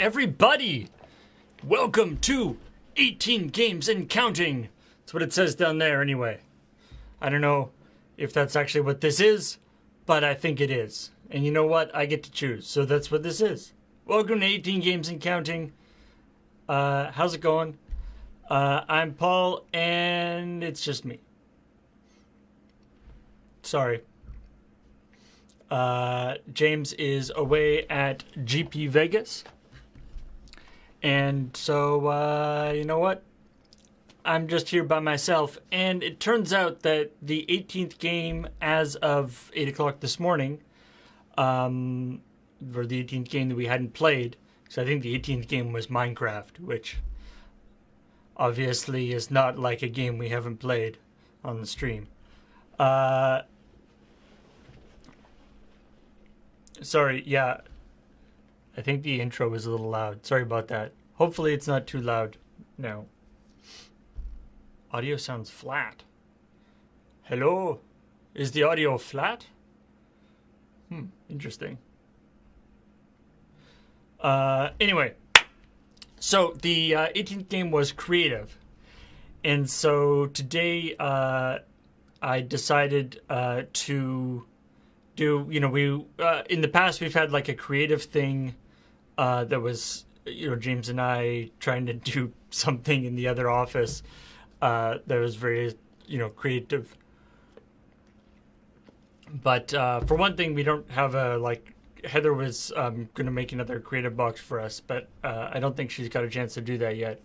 everybody! Welcome to 18 Games and Counting. That's what it says down there anyway. I don't know if that's actually what this is, but I think it is. And you know what? I get to choose, so that's what this is. Welcome to 18 Games and Counting. How's it going? I'm Paul, and it's just me. Sorry. James is away at GP Vegas. And so, you know what? I'm just here by myself. And it turns out that the 18th game as of 8 o'clock this morning, or the 18th game that we hadn't played, because I think the 18th game was Minecraft, which obviously is not like a game we haven't played on the stream. Sorry, yeah. I think the intro was a little loud. Sorry about that. Hopefully it's not too loud now. Audio sounds flat. Hello? Is the audio flat? Interesting. Anyway. So, the 18th game was creative. And so, today, I decided to do, we in the past we've had like a creative thing that was, James and I trying to do something in the other office that was very, creative. But for one thing, we don't have Heather was going to make another creative box for us, but I don't think she's got a chance to do that yet.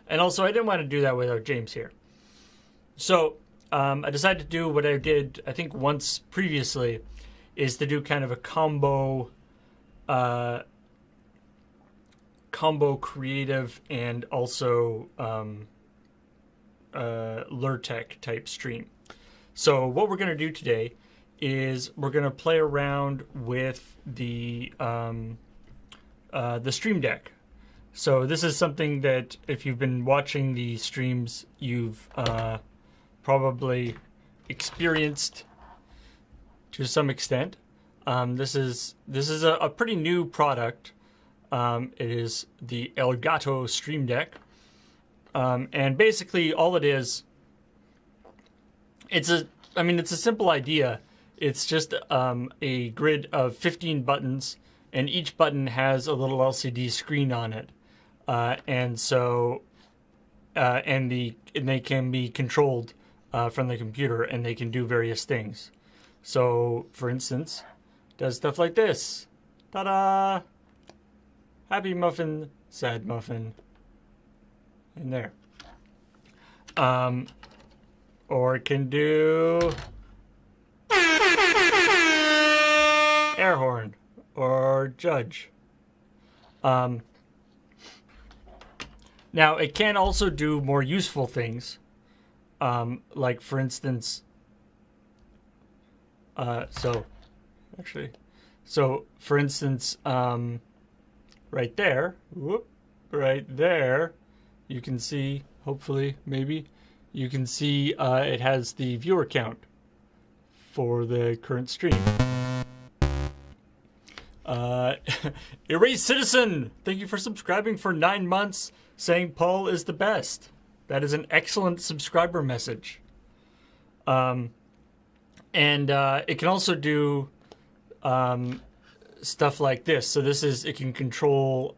And also, I didn't want to do that without James here. So I decided to do what I did, I think, once previously, is to do kind of a combo creative and also Lurtech type stream. So what we're going to do today is we're going to play around with the Stream Deck. So this is something that if you've been watching the streams, you've probably experienced to some extent. This is a pretty new product. It is the Elgato Stream Deck, and basically all it is, it's a simple idea. It's just a grid of 15 buttons, and each button has a little LCD screen on it, and they can be controlled from the computer, and they can do various things. So, for instance, does stuff like this. Ta-da! Happy muffin, sad muffin. In there. Or it can do air horn or judge. Now, it can also do more useful things. Like, for instance, for instance, right there, you can see, hopefully, maybe, you can see it has the viewer count for the current stream. Erase Citizen, thank you for subscribing for 9 months, saying Paul is the best. That is an excellent subscriber message. And it can also do stuff like this. So it can control,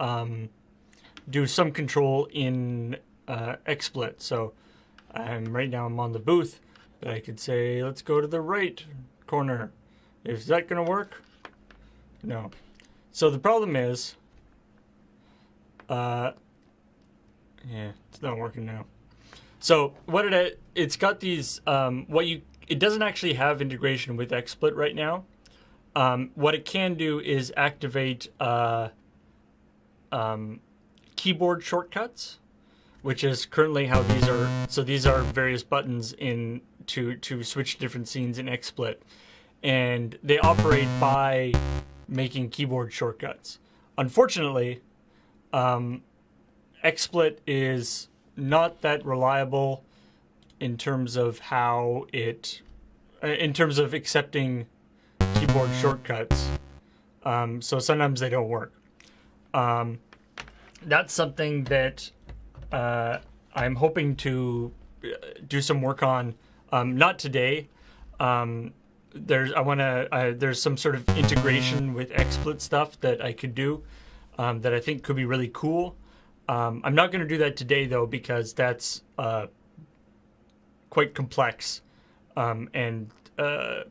do some control in XSplit. So right now I'm on the booth. I could say, let's go to the right corner. Is that going to work? No. So the problem is, yeah, it's not working now. So it's got these, it doesn't actually have integration with XSplit right now. What it can do is activate keyboard shortcuts, which is currently how these are. So these are various buttons to switch different scenes in XSplit, and they operate by making keyboard shortcuts. Unfortunately, XSplit is not that reliable in terms of how in terms of accepting keyboard shortcuts. So sometimes they don't work. that's something that I'm hoping to do some work on. Not today. There's some sort of integration with XSplit stuff that I could do that I think could be really cool. I'm not going to do that today though, because that's quite complex and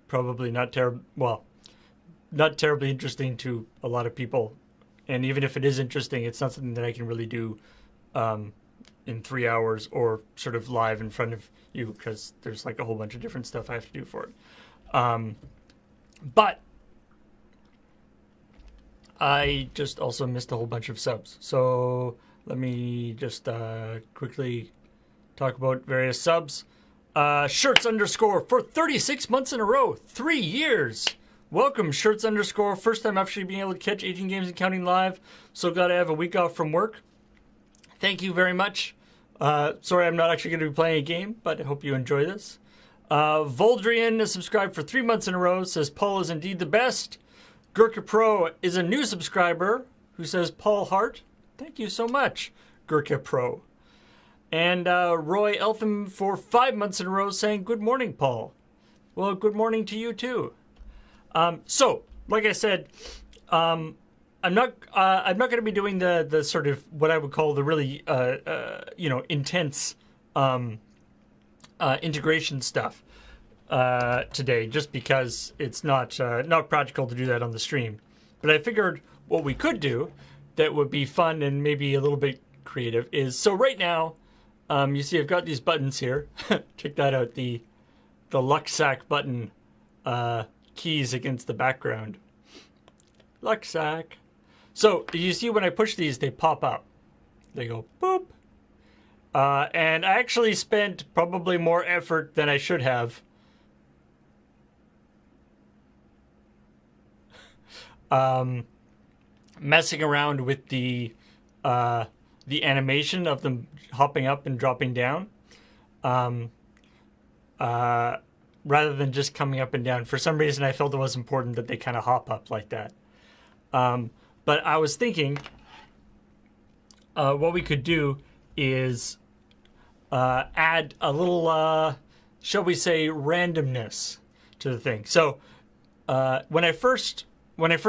probably not terribly interesting to a lot of people. And even if it is interesting, it's not something that I can really do in 3 hours or sort of live in front of you, because there's like a whole bunch of different stuff I have to do for it. But I just also missed a whole bunch of subs. So let me just quickly talk about various subs. Shirts underscore for 36 months in a row, 3 years. Welcome, Shirts underscore. First time actually being able to catch 18 games and counting live. So glad I have a week off from work. Thank you very much. Sorry, I'm not actually going to be playing a game, but I hope you enjoy this. Voldrian is subscribed for 3 months in a row. Says Paul is indeed the best. Gurkha Pro is a new subscriber who says Paul Hart. Thank you so much, Gurkha Pro. And Roy Eltham for 5 months in a row saying good morning, Paul. Well, good morning to you too. So, like I said, I'm not going to be doing the sort of what I would call the really intense integration stuff today, just because it's not practical to do that on the stream. But I figured what we could do that would be fun and maybe a little bit creative is, so right now, you see I've got these buttons here. Check that out, the Lucksack button keys against the background. Lucksack. So you see when I push these, they pop up. They go boop. And I actually spent probably more effort than I should have messing around with the animation of them hopping up and dropping down, rather than just coming up and down. For some reason, I felt it was important that they kind of hop up like that. But I was thinking what we could do is add a little, shall we say, randomness to the thing. So when I first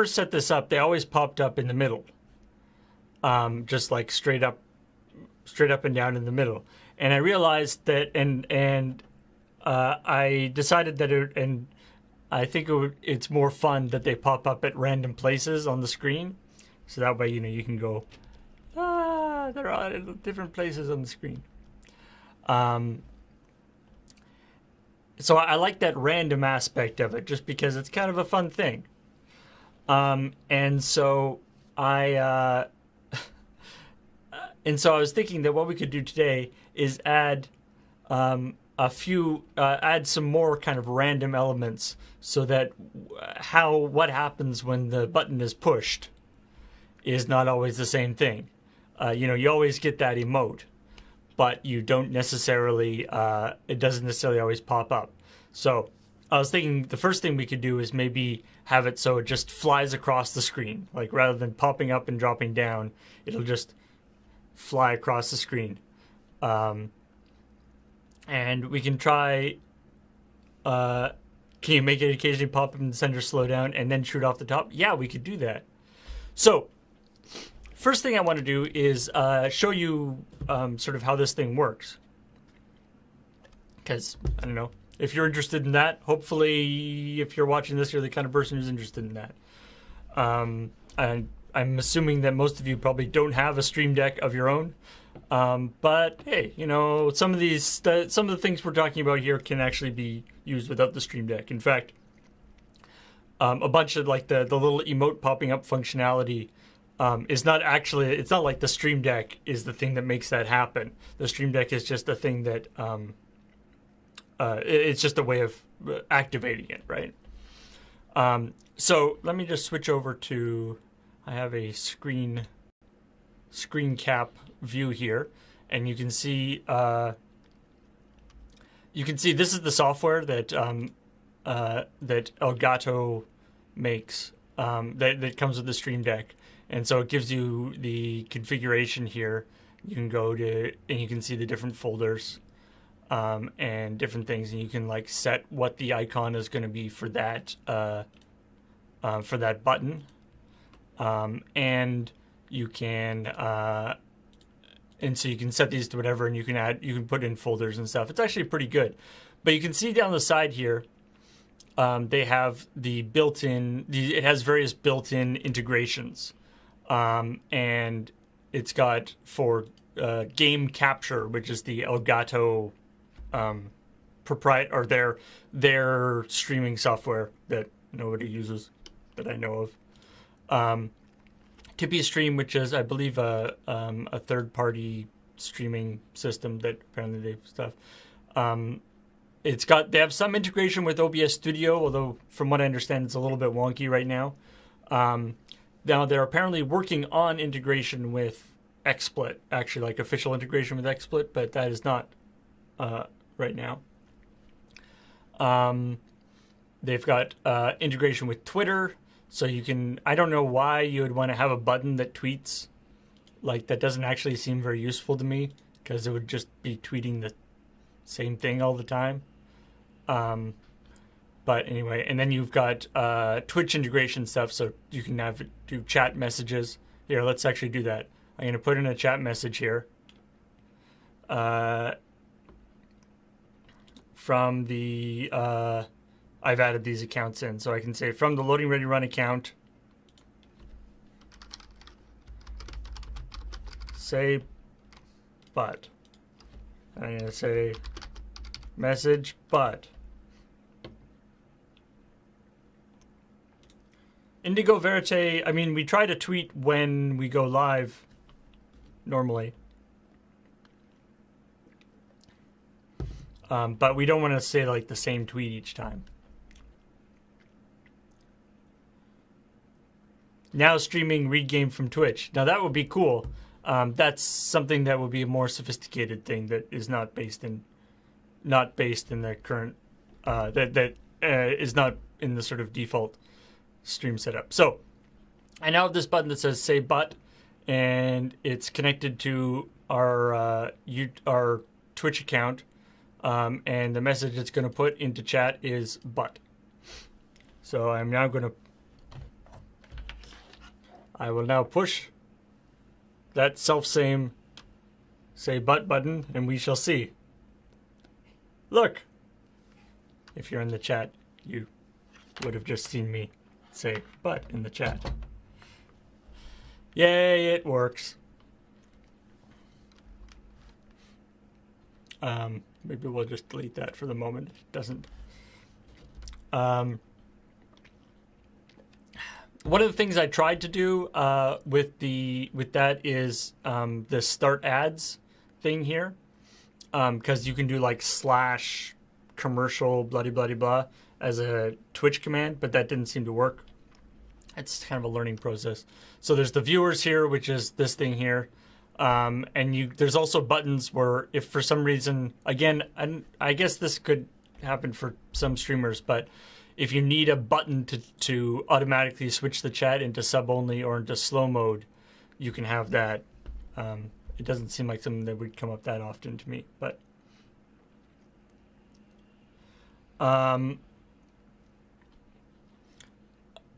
set this up, they always popped up in the middle, just like straight up and down in the middle. And I realized that, and I decided that I think it's more fun that they pop up at random places on the screen. So that way, you can go, they're all at different places on the screen. So I like that random aspect of it, just because it's kind of a fun thing. And so I was thinking that what we could do today is add add some more kind of random elements, so that what happens when the button is pushed is not always the same thing. You always get that emote, but you don't necessarily, it doesn't necessarily always pop up. So I was thinking the first thing we could do is maybe have it so it just flies across the screen. Like, rather than popping up and dropping down, it'll just fly across the screen. And we can try, can you make it occasionally pop up in the center, slow down, and then shoot off the top? Yeah, we could do that. So, first thing I want to do is show you sort of how this thing works. Because, I don't know, if you're interested in that, hopefully if you're watching this, you're the kind of person who's interested in that. And I'm assuming that most of you probably don't have a Stream Deck of your own. But hey, some of the things we're talking about here can actually be used without the Stream Deck. In fact, a bunch of like the little emote popping up functionality is not actually, it's not like the Stream Deck is the thing that makes that happen. The Stream Deck is just a thing that it's just a way of activating it, right? So let me just switch over to, I have a screen cap view here, and you can see this is the software that that Elgato makes, that comes with the Stream Deck. And so it gives you the configuration here. You can go to, and you can see the different folders and different things, and you can like set what the icon is going to be for that button, and you can and so you can set these to whatever, and you can put in folders and stuff. It's actually pretty good. But you can see down the side here, they have the built-in. It has various built-in integrations, and it's got for game capture, which is the Elgato their streaming software that nobody uses that I know of. Tippy Stream, which is, I believe, a third-party streaming system that apparently they've stuff. They have some integration with OBS Studio, although from what I understand, it's a little bit wonky right now. Now they're apparently working on integration with XSplit, actually, like official integration with XSplit, but that is not right now. They've got integration with Twitter. So you can, I don't know why you would want to have a button that tweets. Like, that doesn't actually seem very useful to me, because it would just be tweeting the same thing all the time. But anyway, and then you've got Twitch integration stuff, so you can do chat messages. Here, let's actually do that. I'm going to put in a chat message here. From the... I've added these accounts in, so I can say from the Loading Ready Run account, say but. I'm going to say message but. Indigo Verite, I mean, we try to tweet when we go live normally. But we don't want to say like the same tweet each time. Now streaming Read Game from Twitch. Now that would be cool. That's something that would be a more sophisticated thing that is not based in the current is not in the sort of default stream setup. So I now have this button that says say but, and it's connected to our Twitch account, and the message it's going to put into chat is but. So I'm now going to I will now push that self-same say but button, and we shall see. Look! If you're in the chat, you would have just seen me say but in the chat. Yay, it works. Maybe we'll just delete that for the moment. It doesn't. One of the things I tried to do with that is the start ads thing here, because you can do like slash commercial blah blah blah as a Twitch command, but that didn't seem to work. It's kind of a learning process. So there's the viewers here, which is this thing here, and there's also buttons where if for some reason, again, I guess this could happen for some streamers, but if you need a button to automatically switch the chat into sub only or into slow mode, you can have that. It doesn't seem like something that would come up that often to me, but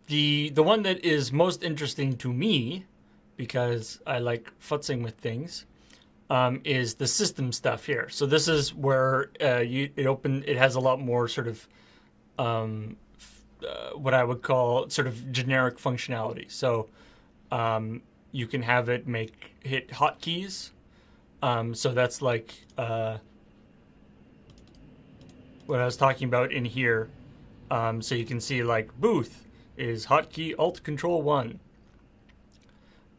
the one that is most interesting to me, because I like futzing with things, is the system stuff here. So this is where it has a lot more sort of what I would call sort of generic functionality. So you can have it hit hotkeys. So that's like what I was talking about in here. So you can see like booth is hotkey Alt Control 1,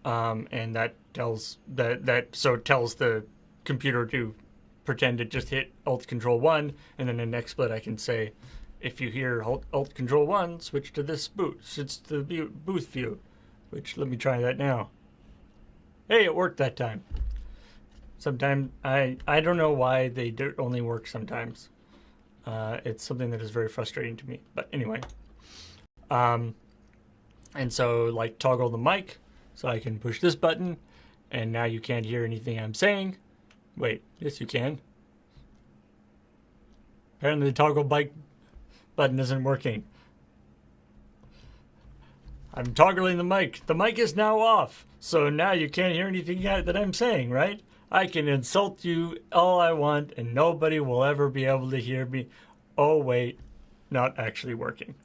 and that tells it tells the computer to pretend it just hit Alt Control 1, and then in XSplit I can say, if you hear Alt Control 1, switch to this booth. Switch to the booth view. Which, let me try that now. Hey, it worked that time. Sometimes, I don't know why they only work sometimes. It's something that is very frustrating to me. But anyway. And so, like, toggle the mic. So I can push this button, and now you can't hear anything I'm saying. Wait, yes you can. Apparently the toggle mic button isn't working. I'm toggling the mic. The mic is now off. So now you can't hear anything that I'm saying, right? I can insult you all I want and nobody will ever be able to hear me. Oh wait, not actually working.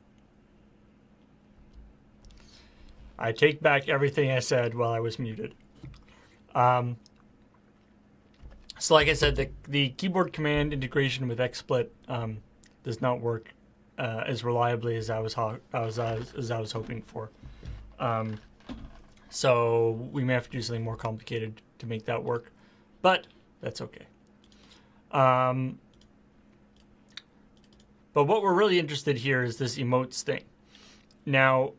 I take back everything I said while I was muted. So like I said, the keyboard command integration with XSplit does not work as reliably as I was hoping for. So we may have to do something more complicated to make that work, but that's okay. But what we're really interested here is this emotes thing. Now,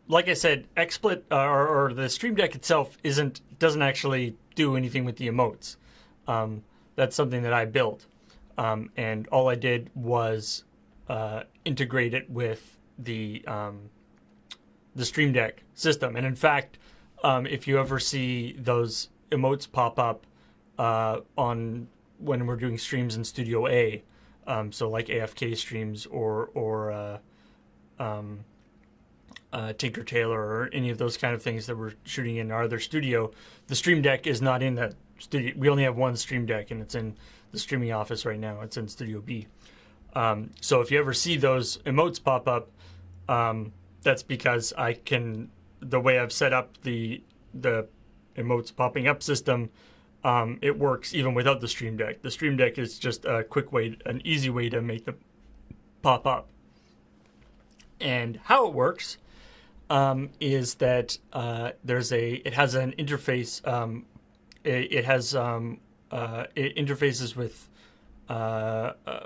like I said, XSplit or the Stream Deck itself doesn't actually do anything with the emotes. That's something that I built, and all I did was integrate it with the Stream Deck system. And in fact, if you ever see those emotes pop up on when we're doing streams in Studio A, so like AFK streams or Tinker Tailor or any of those kind of things that we're shooting in our other studio, the Stream Deck is not in that studio. We only have one Stream Deck, and it's in the streaming office right now. It's in Studio B. So if you ever see those emotes pop up, that's because the way I've set up the emotes popping up system, it works even without the Stream Deck. The Stream Deck is just a quick way, an easy way to make them pop up. And how it works is that it has an interface. It interfaces with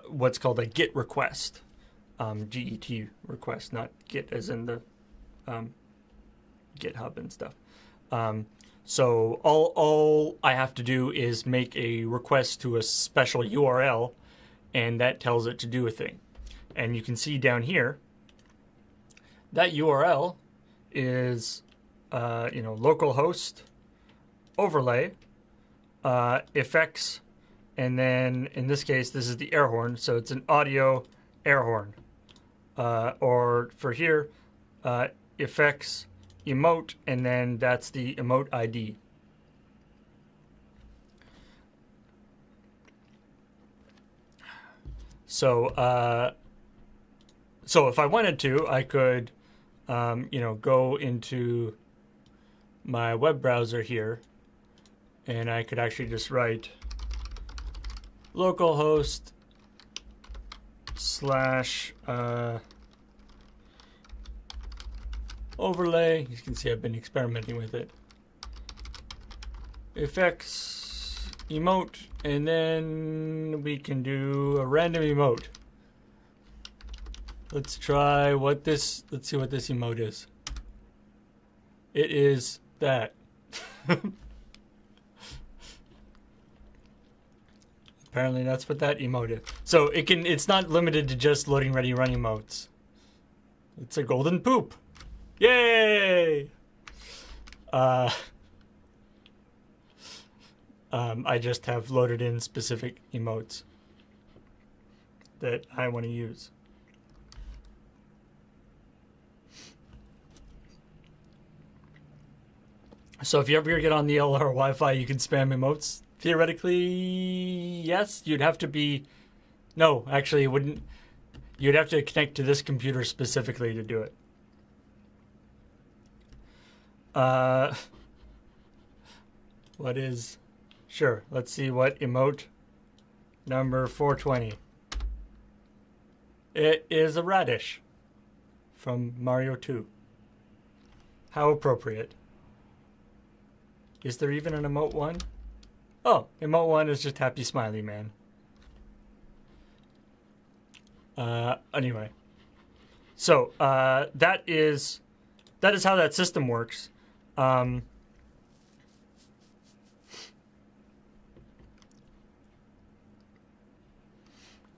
what's called a GET request, GET request, not GET as in the GitHub and stuff. So all I have to do is make a request to a special URL, and that tells it to do a thing. And you can see down here that URL is localhost overlay effects, and then in this case this is the air horn, so it's an audio air horn, or for here effects emote, and then that's the emote ID. So if I wanted to, I could go into my web browser here, and I could actually just write localhost / overlay. You can see I've been experimenting with it. Effects emote, and then we can do a random emote. Let's see what this emote is. It is that. Apparently that's what that emote is. So it's not limited to just loading ready run emotes. It's a golden poop. Yay! I just have loaded in specific emotes that I want to use. So if you ever get on the LR Wi-Fi, you can spam emotes. Theoretically, yes. You'd have to be... No, actually, it wouldn't. You'd have to connect to this computer specifically to do it. What is... Sure, let's see what emote number 420. It is a radish from Mario 2. How appropriate. Is there even an emote 1? Oh, emote 1 is just happy smiley man. Anyway. So, that is how that system works.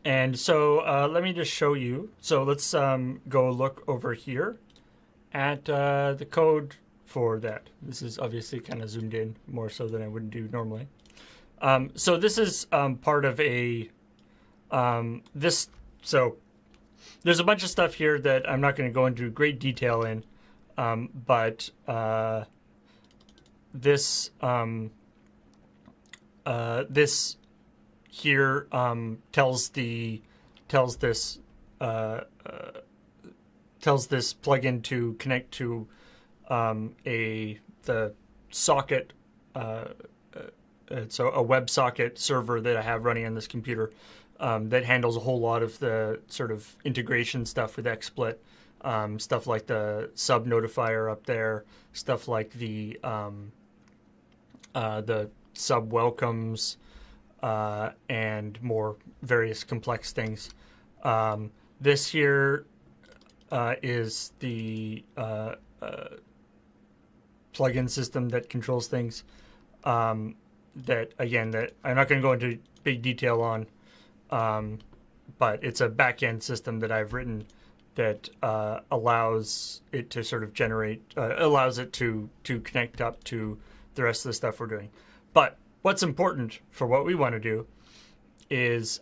And so let me just show you. So let's go look over here at the code for that. This is obviously kind of zoomed in more so than I would do normally. So this is part of a so there's a bunch of stuff here that I'm not going to go into great detail in, but this this here tells this plugin to connect to the socket. It's a WebSocket server that I have running on this computer that handles a whole lot of the sort of integration stuff with XSplit, stuff like the sub notifier up there, stuff like the sub welcomes, and more various complex things. This here is the plugin system that controls things. That I'm not going to go into big detail on, but it's a back-end system that I've written that allows it to sort of allows it to connect up to the rest of the stuff we're doing. But what's important for what we want to do is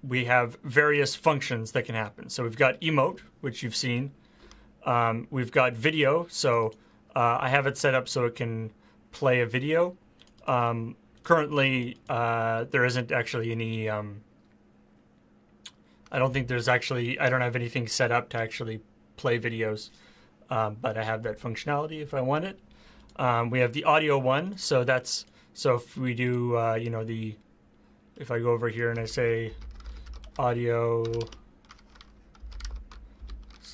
we have various functions that can happen. So we've got emote, which you've seen. We've got video, so I have it set up so it can play a video. Currently, there isn't actually any, I don't have anything set up to actually play videos, but I have that functionality if I want it. We have the audio one, so if we do, if I go over here and I say audio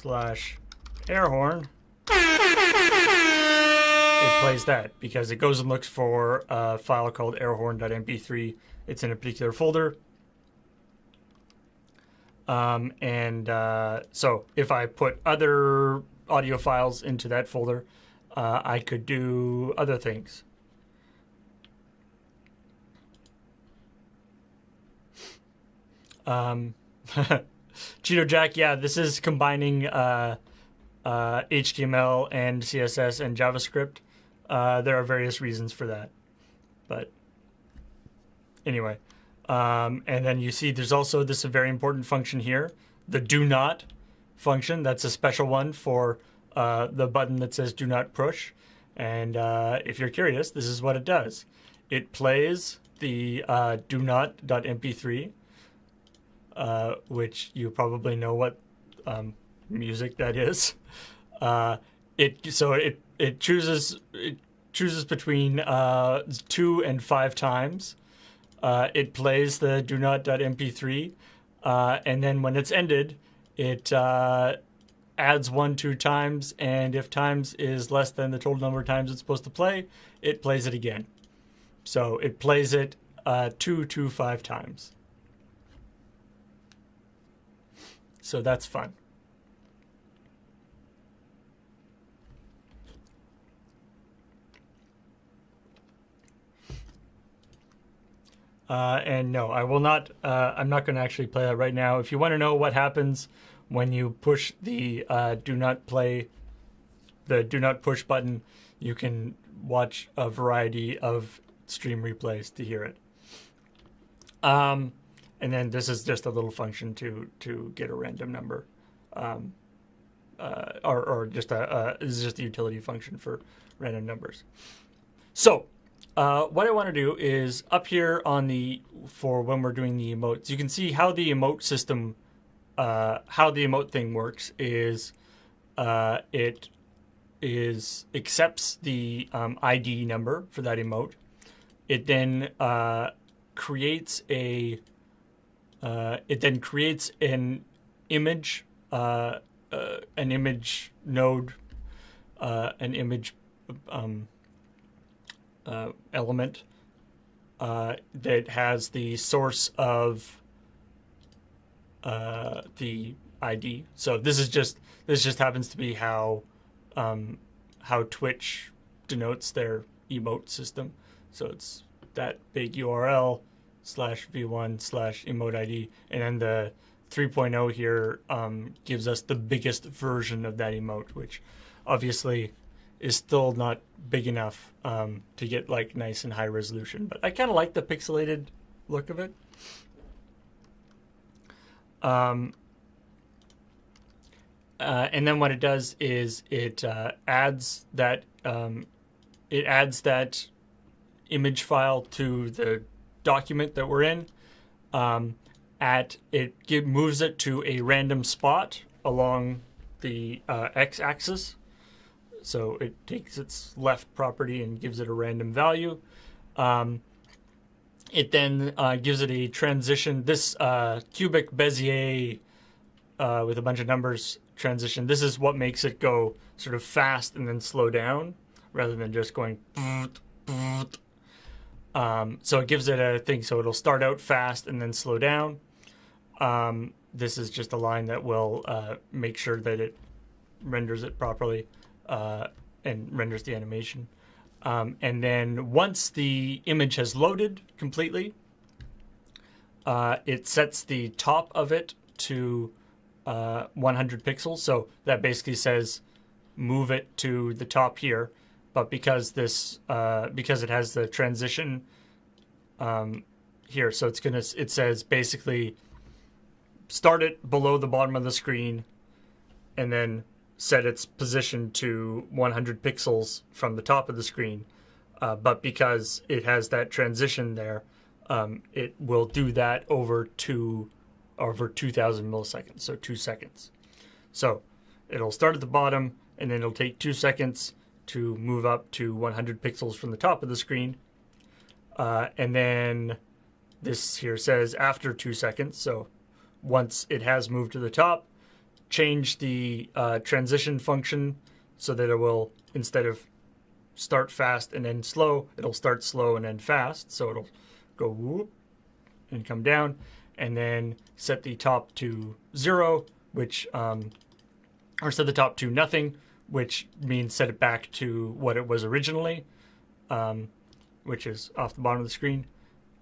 / air horn, it plays that because it goes and looks for a file called airhorn.mp3. It's in a particular folder. So if I put other audio files into that folder, I could do other things. Cheeto Jack, yeah, this is combining HTML and CSS and JavaScript. There are various reasons for that, but anyway. And then you see there's also this very important function here, the do not function. That's a special one for the button that says do not push. And if you're curious, this is what it does. It plays the do not.mp3, which you probably know what music that is. It chooses between 2 and 5 times. It plays the do not.mp3, and then when it's ended, it adds 1 2 times, and if times is less than the total number of times it's supposed to play, it plays it again. So it plays it 2 to 5 times. So that's fun. And no, I will not. I'm not going to actually play that right now. If you want to know what happens when you push the do not push button, you can watch a variety of stream replays to hear it. And then this is just a little function to get a random number, or just this is just a utility function for random numbers. So. What I want to do is up here for when we're doing the emotes, you can see how the emote system, how the emote thing works is it accepts the ID number for that emote. It then creates an image node, an image element that has the source of the ID. So this just happens to be how Twitch denotes their emote system. So it's that big URL /v1/emote ID, and then the 3.0 here gives us the biggest version of that emote, which obviously is still not big enough to get like nice and high resolution. But I kind of like the pixelated look of it. And then what it does is it adds that image file to the document that we're in. Moves it to a random spot along the x-axis. So it takes its left property and gives it a random value. It then gives it a transition. This cubic Bezier with a bunch of numbers transition. This is what makes it go sort of fast and then slow down rather than just going. So it gives it a thing. So it'll start out fast and then slow down. This is just a line that will make sure that it renders it properly and renders the animation. And then once the image has loaded completely, it sets the top of it to 100 pixels. So that basically says move it to the top here. But because this because it has the transition here, so it says basically start it below the bottom of the screen and then set its position to 100 pixels from the top of the screen. But because it has that transition there, it will do that over 2,000 milliseconds, so 2 seconds. So it'll start at the bottom and then it'll take 2 seconds to move up to 100 pixels from the top of the screen. And then this here says after 2 seconds, so once it has moved to the top, change the transition function so that it will, instead of start fast and end slow, it'll start slow and end fast. So it'll go whoop and come down, and then set the top to 0, which, or set the top to nothing, which means set it back to what it was originally, which is off the bottom of the screen.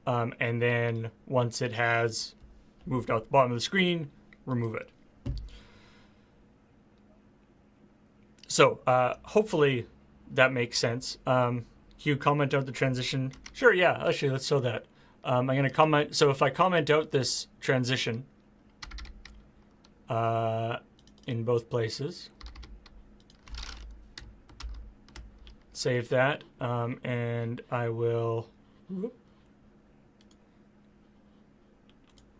And then once it has moved out the bottom of the screen, remove it. So hopefully that makes sense. Can you comment out the transition? Sure, yeah, actually, let's show that. I'm going to comment. So if I comment out this transition in both places, save that, and I will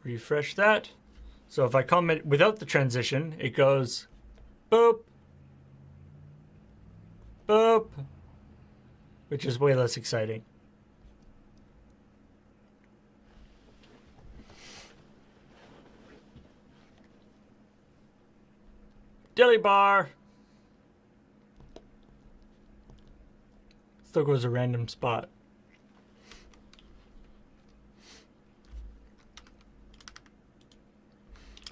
refresh that. So if I comment without the transition, it goes boop, boop, which is way less exciting. Dilly bar. Still goes a random spot.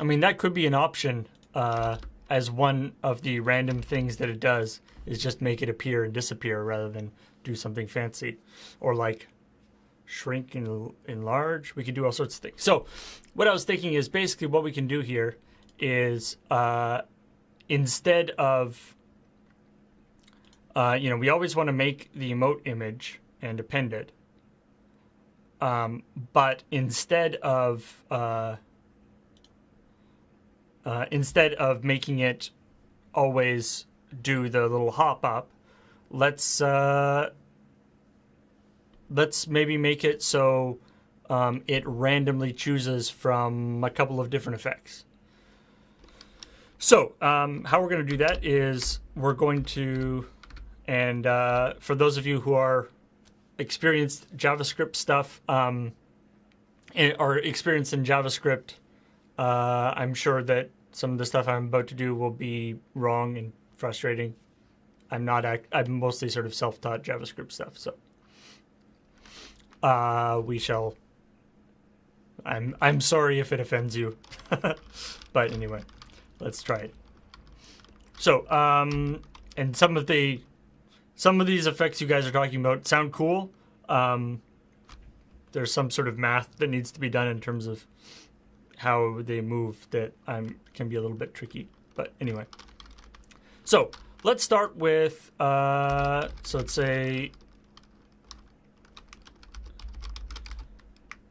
I mean, that could be an option as one of the random things that it does is just make it appear and disappear rather than do something fancy. Or like shrink and enlarge. We could do all sorts of things. So what I was thinking is basically what we can do here is instead of, we always want to make the emote image and append it. But instead of making it always do the little hop up, let's maybe make it so it randomly chooses from a couple of different effects. So how we're going to do that is we're going to, and for those of you who are experienced JavaScript stuff, or experienced in JavaScript, I'm sure that some of the stuff I'm about to do will be wrong and frustrating. I'm mostly sort of self-taught JavaScript stuff, so we shall. I'm sorry if it offends you, but anyway, let's try it. So, and some of these effects you guys are talking about sound cool. There's some sort of math that needs to be done in terms of how they move that can be a little bit tricky. But anyway, so let's start with, so let's say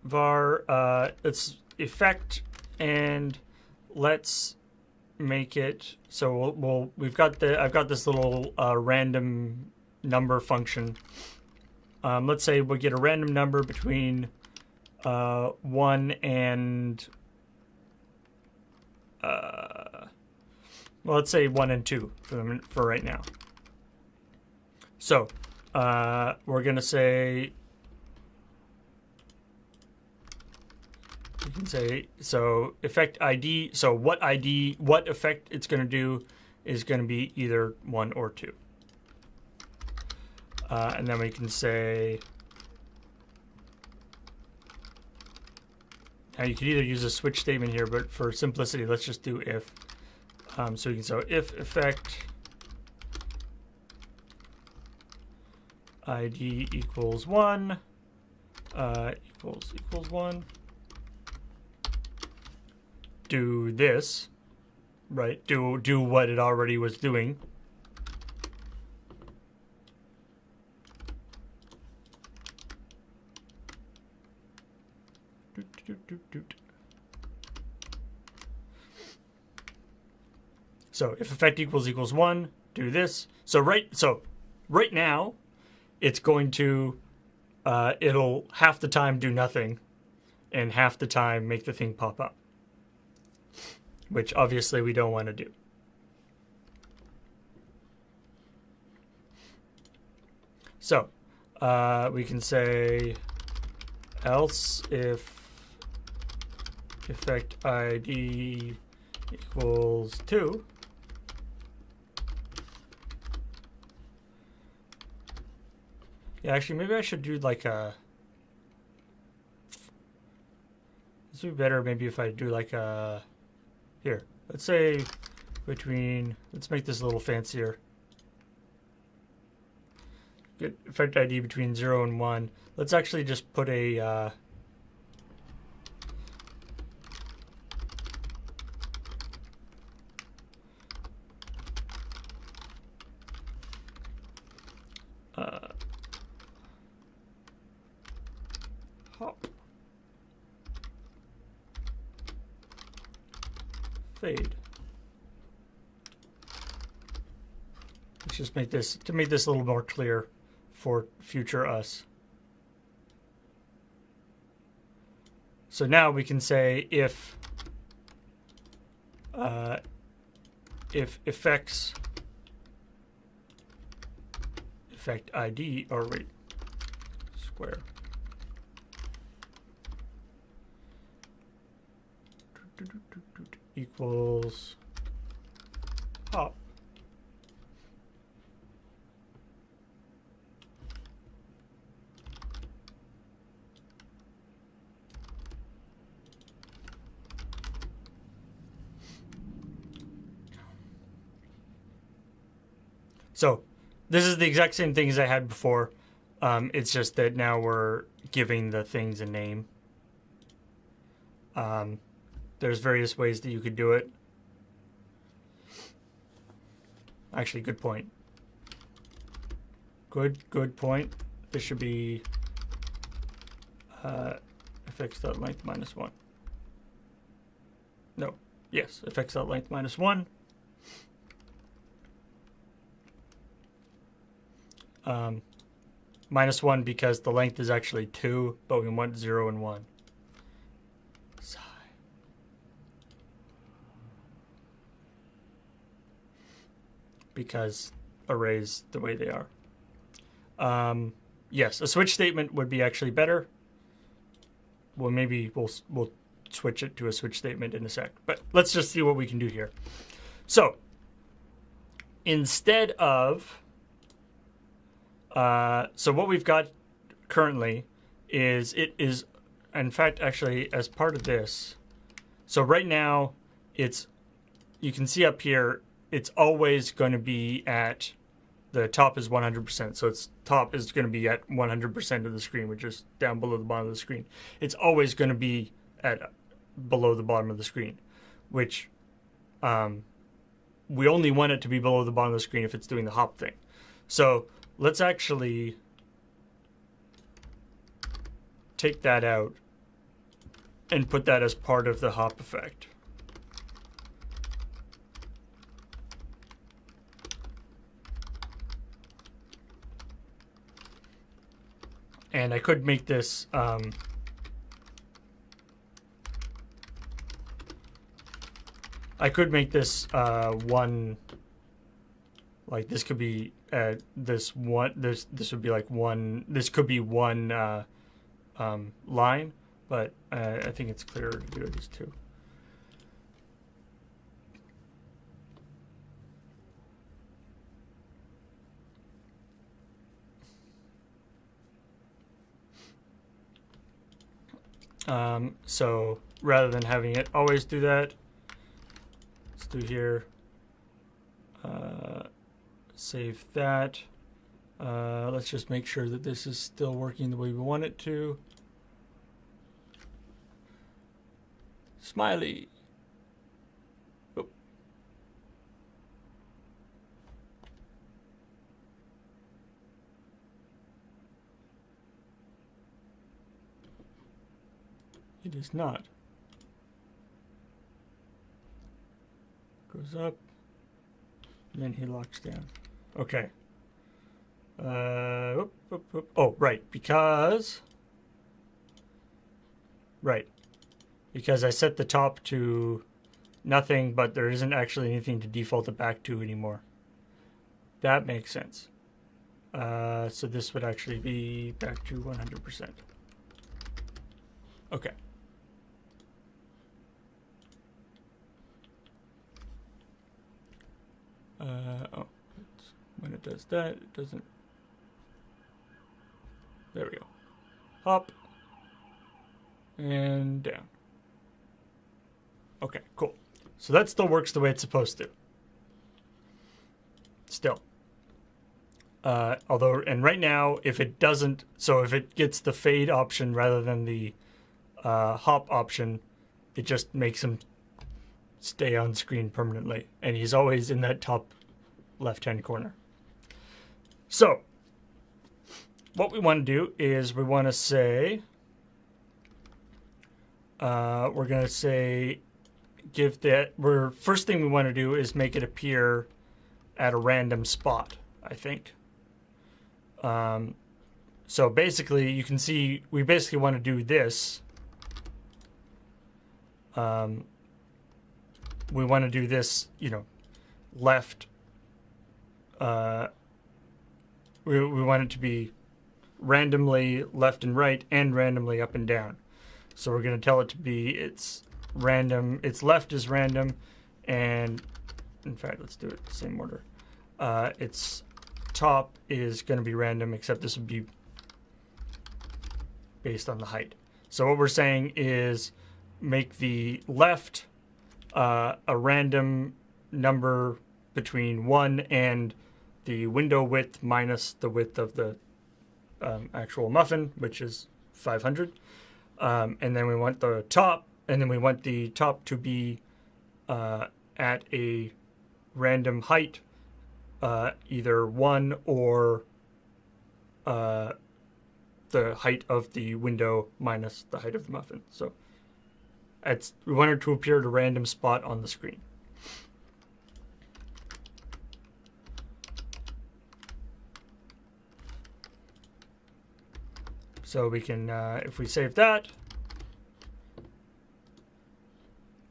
var, it's effect, and let's make it, so I've got this little random number function. Let's say we'll get a random number between 1 and well, let's say 1 and 2 for right now. So we're gonna say, you can say, so effect ID, so what effect it's gonna do is gonna be either 1 or 2. And then we can say, now you could either use a switch statement here, but for simplicity, let's just do if. So we can say if effect ID equals 1, equals 1, do this, right? Do what it already was doing. So if effect equals 1, do this. So right now, it's going to it'll half the time do nothing, and half the time make the thing pop up, which obviously we don't want to do. So we can say else if effect ID equals 2. Yeah, actually, maybe I should do like a... This would be better maybe if I do like a... Here, let's say between... Let's make this a little fancier. Get effect ID between 0 and 1. Let's actually just put a... hop. Fade. Let's just make this, to make this a little more clear for future us. So now we can say if effects effect ID, or wait, square. Equals hop. So this is the exact same thing as I had before. It's just that now we're giving the things a name. There's various ways that you could do it. Actually, good point. Good point. This should be fx.length minus 1. No. Yes, fx.length minus 1. Minus 1 because the length is actually 2, but we want 0 and 1. Because arrays the way they are. Yes, a switch statement would be actually better. Well, maybe we'll switch it to a switch statement in a sec. But let's just see what we can do here. So instead of so what we've got currently is, it is in fact actually as part of this. So right now it's, you can see up here, it's always going to be at, the top is 100%. So its top is going to be at 100% of the screen, which is down below the bottom of the screen. It's always going to be at below the bottom of the screen, which we only want it to be below the bottom of the screen if it's doing the hop thing. So let's actually take that out and put that as part of the hop effect. And I could make this one, like this could be this would be like one, this could be one line, but I think it's clearer to do it as two. So rather than having it always do that, let's do here, save that. Let's just make sure that this is still working the way we want it to. Smiley. Oh. It is not. Goes up, and then he locks down. Okay. Oh, right, because I set the top to nothing, but there isn't actually anything to default it back to anymore. That makes sense. So this would actually be back to 100%. Okay. Oh, when it does that, it doesn't. There we go. Hop. And down. Okay, cool. So that still works the way it's supposed to. Still. Although, and right now, if it doesn't, so if it gets the fade option rather than the hop option, it just makes him stay on screen permanently. And he's always in that top left-hand corner. So, what we want to do is we want to say, we're going to say, first thing we want to do is make it appear at a random spot, I think. So basically, you can see, we basically want to do this. We want to do this, left. We want it to be randomly left and right and randomly up and down. So we're going to tell it to be its random, its left is random, and in fact, let's do it the same order. Its top is going to be random, except this would be based on the height. So what we're saying is make the left a random number between 1 and the window width minus the width of the actual muffin, which is 500. And then we want the top, and then we want the top to be at a random height, either 1 or the height of the window minus the height of the muffin. So we want it to appear at a random spot on the screen. So we can, if we save that,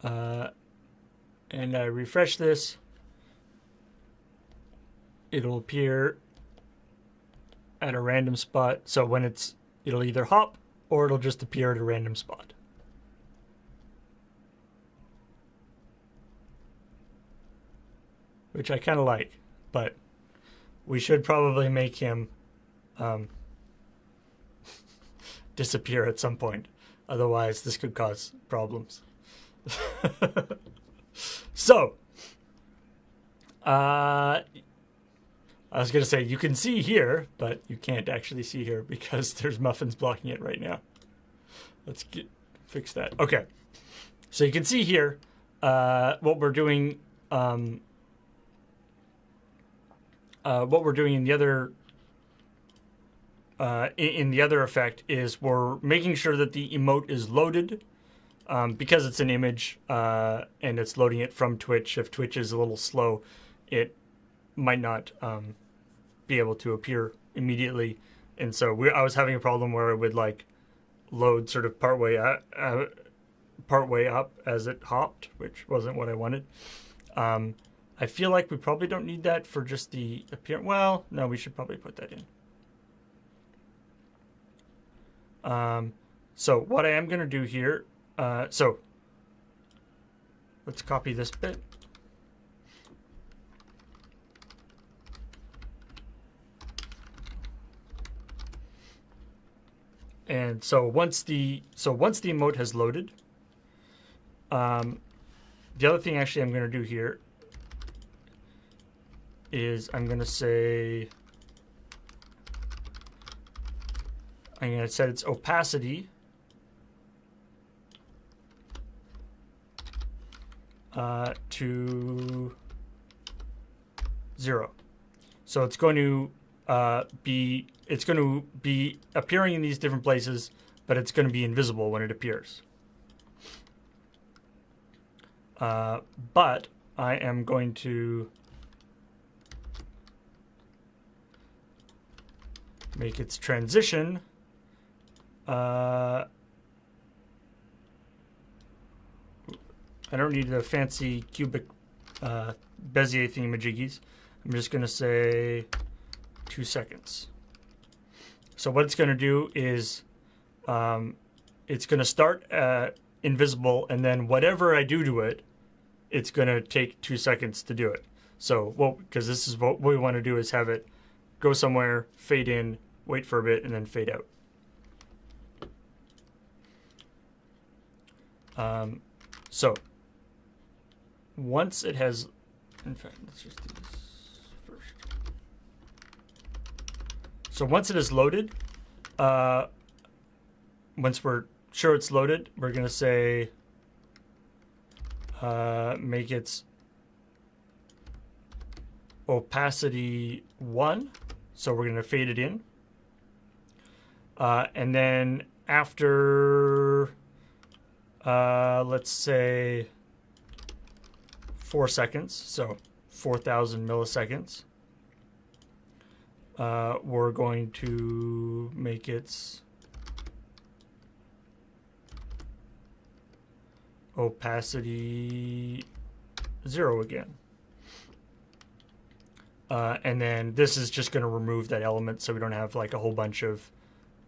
and I refresh this, it'll appear at a random spot. So when it'll either hop or it'll just appear at a random spot. Which I kind of like, but we should probably make him disappear at some point. Otherwise, this could cause problems. So, I was going to say, you can see here, but you can't actually see here because there's muffins blocking it right now. Let's fix that. Okay. So you can see here what we're doing what we're doing in the other effect is we're making sure that the emote is loaded because it's an image and it's loading it from Twitch. If Twitch is a little slow, it might not be able to appear immediately, and so I was having a problem where it would like load sort of partway up as it hopped, which wasn't what I wanted. I feel like we probably don't need that for just the appearance. Well, no, we should probably put that in. So what I am going to do here, so let's copy this bit. And so once the emote has loaded, the other thing actually I'm going to do here is I'm going to set its opacity to 0. So it's going to be appearing in these different places, but it's going to be invisible when it appears. But I am going to make its transition I don't need the fancy cubic Bezier thingamajiggies. I'm just going to say 2 seconds. So what it's going to do is it's going to start invisible, and then whatever I do to it, it's going to take 2 seconds to do it. So, well, because this is what we want to do is have it go somewhere, fade in, wait for a bit, and then fade out. So once it has, in fact, let's just do this first. So once it is loaded, once we're sure it's loaded, we're going to say make its opacity 1. So we're going to fade it in. And then after, let's say 4 seconds, so 4,000 milliseconds, we're going to make its opacity 0 again. And then this is just going to remove that element so we don't have like a whole bunch of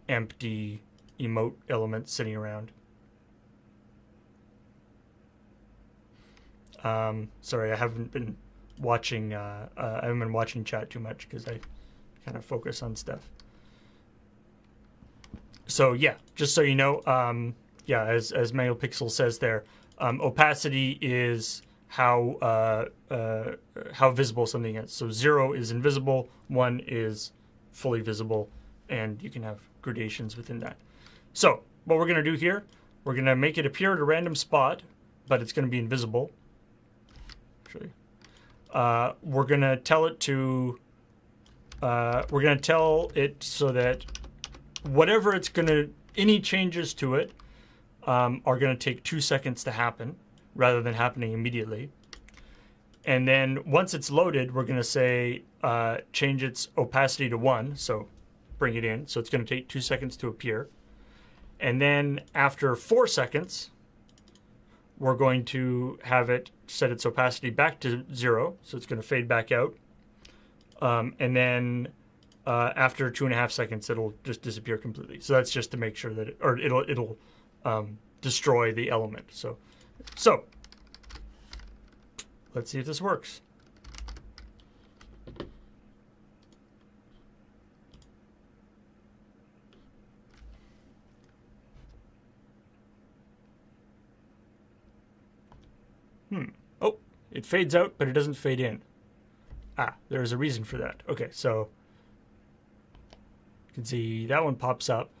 empty emote elements sitting around. Sorry, I haven't been watching chat too much because I kind of focus on stuff. So yeah, just so you know, yeah, as Manual Pixel says there, opacity is how visible something is. So 0 is invisible, 1 is fully visible, and you can have gradations within that. So what we're going to do here, we're going to make it appear at a random spot, but it's going to be invisible. Actually, we're going to tell it to, we're going to tell it so that whatever it's going to, any changes to it are going to take 2 seconds to happen rather than happening immediately. And then once it's loaded, we're going to say change its opacity to 1, so bring it in. So it's going to take 2 seconds to appear. And then after 4 seconds, we're going to have it set its opacity back to 0, so it's going to fade back out. And then after 2.5 seconds, it'll just disappear completely. So that's just to make sure that it'll destroy the element. So let's see if this works. Oh, it fades out, but it doesn't fade in. Ah, there's a reason for that. Okay, so you can see that one pops up.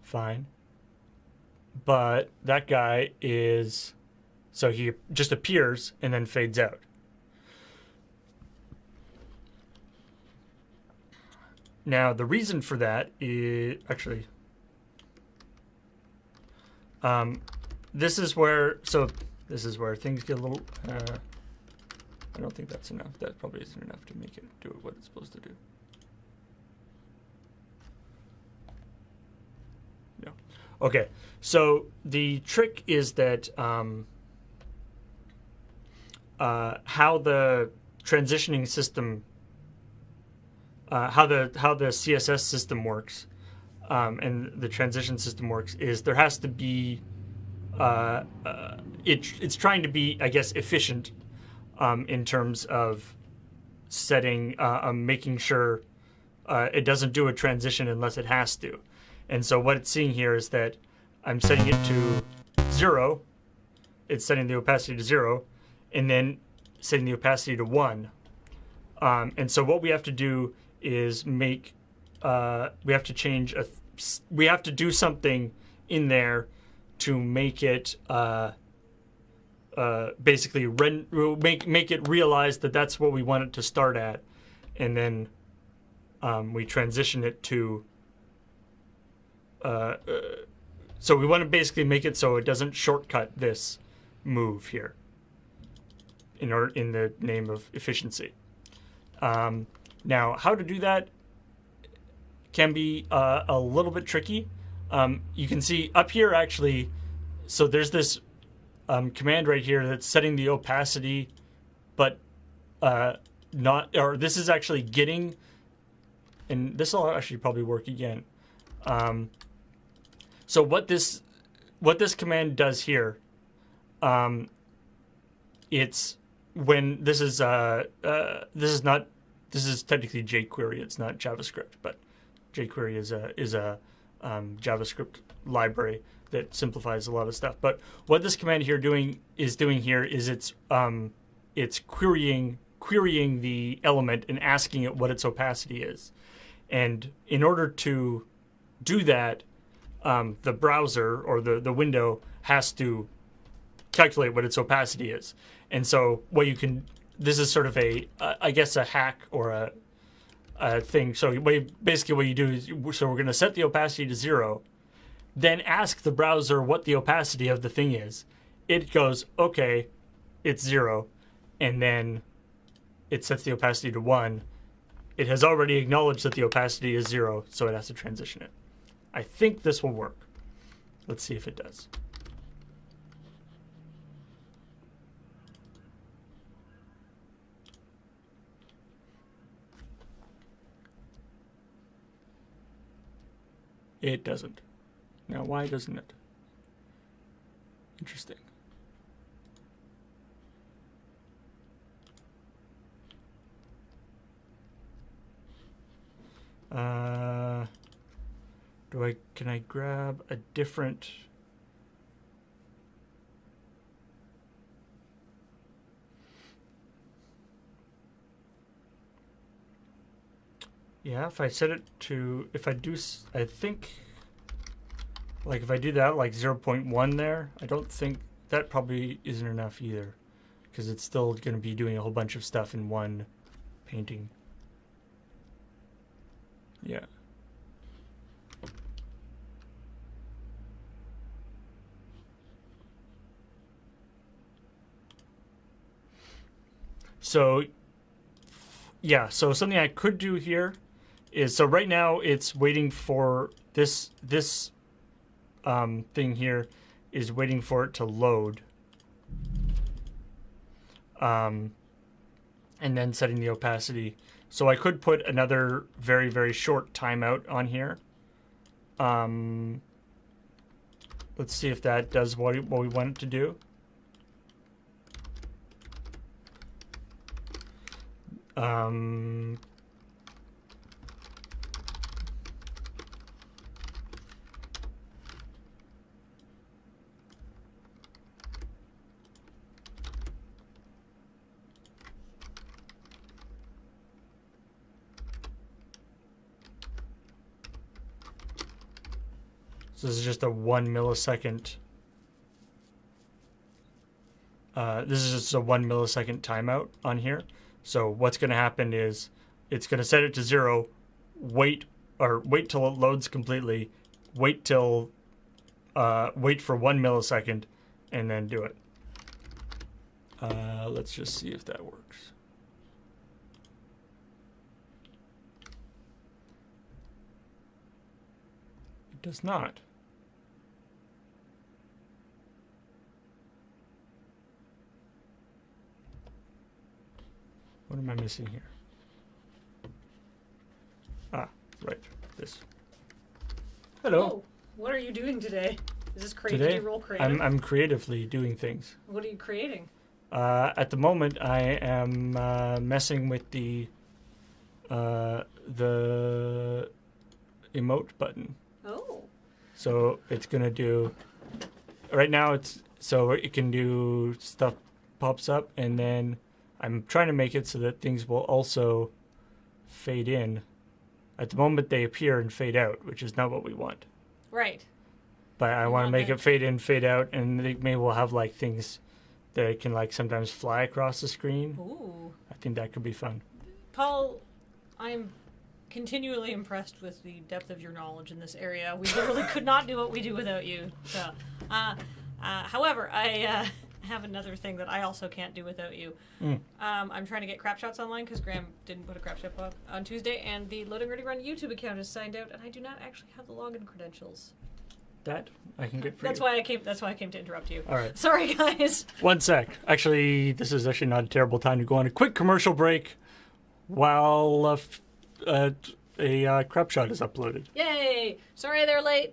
Fine. But that guy is, so he just appears and then fades out. Now, the reason for that is actually, this is where things get a little, I don't think that's enough. That probably isn't enough to make it do what it's supposed to do. No. Okay, so the trick is that how the transitioning system, how the CSS system works, and the transition system works is there has to be it's trying to be, I guess, efficient in terms of setting, making sure it doesn't do a transition unless it has to. And so what it's seeing here is that I'm setting it to 0. It's setting the opacity to 0, and then setting the opacity to 1. And so what we have to do is make, we have to do something in there to make it basically make it realize that that's what we want it to start at, and then we transition it to. So we want to basically make it so it doesn't shortcut this move here in the name of efficiency. Now, how to do that can be a little bit tricky. You can see up here actually, so there's this command right here that's setting the opacity, but this is actually getting, and this will actually probably work again. So what this command does here, it's when this is technically jQuery. It's not JavaScript, but jQuery is a JavaScript library that simplifies a lot of stuff. But what this command here is it's querying the element and asking it what its opacity is. And in order to do that, the browser or the window has to calculate what its opacity is. And so what you can, this is sort of I guess a hack or a thing. So basically what you do is, so we're going to set the opacity to 0, then ask the browser what the opacity of the thing is. It goes, okay, it's 0, and then it sets the opacity to 1. It has already acknowledged that the opacity is 0, so it has to transition it. I think this will work. Let's see if it does. It doesn't. Now, why doesn't it? Interesting. Can I grab a different? Yeah, if I set it to, I think, like if I do that, like 0.1 there, I don't think that probably isn't enough either, because it's still going to be doing a whole bunch of stuff in one painting. Yeah. So, yeah, so something I could do here is, so right now it's waiting for this thing here is waiting for it to load. And then setting the opacity. So I could put another very, very short timeout on here. Let's see if that does what we want it to do. So this is just a 1 millisecond. This is just a 1 millisecond timeout on here. So what's going to happen is it's going to set it to 0 wait till it loads completely, wait for 1 millisecond, and then do it. Let's just see if that works. It does not. What am I missing here? Ah, right. This. Hello. Oh, what are you doing today? Is this crazy? Today, Did you roll creative? I'm creatively doing things. What are you creating? At the moment, I am messing with the emote button. Oh. So it's gonna do. Right now, it's so it can do stuff pops up, and then I'm trying to make it so that things will also fade in. At the moment, they appear and fade out, which is not what we want. Right. But I want to make it fade in, fade out, and maybe we'll have like things that can like sometimes fly across the screen. Ooh. I think that could be fun. Paul, I'm continually impressed with the depth of your knowledge in this area. We literally could not do what we do without you. So, however, I have another thing that I also can't do without you. I'm trying to get crap shots online because Graham didn't put a crap shot up on Tuesday, and the Loading Ready Run YouTube account is signed out, and I do not actually have the login credentials. That I can get for That's you. why I came. That's why I came to interrupt you. All right. Sorry, guys. 1 sec. Actually, this is actually not a terrible time to go on a quick commercial break while a crap shot is uploaded. Yay! Sorry they're late.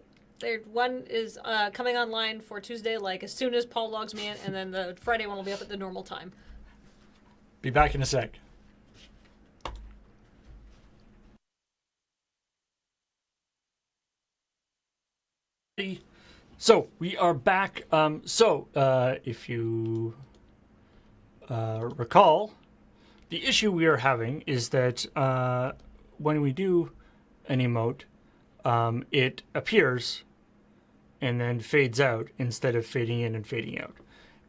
One is coming online for Tuesday, like as soon as Paul logs me in, and then the Friday one will be up at the normal time. Be back in a sec. So we are back. If you recall, the issue we are having is that when we do an emote, it appears and then fades out instead of fading in and fading out.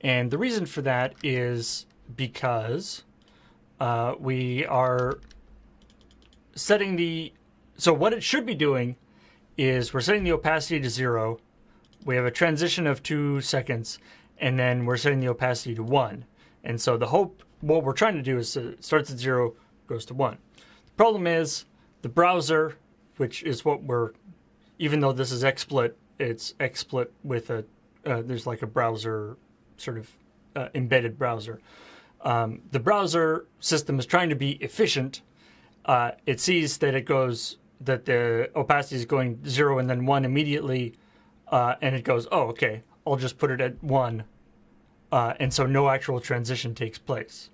And the reason for that is because we are setting the... So what it should be doing is we're setting the opacity to 0. We have a transition of 2 seconds, and then we're setting the opacity to 1. And so what we're trying to do is it starts at 0, goes to 1. The problem is the browser, which is what even though this is XSplit, it's XSplit with there's like a browser, sort of embedded browser. The browser system is trying to be efficient. It sees that that the opacity is going 0 and then 1 immediately, and it goes, oh, okay, I'll just put it at 1. And so no actual transition takes place.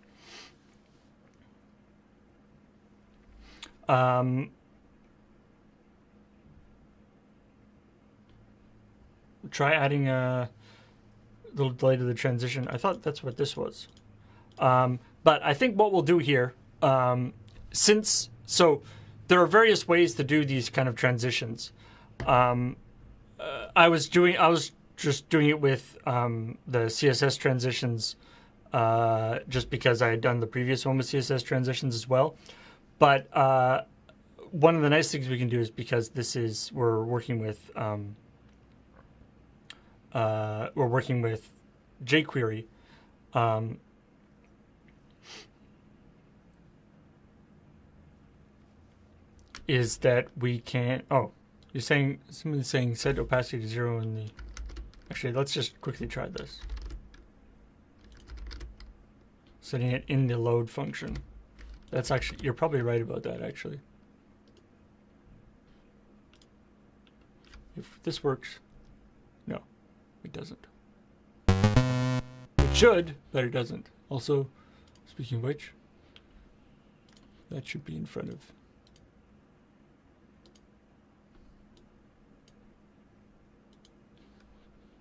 Try adding a little delay to the transition. I thought that's what this was. But I think what we'll do here, so there are various ways to do these kind of transitions. I was just doing it with the CSS transitions, just because I had done the previous one with CSS transitions as well. But one of the nice things we can do is because we're working with jQuery. Is that we can... Oh, somebody's saying set opacity to 0 in the... Actually, let's just quickly try this. Setting it in the load function. That's actually... You're probably right about that, actually. If this works... No, it doesn't. It should, but it doesn't. Also, speaking of which, that should be in front of...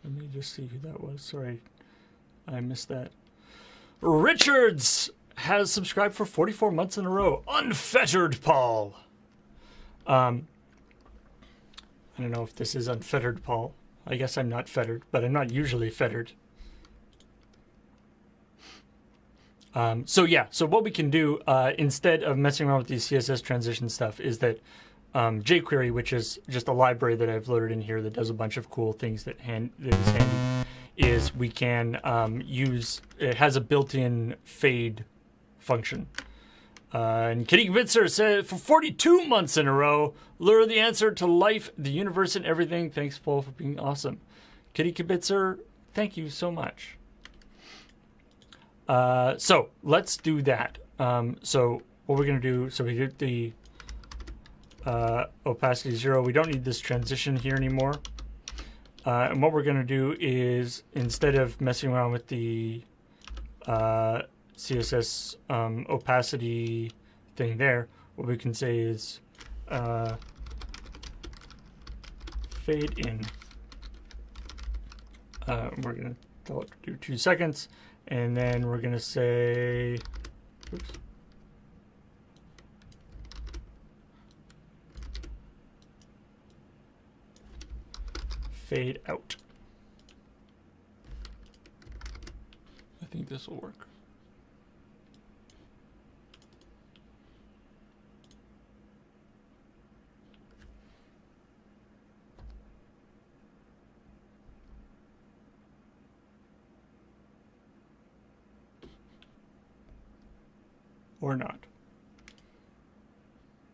Let me just see who that was. Sorry, I missed that. Richards has subscribed for 44 months in a row. Unfettered Paul. I don't know if this is Unfettered Paul. I guess I'm not fettered, but I'm not usually fettered. So what we can do instead of messing around with these CSS transition stuff is that jQuery, which is just a library that I've loaded in here that does a bunch of cool things that is handy, is we can use, it has a built-in fade function. And Kitty Kibitzer said, for 42 months in a row, lure the answer to life, the universe, and everything. Thanks, Paul, for being awesome. Kitty Kibitzer, thank you so much. So let's do that. So what we're going to do, so we get the opacity 0. We don't need this transition here anymore. And what we're going to do is, instead of messing around with the CSS opacity thing there, what we can say is fade in. We're going to tell it to do 2 seconds, and then we're going to say, oops, fade out. I think this will work. Or not.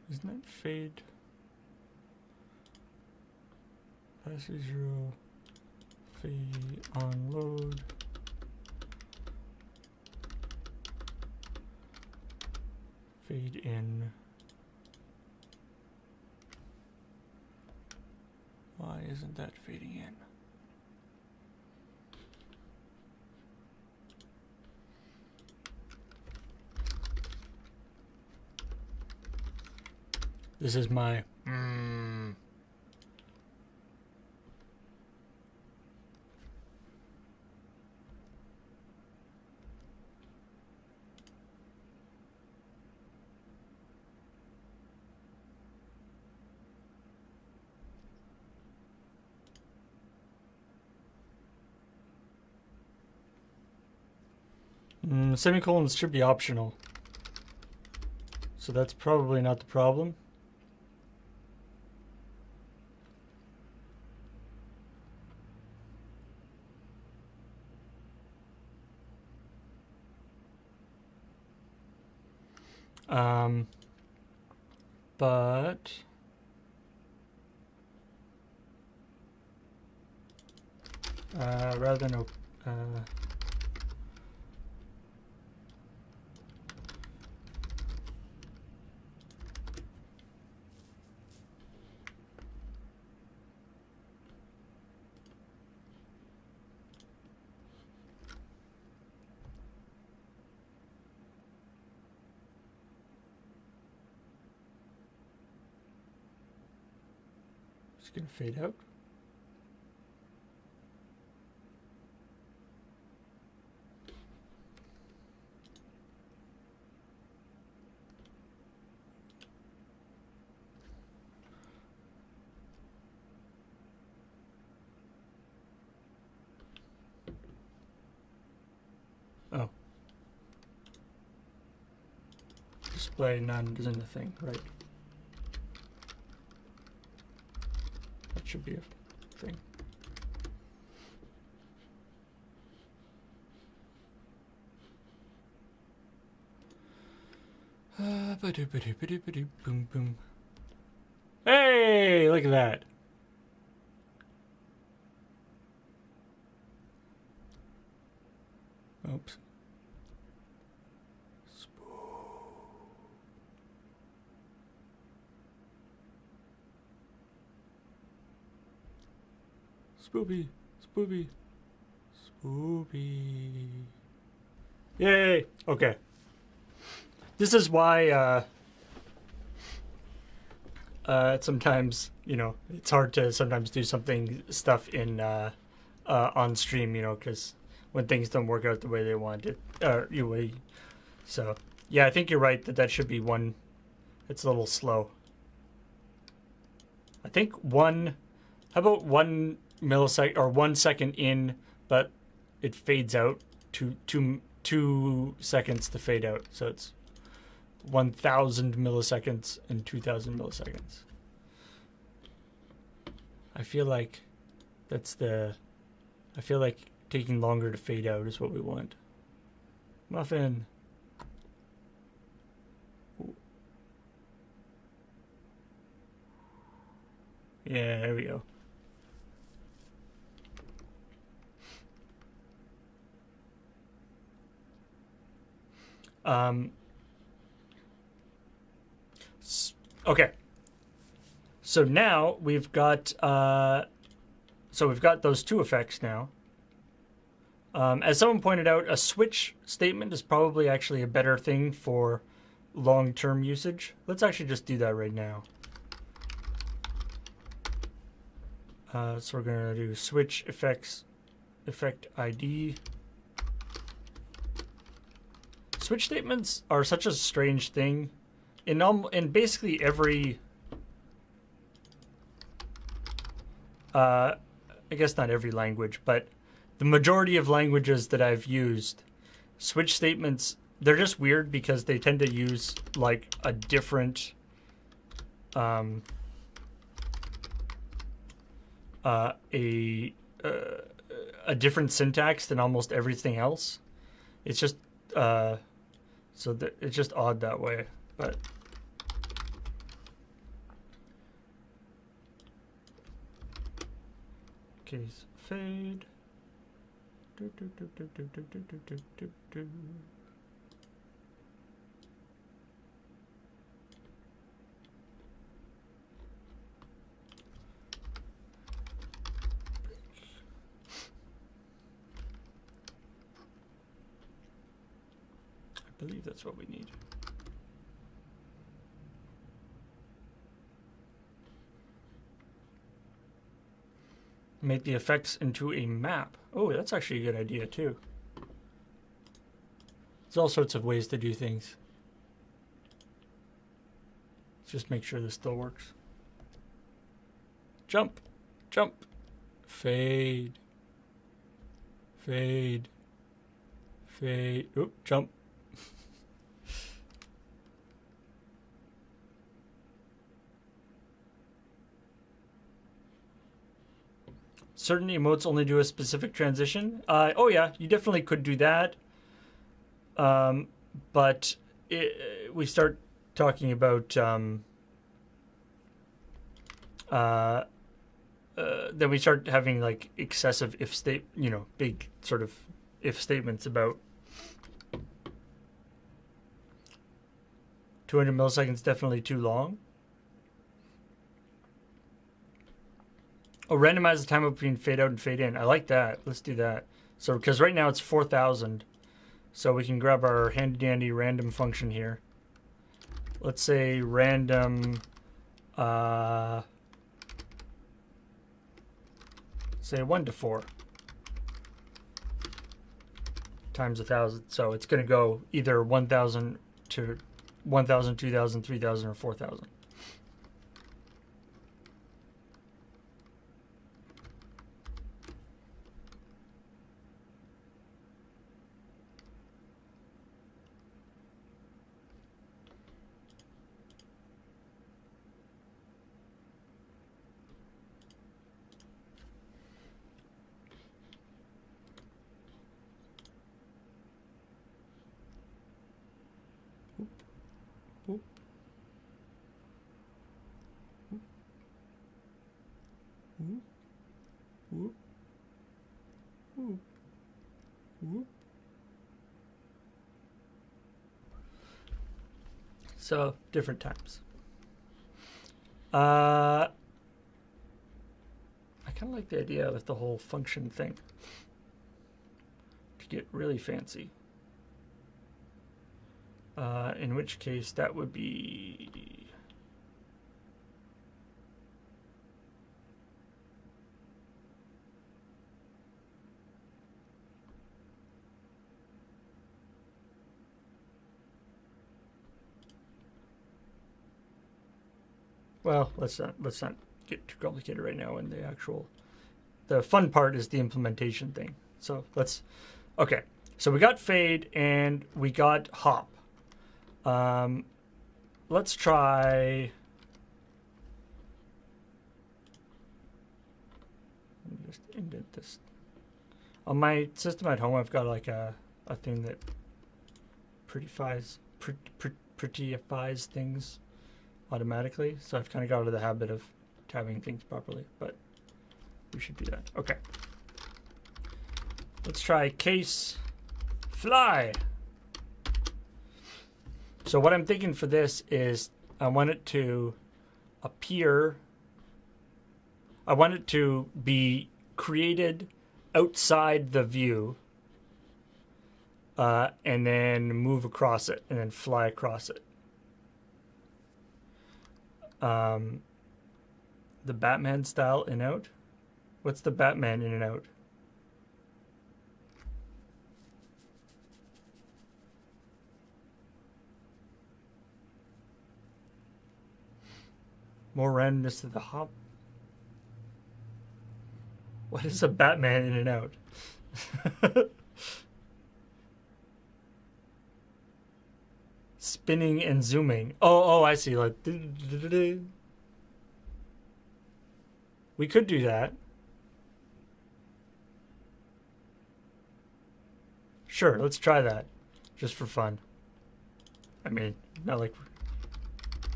Isn't that fade? Opacity 0, fade on load. Fade in. Why isn't that fading in? This is my semicolons should be optional. So that's probably not the problem. But rather than it's gonna fade out. Oh. Display none isn't a thing, right? That should be a thing. Boom, boom. Hey, look at that. Oops. Spoopy, spoopy, spoopy. Yay! Okay. This is why sometimes, you know, it's hard to sometimes do stuff in on stream, you know, because when things don't work out the way they want it, so yeah, I think you're right that should be one. It's a little slow. I think one. How about 1 millisecond or 1 second in, but it fades out to 2 seconds to fade out. So it's 1,000 milliseconds and 2,000 milliseconds. I feel like that's the... I feel like taking longer to fade out is what we want. Muffin. Yeah, there we go. Okay. So now we've got those two effects now. As someone pointed out, a switch statement is probably actually a better thing for long-term usage. Let's actually just do that right now. So we're gonna do switch effects, effect ID. Switch statements are such a strange thing. In basically every, I guess not every language, but the majority of languages that I've used, switch statements, they're just weird because they tend to use like a different, a different syntax than almost everything else. It's just it's just odd that way. But case fade. I believe that's what we need. Make the effects into a map. Oh, that's actually a good idea too. There's all sorts of ways to do things. Let's just make sure this still works. Jump, jump, fade, fade, fade. Oop, jump. Certain emotes only do a specific transition. Oh yeah, you definitely could do that. But we start talking about then we start having like excessive if state, big sort of if statements about 200 milliseconds definitely too long. Oh, randomize the time between fade out and fade in. I like that. Let's do that. So, because right now it's 4,000. So we can grab our handy dandy random function here. Let's say random, say 1 to 4 times 1,000. So it's going to go either 1,000 to 1,000, 2,000, 3,000, or 4,000. So different times. I kind of like the idea with the whole function thing to get really fancy. In which case that would be well, let's not get too complicated right now. In the fun part is the implementation thing. So okay. So we got fade and we got hop. Let's try. this. On my system at home, I've got like a thing that prettifies things automatically. So I've kind of got out of the habit of tabbing things properly, but we should do that. Okay. Let's try case fly. So what I'm thinking for this is I want it to appear, I want it to be created outside the view and then move across it and then fly across it. The Batman style in out? What's the Batman in and out? More randomness to the hop. What is a Batman in and out? Spinning and zooming. Oh, I see. Like, we could do that. Sure, let's try that, just for fun. I mean, not like.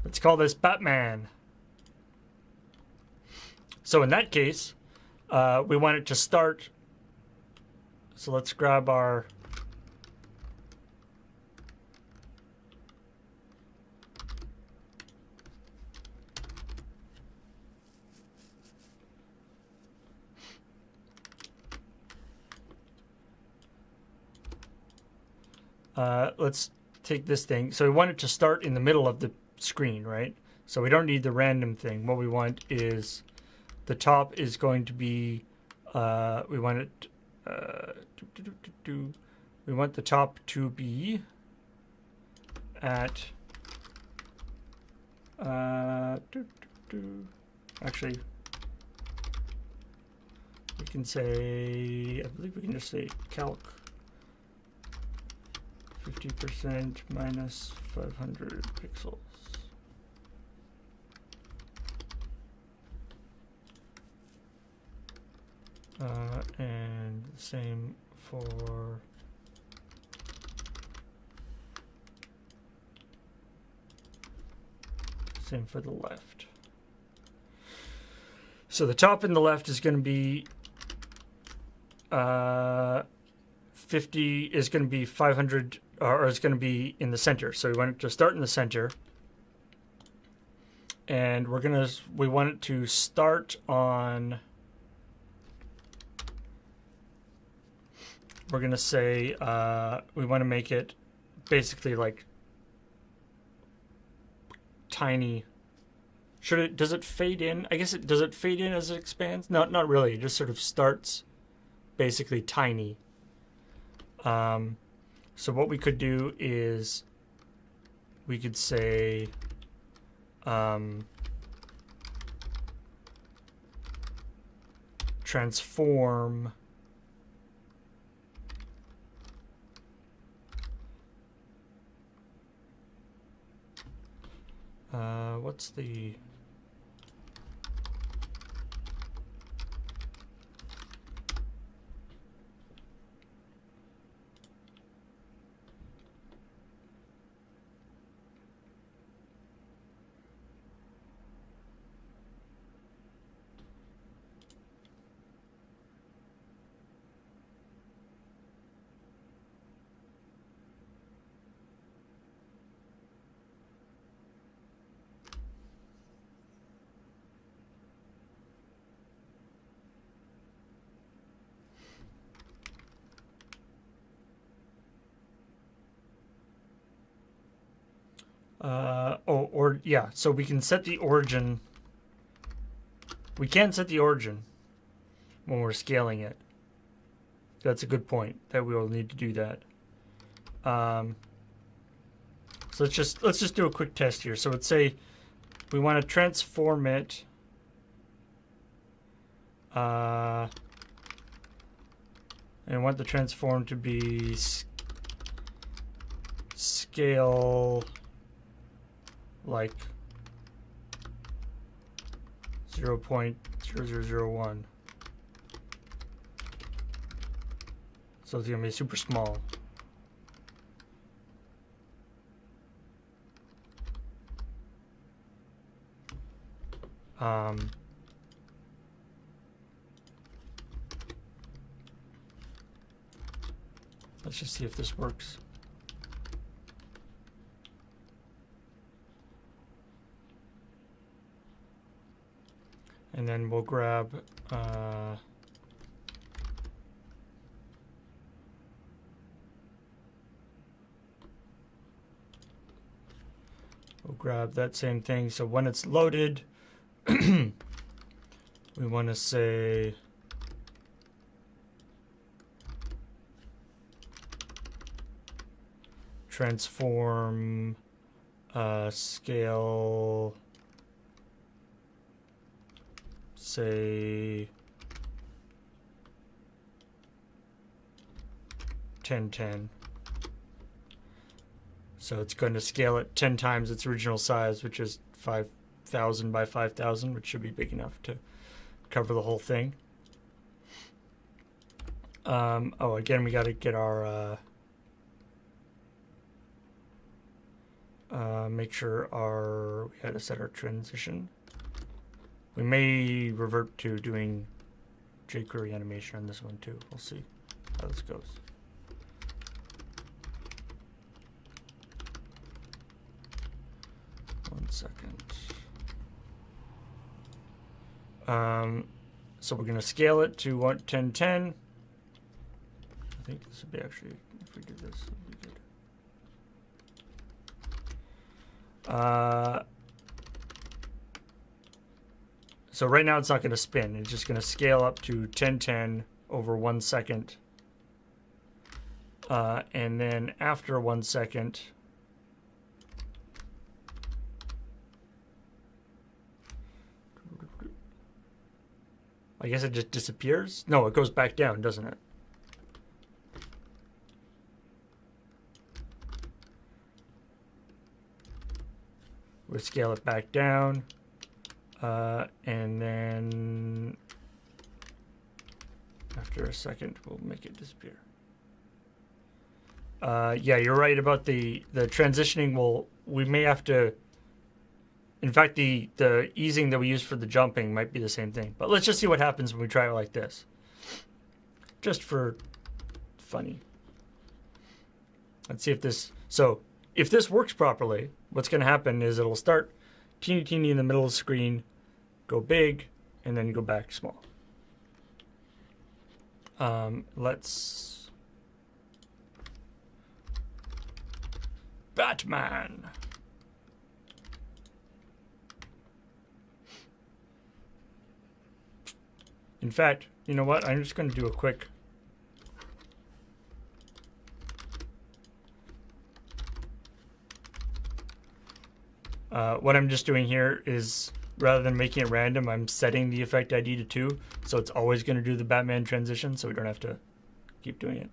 Let's call this Batman. So in that case, we want it to start. So let's grab our. Let's take this thing. So we want it to start in the middle of the screen, right? So we don't need the random thing. What we want is the top is going to be, we want it, we want the top to be at, actually, we can say, I believe we can just say calc 50% minus 500 pixels. And the same for the left. So the top and the left is going to be 50 is going to be 500, or it's going to be in the center. So we want it to start in the center, and we want it to start on. We're going to say we want to make it basically like tiny. Does it fade in? I guess does it fade in as it expands? No, not really. It just sort of starts basically tiny. So what we could do is we could say transform what's the so we can set the origin. We can set the origin when we're scaling it. That's a good point that we will need to do that. So let's just do a quick test here. So let's say we want to transform it. And I want the transform to be scale like 0.0001. So it's going to be super small. Let's just see if this works. And then we'll grab that same thing. So when it's loaded, we want to say transform scale, say 1010. So it's going to scale it 10 times its original size, which is 5,000 by 5,000, which should be big enough to cover the whole thing. Oh, again, we got to get our make sure we got to set our transition. We may revert to doing jQuery animation on this one too. We'll see how this goes. One second. So we're going to scale it to 1010. I think this would be actually, if we do this, it would be good. So right now it's not going to spin. It's just going to scale up to 1010 over 1 second. And then after 1 second, I guess it just disappears. No, it goes back down, doesn't it? We'll scale it back down. And then after a second, we'll make it disappear. Yeah, you're right about the transitioning. We may have to. In fact, the easing that we use for the jumping might be the same thing. But let's just see what happens when we try it like this. Just for funny. Let's see if this. So if this works properly, what's going to happen is it'll start teeny in the middle of the screen, go big, and then go back small. Let's Batman. In fact, you know what? I'm just going to do a quick what I'm just doing here is, rather than making it random, I'm setting the effect ID to 2, so it's always going to do the Batman transition, so we don't have to keep doing it.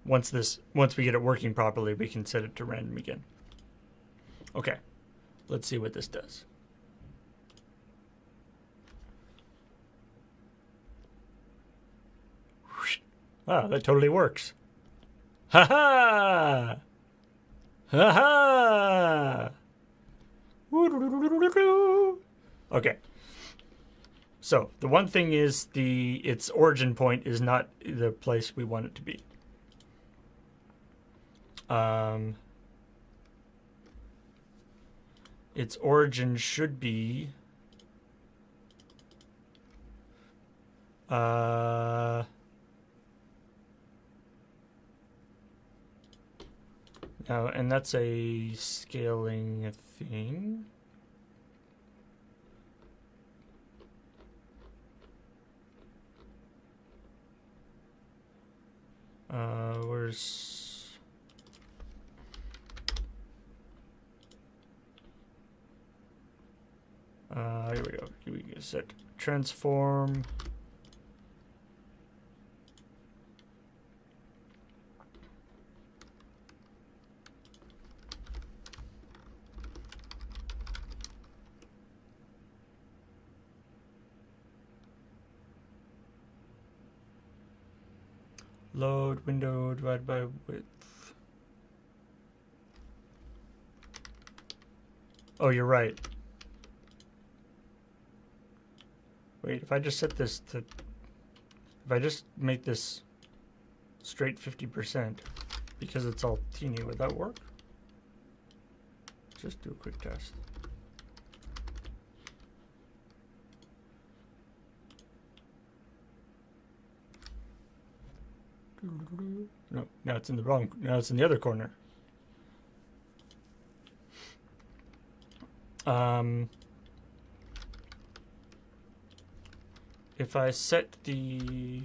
Once we get it working properly, we can set it to random again. Okay, let's see what this does. Wow, that totally works. Ha ha! Ha ha! Okay. So the one thing is its origin point is not the place we want it to be. Its origin should be now, and that's a scaling thing. Where's here we go. We can set transform. Load window divided by width. Oh, you're right. Wait, if I just set this to... If I just make this straight 50%, because it's all teeny, would that work? Just do a quick test. No, now it's in the wrong, now it's in the other corner. If I set the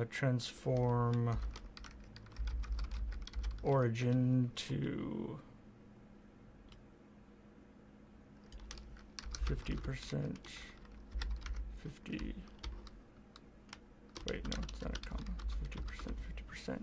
transform origin to 50%, 50, wait, no, it's not a comma, it's 50%, 50%.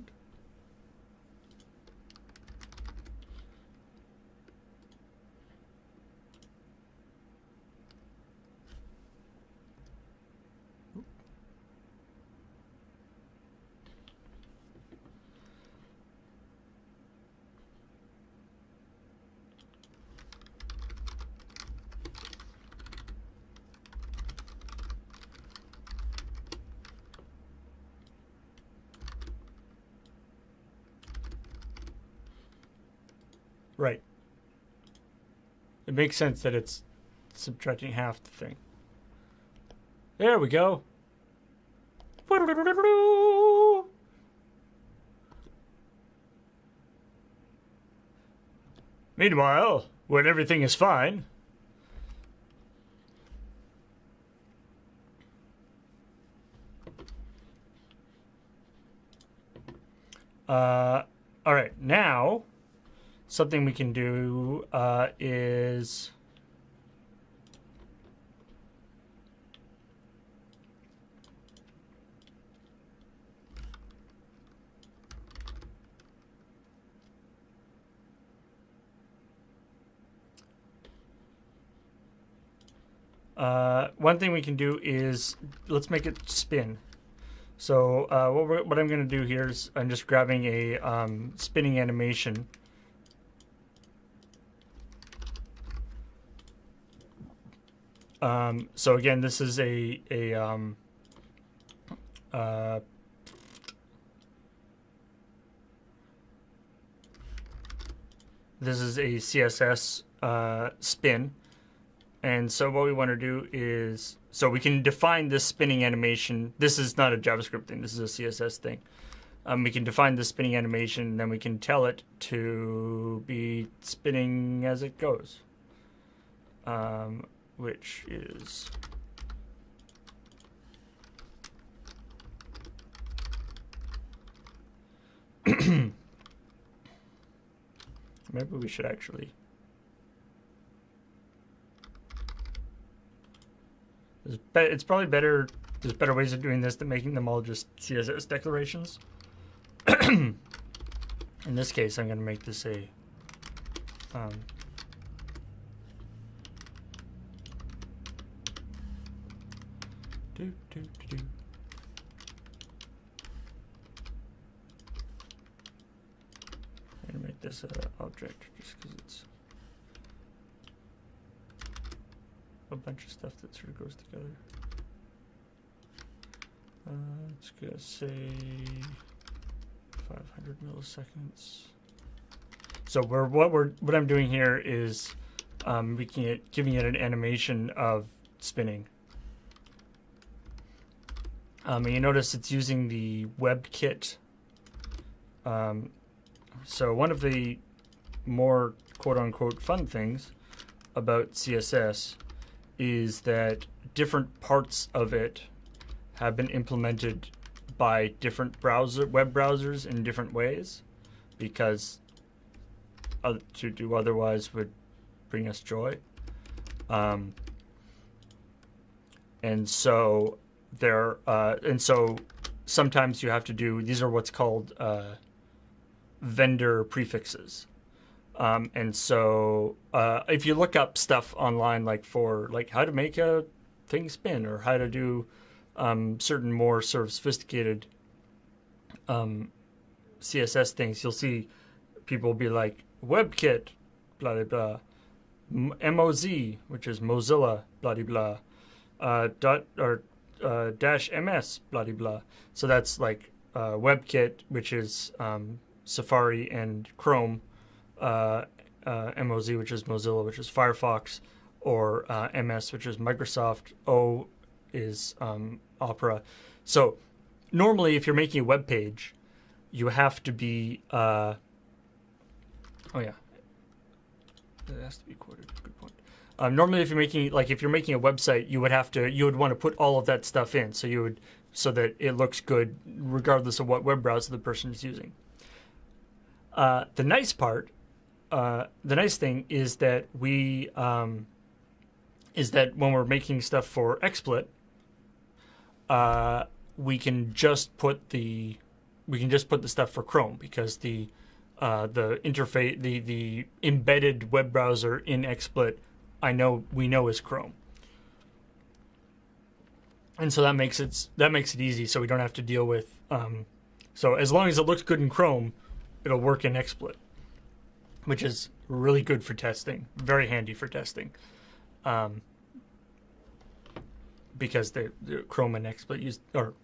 Right. It makes sense that it's subtracting half the thing. There we go. Meanwhile, when everything is fine, all right, now something we can do is one thing we can do is let's make it spin. So what I'm going to do here is I'm just grabbing a spinning animation. So again, this is this is a CSS spin, and so what we want to do is, so we can define this spinning animation. This is not a JavaScript thing. This is a CSS thing. We can define the spinning animation, and then we can tell it to be spinning as it goes. Which is maybe we should actually it's probably better, there's better ways of doing this than making them all just CSS declarations. In this case, I'm going to make this a I'm gonna make this an object just because it's a bunch of stuff that sort of goes together. It's gonna say 500 milliseconds. So what I'm doing here is giving it an animation of spinning. And you notice it's using the WebKit. So one of the more quote-unquote fun things about CSS is that different parts of it have been implemented by different web browsers in different ways, because to do otherwise would bring us joy. And so sometimes you have to do, these are what's called vendor prefixes. And so if you look up stuff online, like for like how to make a thing spin or how to do certain more sort of sophisticated CSS things, you'll see people will be like WebKit, blah blah blah, MOZ, which is Mozilla, blah blah blah, dash MS, blah blah blah. So that's like WebKit, which is Safari and Chrome, MOZ, which is Mozilla, which is Firefox, or MS, which is Microsoft, O is Opera. So normally, if you're making a web page, you have to be. Oh yeah, it has to be quoted. Good point. Normally, if you're making a website, you would want to put all of that stuff in, so that it looks good regardless of what web browser the person is using. The nice thing is that when we're making stuff for XSplit, we can just put the stuff for Chrome, because the interface, the embedded web browser in XSplit, we know is Chrome, and so that makes it easy. So we don't have to deal with. So as long as it looks good in Chrome, it'll work in XSplit, which is really good for testing, very handy for testing, because the Chrome and XSplit use, or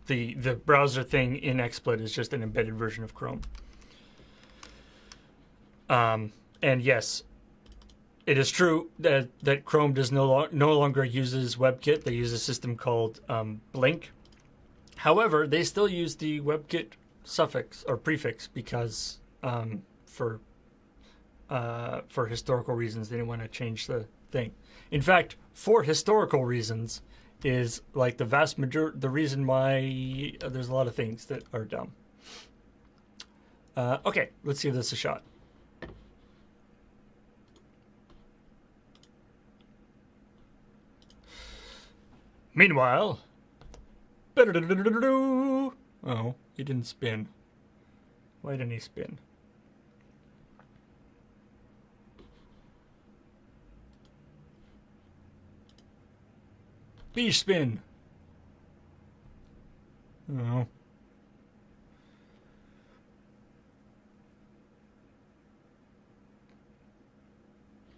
the browser thing in XSplit is just an embedded version of Chrome. And yes, it is true that Chrome does no longer uses WebKit. They use a system called Blink. However, they still use the WebKit suffix or prefix because for historical reasons they didn't want to change the thing. In fact, for historical reasons is like the reason why there's a lot of things that are dumb. Okay, let's give this a shot. Meanwhile, oh, he didn't spin. Why didn't he spin? Please spin. Oh.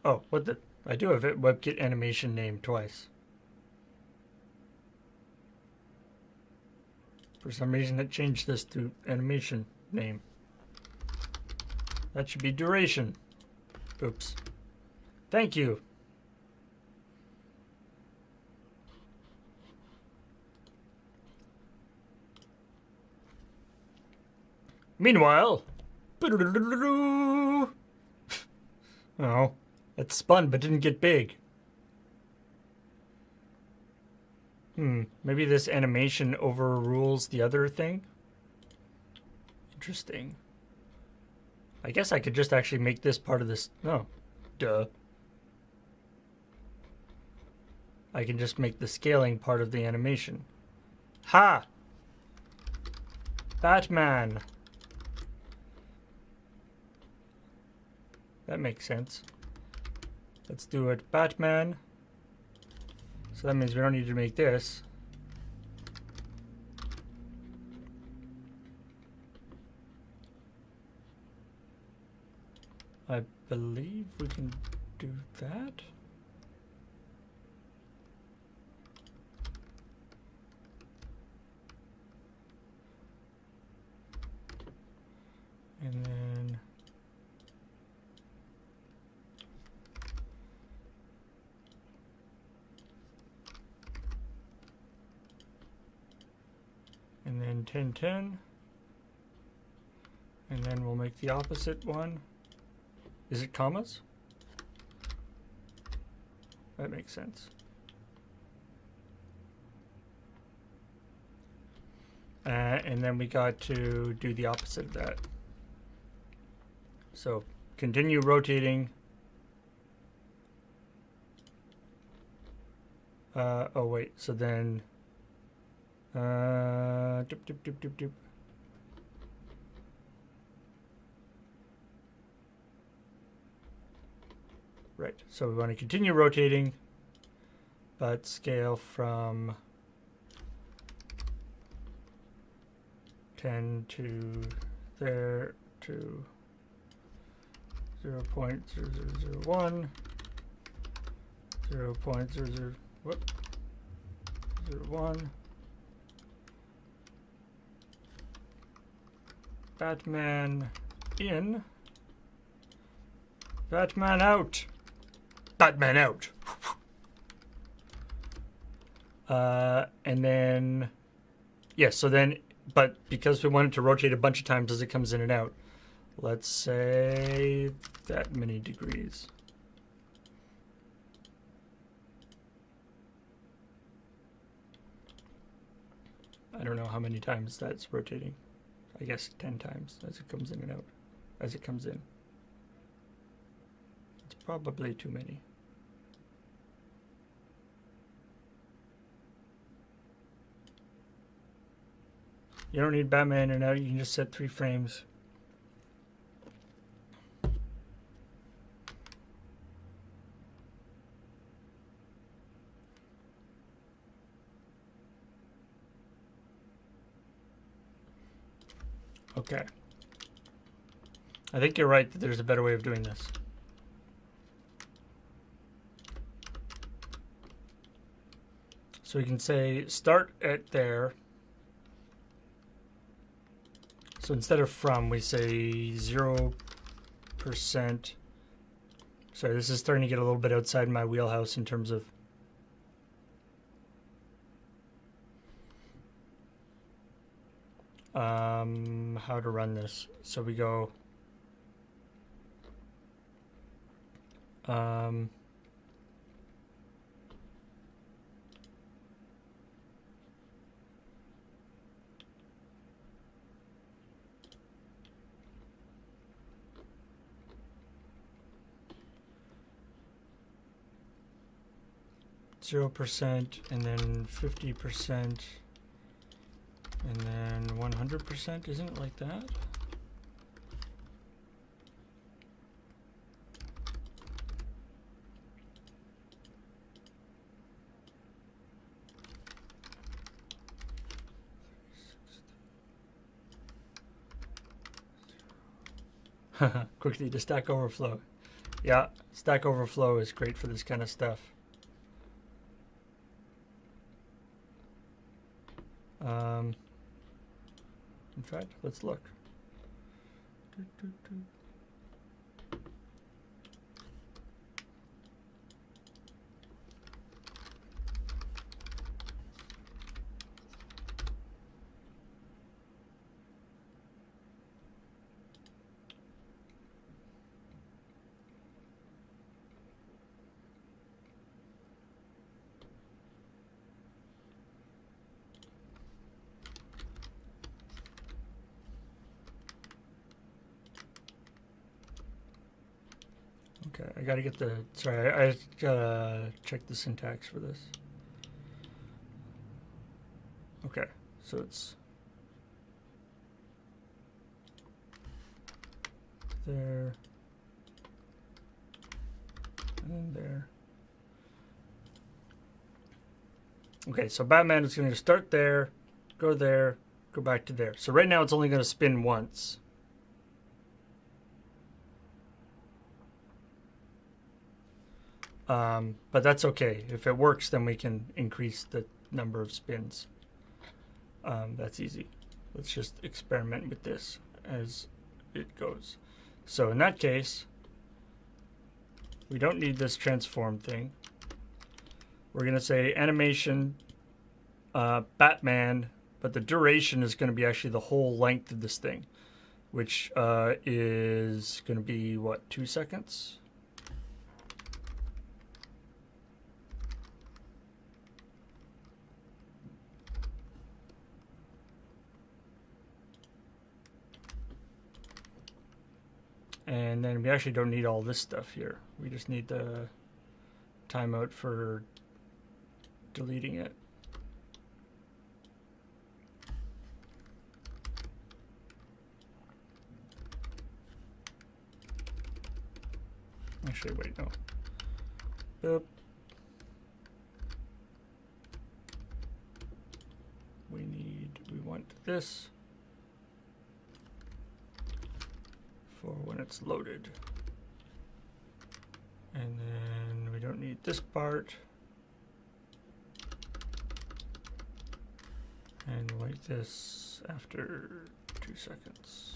Oh, what the? I do have it WebKit animation name twice. For some reason, it changed this to animation name. That should be duration. Oops. Thank you. Meanwhile, oh, it spun but didn't get big. Maybe this animation overrules the other thing? Interesting. I guess I could just actually make this part of this. No. Duh. I can just make the scaling part of the animation. Ha! Batman. That makes sense. Let's do it. Batman. So that means we don't need to make this. I believe we can do that. And then and then 1010, and then we'll make the opposite one. Is it commas? That makes sense. And then we got to do the opposite of that. So continue rotating. Oh wait, so then doop, doop, doop, doop, doop. right. So we want to continue rotating, but scale from 10 to there to 0.0001, 0.0001. Batman in, Batman out, Batman out. And then, yes, so then, but because we want it to rotate a bunch of times as it comes in and out, let's say that many degrees. I don't know how many times that's rotating. I guess 10 times as it comes in and out, as it comes in. It's probably too many. You don't need Batman in and out, you can just set 3 frames. Okay. I think you're right that there's a better way of doing this. So we can say start at there. So instead of from, we say 0%. Sorry, this is starting to get a little bit outside my wheelhouse in terms of how to run this. So we go 0% and then 50% and then 100%, isn't it like that? Quickly to Stack Overflow. Yeah, Stack Overflow is great for this kind of stuff. In fact, let's look. Okay, I gotta get the, sorry, I gotta check the syntax for this. Okay, so it's there, and then there. Okay, so Batman is going to start there, go back to there. So right now it's only going to spin once. But that's okay. If it works, then we can increase the number of spins. That's easy. Let's just experiment with this as it goes. So in that case, we don't need this transform thing. We're going to say animation Batman, but the duration is going to be actually the whole length of this thing, which is going to be, what, 2 seconds? And then we actually don't need all this stuff here. We just need the timeout for deleting it. Actually, wait, no. Boop. We want this for when it's loaded. And then we don't need this part. And wait this after 2 seconds.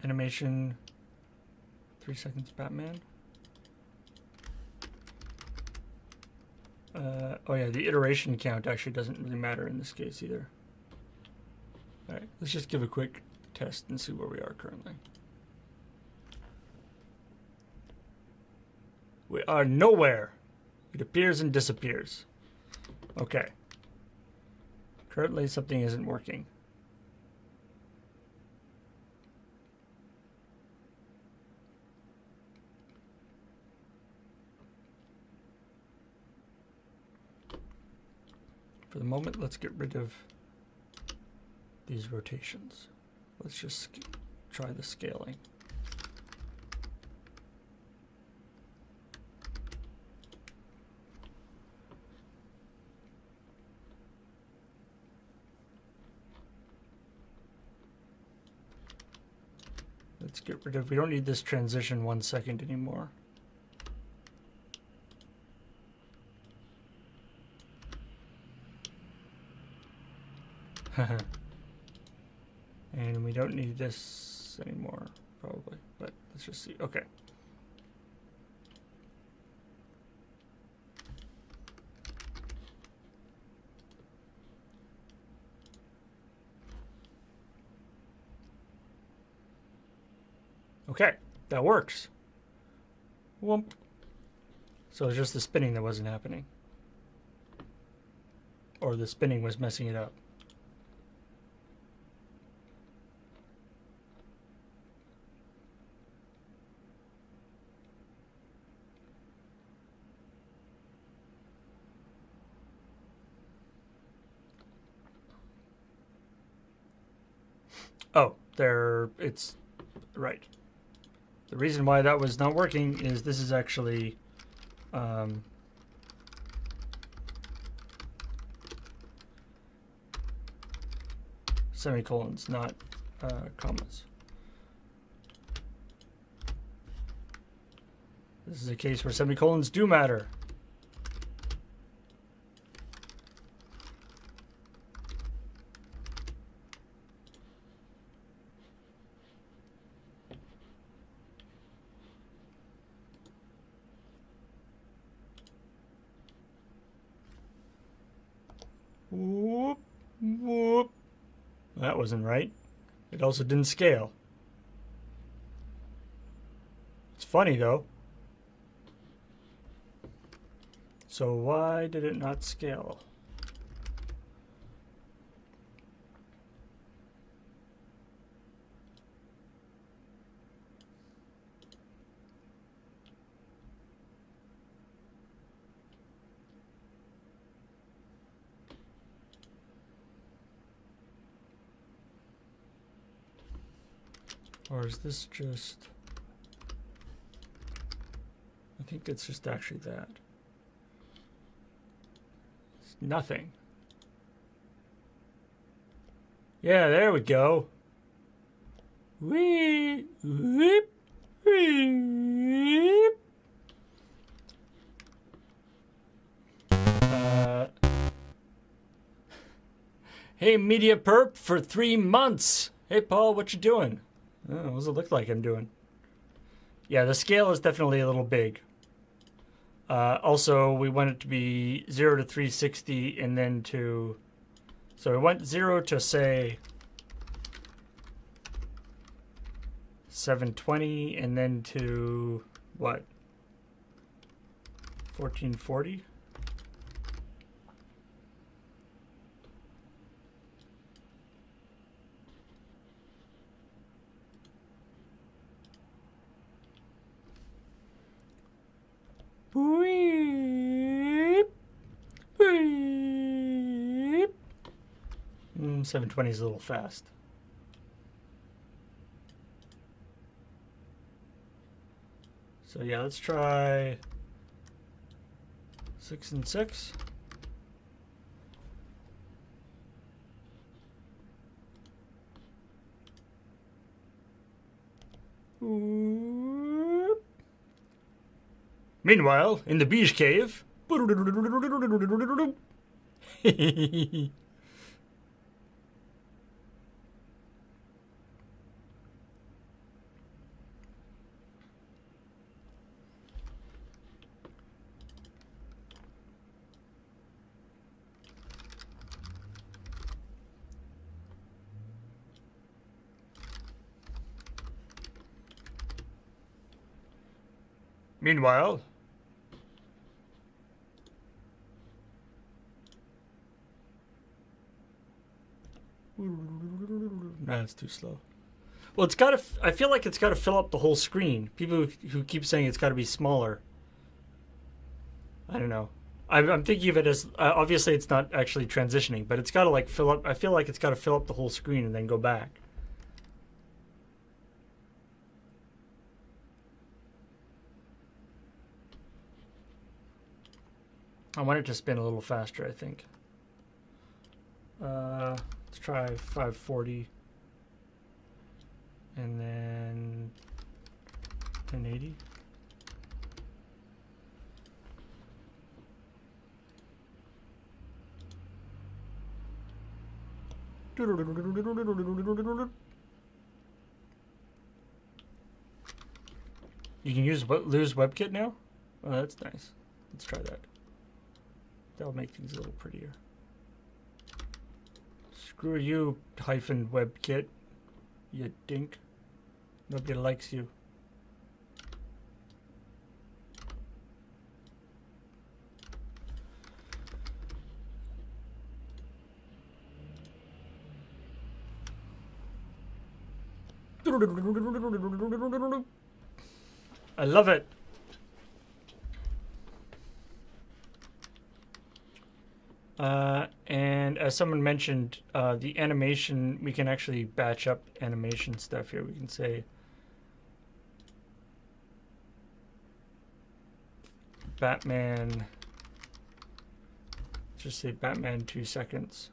Animation, 3 seconds, Batman. Oh yeah, the iteration count actually doesn't really matter in this case either. Alright, let's just give a quick test and see where we are currently. We are nowhere. It appears and disappears. Okay. Currently something isn't working. For the moment, let's get rid of these rotations. Let's just try the scaling. Let's get rid of, we don't need this transition 1 second anymore. And we don't need this anymore, probably, but let's just see. Okay. Okay, that works. Whoomp. So it's just the spinning that wasn't happening. Or the spinning was messing it up. Oh, it's right. The reason why that was not working is this is actually semicolons, not commas. This is a case where semicolons do matter. Whoop, whoop. That wasn't right. It also didn't scale. It's funny though. So why did it not scale? Or is this just... I think it's just actually that. It's nothing. Yeah, there we go. Wee, weep, weep. Hey, Media Perp for 3 months. Hey, Paul, what you doing? Oh, what does it look like I'm doing? Yeah, the scale is definitely a little big. Also, we want it to be 0 to 360 and then to... So we want 0 to, say, 720 and then to, what, 1440? Beep. Beep. 720 is a little fast. So yeah, let's try 6 and 6. Meanwhile, in the beige cave. Meanwhile, nah, it's too slow. Well, it's got to. I feel like it's got to fill up the whole screen. People who keep saying it's got to be smaller. I don't know. I'm thinking of it as obviously it's not actually transitioning, but it's got to like fill up. I feel like it's got to fill up the whole screen and then go back. I want it to spin a little faster, I think. Let's try 540. And then 1080. You can use lose WebKit now? Oh, that's nice. Let's try that. That'll make things a little prettier. Screw you, -WebKit. You dink. Nobody likes you. I love it. And as someone mentioned, the animation, we can actually batch up animation stuff here. We can say Batman, just say Batman 2 seconds.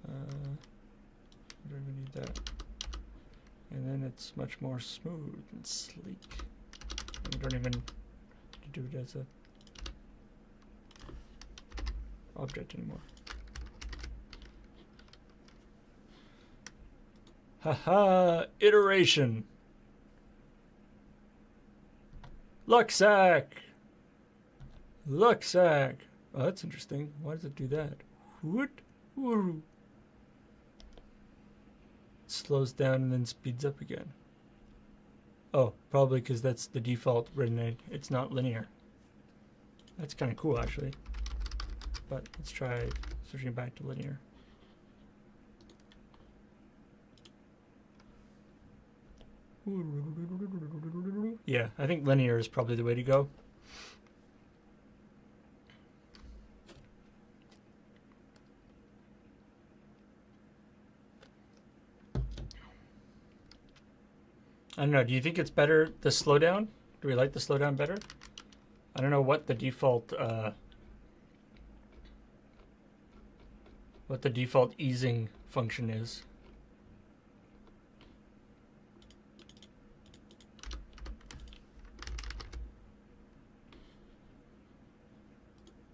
I don't even need that. And then it's much more smooth and sleek. You don't even do it as a object anymore. Haha, iteration. Lucksack. Lucksack. Oh, that's interesting. Why does it do that? What? It slows down and then speeds up again. Oh, probably because that's the default written. It's not linear. That's kind of cool, actually. But let's try switching back to linear. Yeah, I think linear is probably the way to go. I don't know. Do you think it's better the slowdown? Do we like the slowdown better? I don't know what the default easing function is.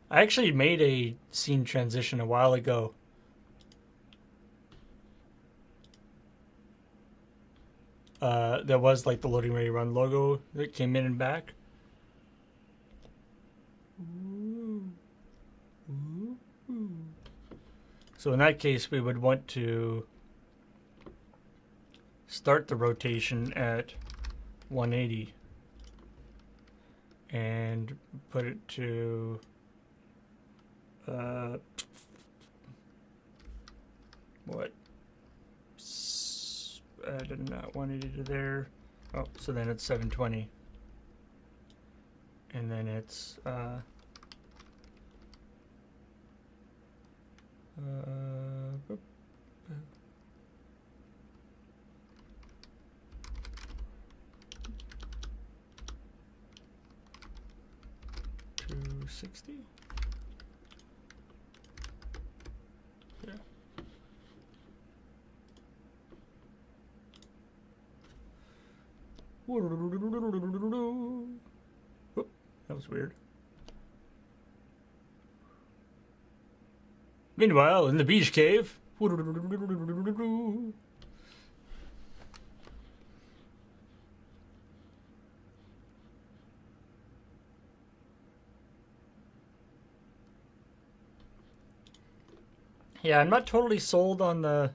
I actually made a scene transition a while ago. There was like the loading ready run logo that came in and back. So in that case, we would want to start the rotation at 180 and put it to what? add a 180 to there. Oh, so then it's 720. And then it's 260. Yeah. Whoop, that was weird. Meanwhile, in the beach cave. Yeah, I'm not totally sold on the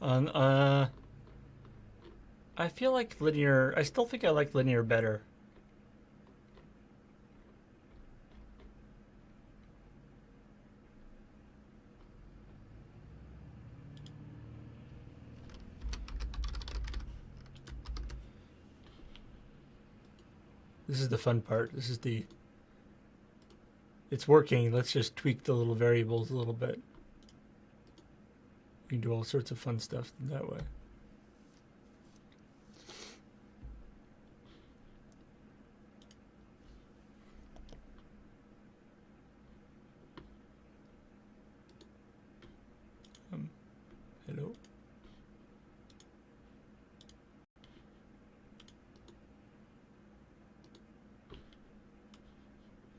I feel like linear. I still think I like linear better. This is the fun part. This is the... It's working. Let's just tweak the little variables a little bit. You can do all sorts of fun stuff that way. Hello?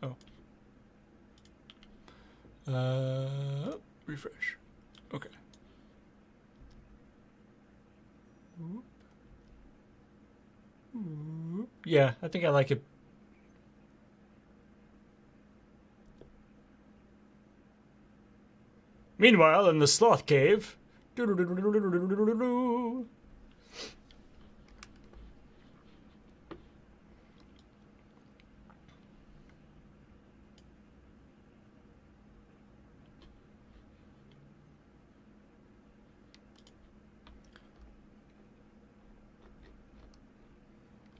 Oh. Refresh. Okay. Yeah, I think I like it. Meanwhile, in the sloth cave.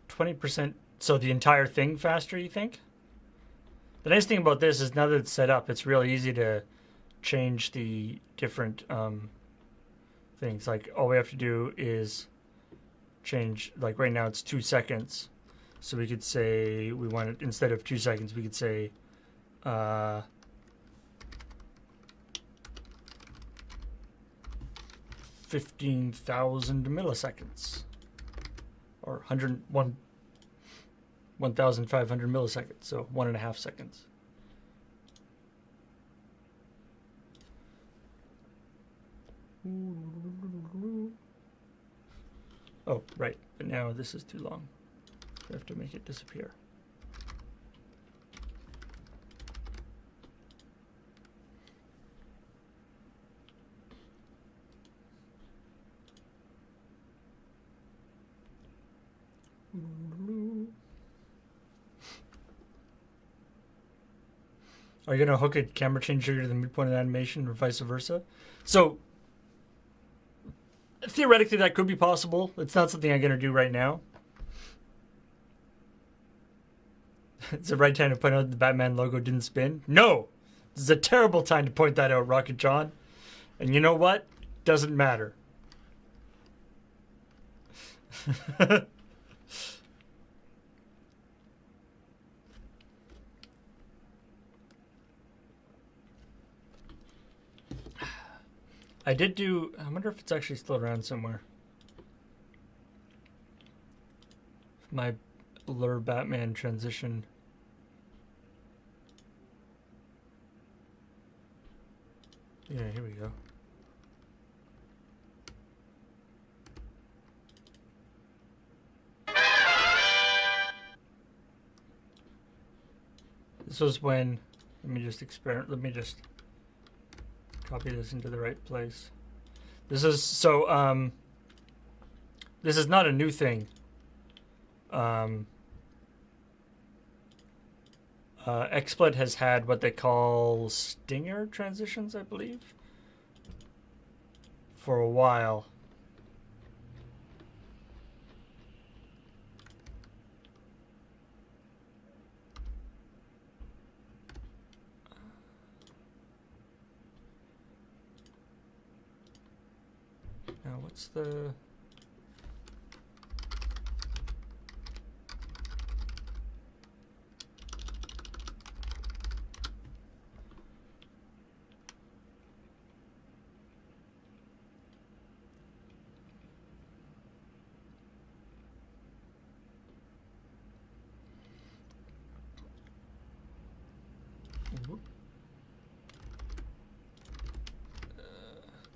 20%, so the entire thing faster, you think? The nice thing about this is now that it's set up, it's really easy to change the different things. Like, all we have to do is change, like right now it's 2 seconds. So we could say, we want it, instead of 2 seconds, we could say, 15,000 milliseconds. Or 1,500 milliseconds, so 1.5 seconds. Oh, right, but now this is too long. We have to make it disappear. Are you going to hook a camera change trigger to the midpoint of the animation or vice versa? So, theoretically, that could be possible. It's not something I'm going to do right now. It's the right time to point out the Batman logo didn't spin. No! This is a terrible time to point that out, Rocket John. And you know what? Doesn't matter. I did do... I wonder if it's actually still around somewhere. My Blur Batman transition. Yeah, here we go. This was when... Let me just experiment. Let me just copy this into the right place. This is... So, this is not a new thing. XSplit has had what they call stinger transitions, I believe. for a while. Now, what's the...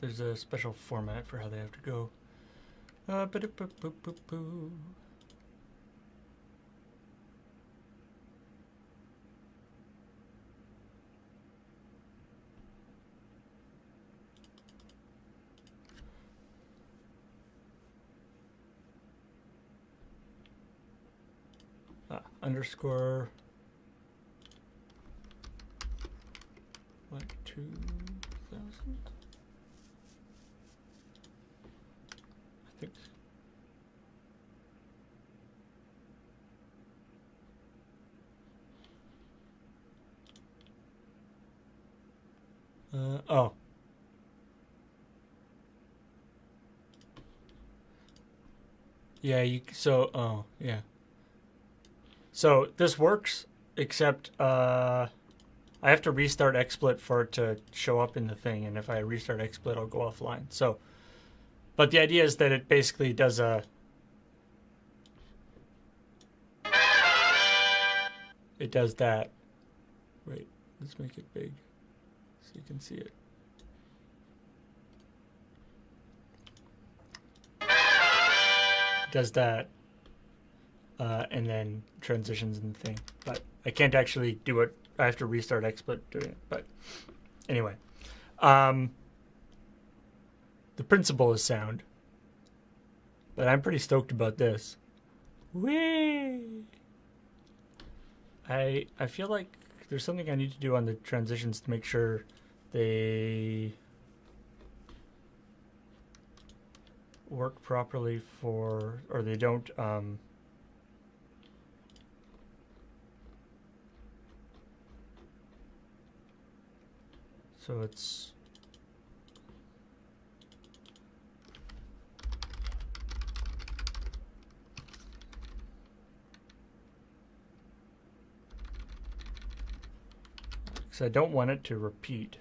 There's a special format for how they have to go. Underscore like 2000. I think. Oh. Yeah, oh, yeah. So this works, except I have to restart XSplit for it to show up in the thing, and if I restart XSplit, I'll go offline. So, but the idea is that it basically does it does that. Wait, let's make it big so you can see it. It does that. And then transitions and the thing. But I can't actually do it. I have to restart XSplit doing it. But anyway. The principle is sound. But I'm pretty stoked about this. Whee! I feel like there's something I need to do on the transitions to make sure they work properly or they don't so it's because I don't want it to repeat.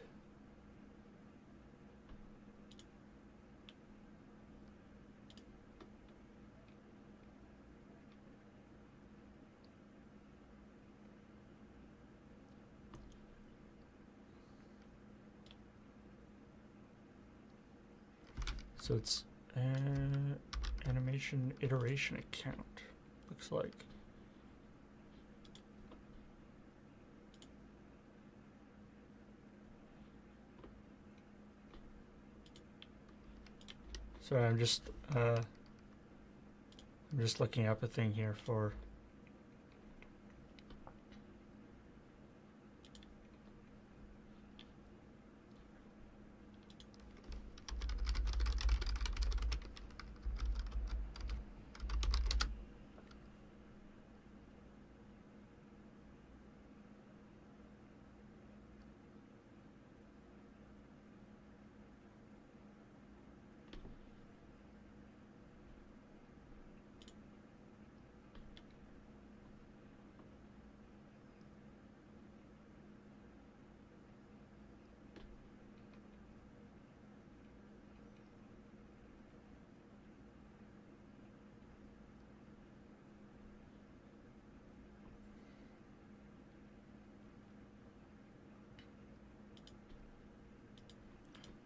So it's animation iteration account, looks like. Sorry, I'm just looking up a thing here for.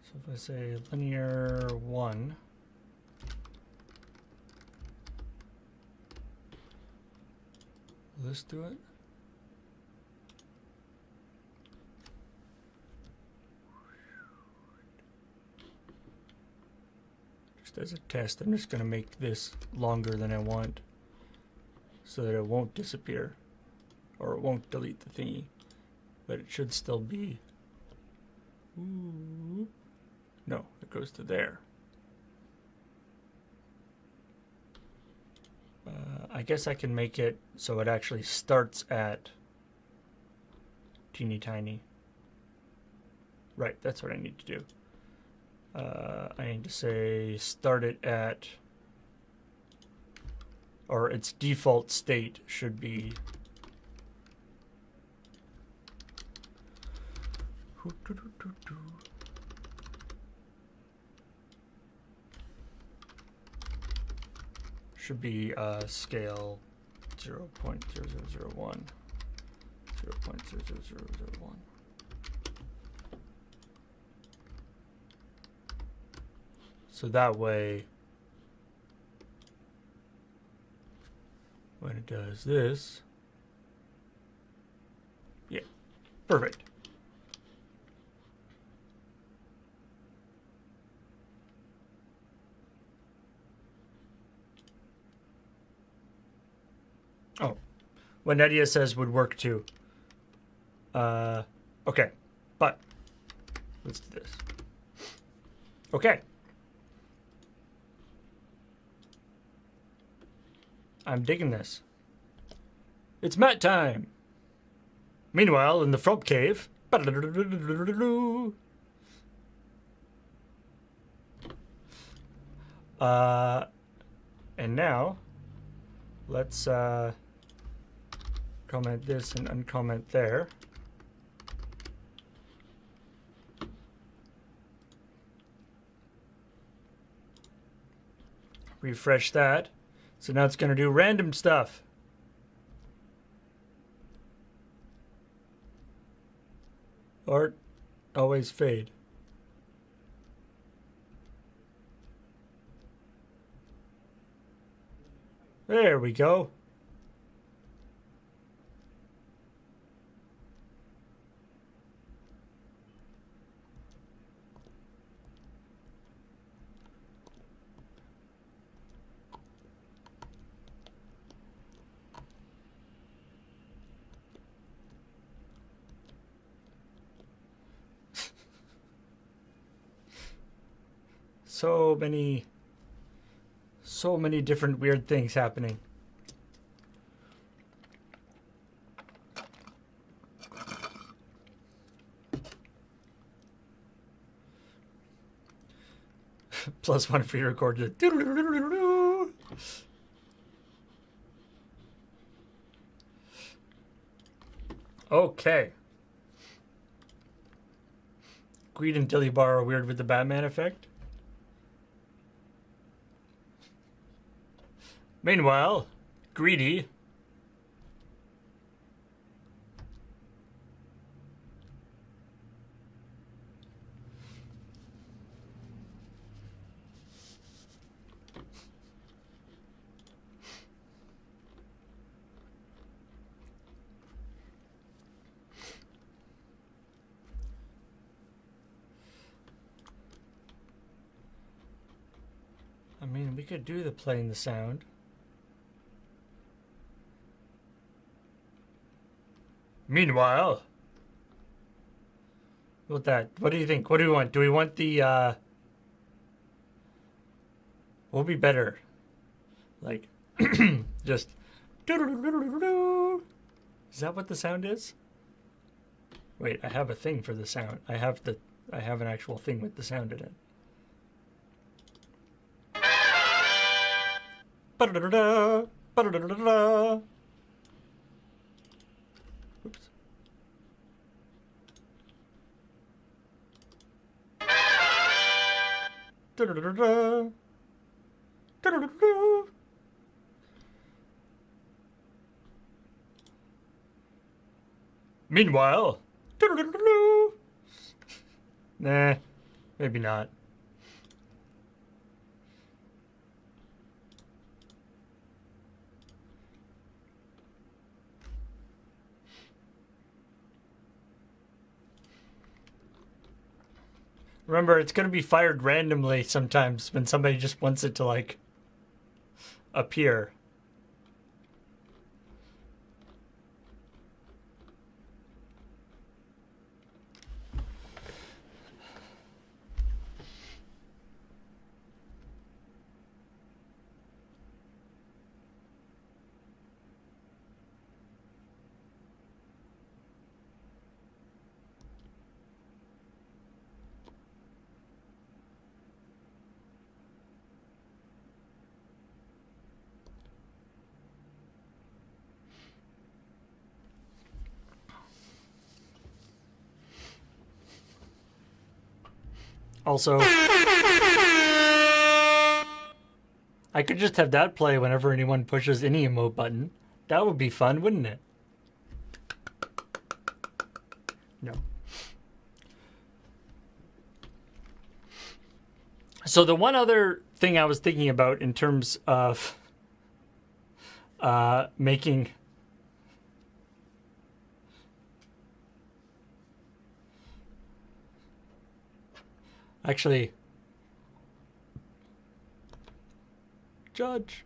So if I say linear 1, will this do it? Just as a test, I'm just going to make this longer than I want so that it won't disappear or it won't delete the thingy, but it should still be. Ooh. No, it goes to there. I guess I can make it so it actually starts at teeny tiny. Right, that's what I need to do. I need to say start it at, or its default state should be scale 0.0001. 0.00001. So that way, when it does this, yeah, perfect. Oh, what Nadia says would work too. Okay, but let's do this. Okay. I'm digging this. It's mat time. Meanwhile, in the frog cave. And now, let's comment this and uncomment there. Refresh that. So now it's going to do random stuff. Or always fade. There we go. So many different weird things happening. +1 for your record. Okay. Greed and Dilly Bar are weird with the Batman effect. Meanwhile, Greedy I mean, we could do the playing the sound. Meanwhile, what that? What do you think? What do we want? Do we want the what would be better? Like just is that what the sound is? Wait, I have a thing for the sound. I have an actual thing with the sound in it. Ba-da-da-da, ba-da-da-da-da. Oops. Da-da-da-da-da. Da-da-da-da. Meanwhile, da-da-da-da-da. Nah, maybe not. Remember, it's going to be fired randomly sometimes when somebody just wants it to, like, appear. Also, I could just have that play whenever anyone pushes any emote button. That would be fun, wouldn't it? No. So the one other thing I was thinking about in terms of making actually judge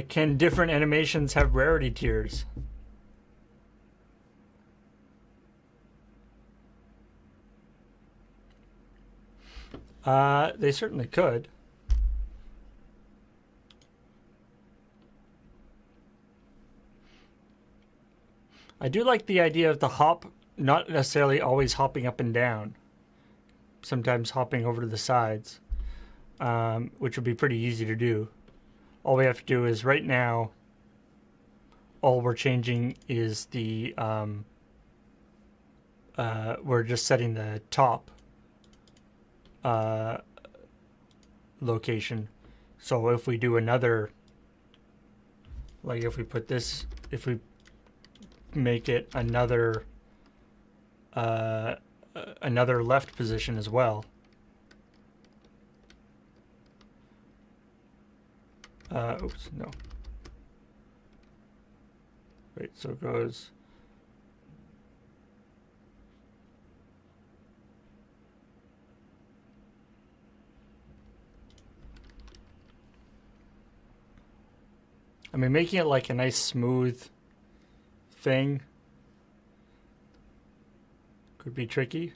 can different animations have rarity tiers? They certainly could. I do like the idea of the hop not necessarily always hopping up and down. Sometimes hopping over to the sides, which would be pretty easy to do. All we have to do is right now, all we're changing is the, we're just setting the top location. So if we do another, like if we put this, if we make it another another left position as well. Oops, no. Wait, so it goes. I mean, making it like a nice smooth thing could be tricky.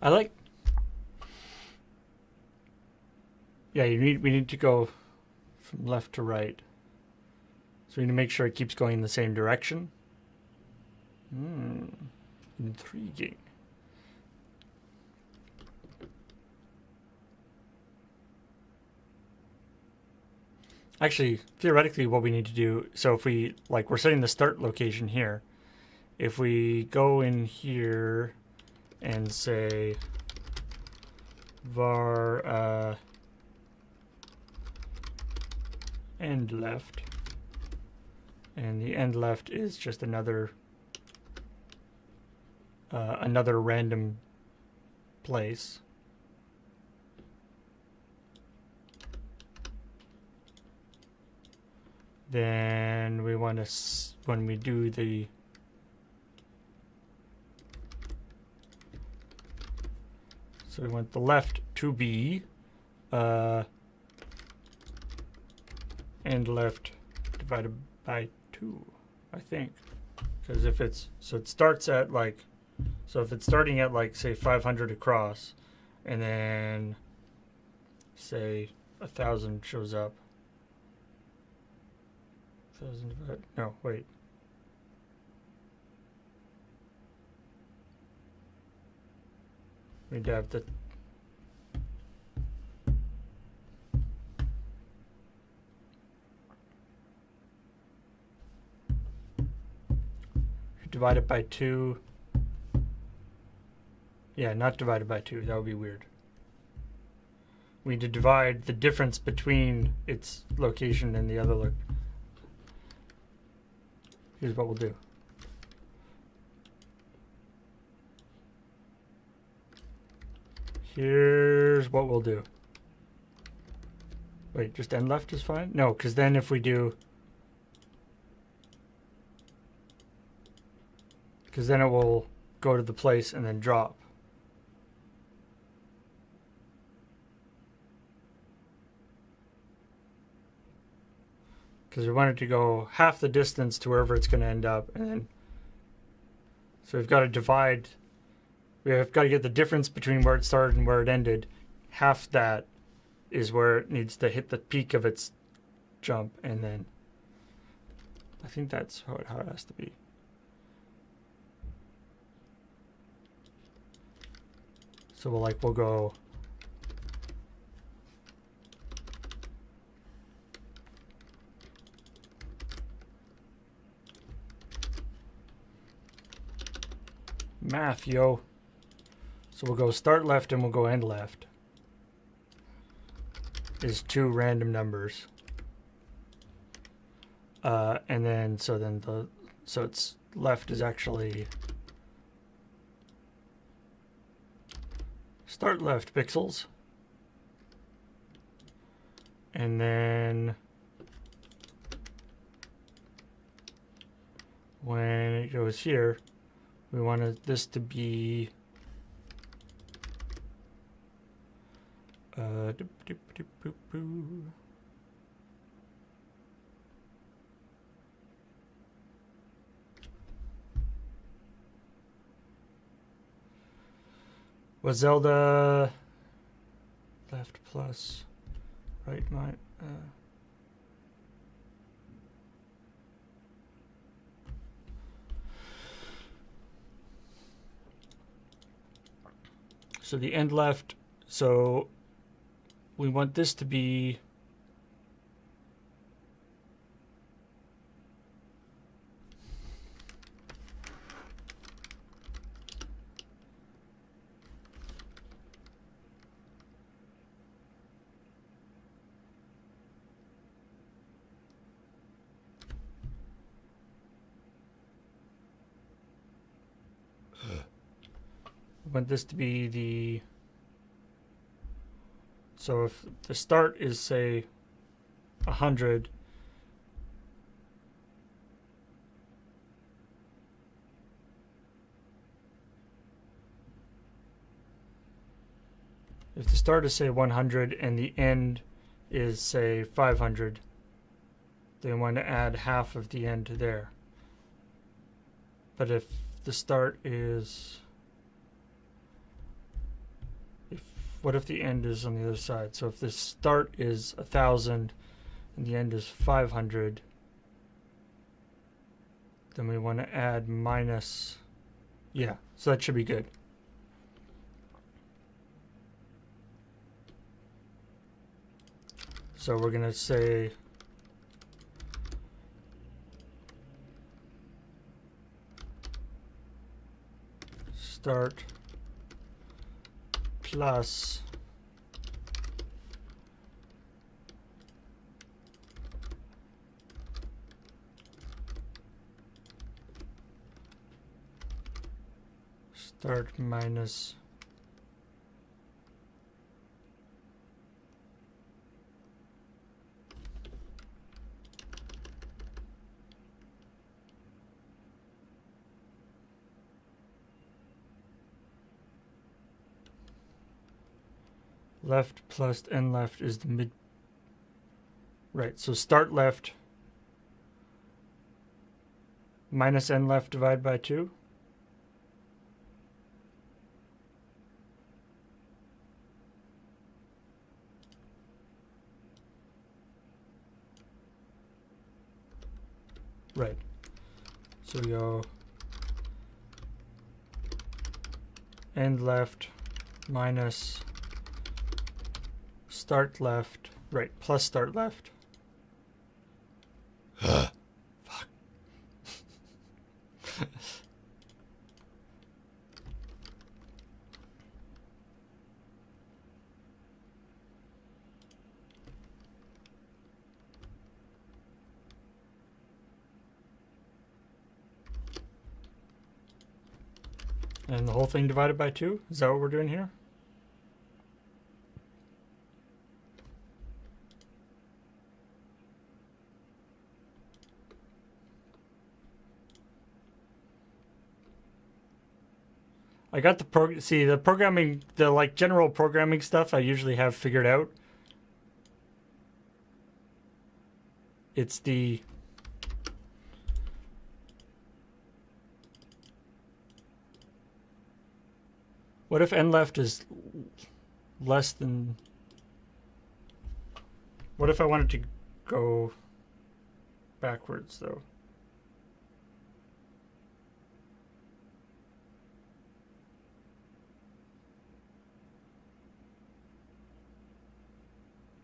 I like. Yeah, we need to go from left to right. So we need to make sure it keeps going in the same direction. Intriguing. Actually, theoretically, what we need to do, so if we, like, we're setting the start location here. If we go in here and say var end left, and the end left is just another another random place. Then we want to, when we do the so we want the left to be end left divided by 2, I think. Because if it's, so it starts at like, so if it's starting at like, say 500 across, and then say 1,000 shows up. 1,000 divided, no, wait. We need to have the divide it by 2. Yeah, not divided by 2. That would be weird. We need to divide the difference between its location and the other look. Here's what we'll do. Here's what we'll do. Wait, just end left is fine? No, because then if we do, because then it will go to the place and then drop. because we want it to go half the distance to wherever it's going to end up, and then so we've got to divide. We've got to get the difference between where it started and where it ended. Half that is where it needs to hit the peak of its jump, and then I think that's how it has to be. So we'll go math, yo. So we'll go start left and we'll go end left. Is 2 random numbers. And then so it's left is actually start left pixels. And then when it goes here, we wanted this to be was Zelda left plus right my so the end left, so we want this to be the so if the start is say 100, if the start is say 100 and the end is say 500, then we want to add half of the end to there. But if the start is what if the end is on the other side? So if the start is 1,000 and the end is 500, then we want to add minus, yeah, so that should be good. So we're going to say start plus start minus left plus end left is the mid. Right, so start left minus end left divided by 2. Right, so we go end left minus start left, right, plus start left. Fuck. And the whole thing divided by 2? Is that what we're doing here? I got the the programming, the like general programming stuff I usually have figured out. It's the... What if end left is less than... What if I wanted to go backwards, though?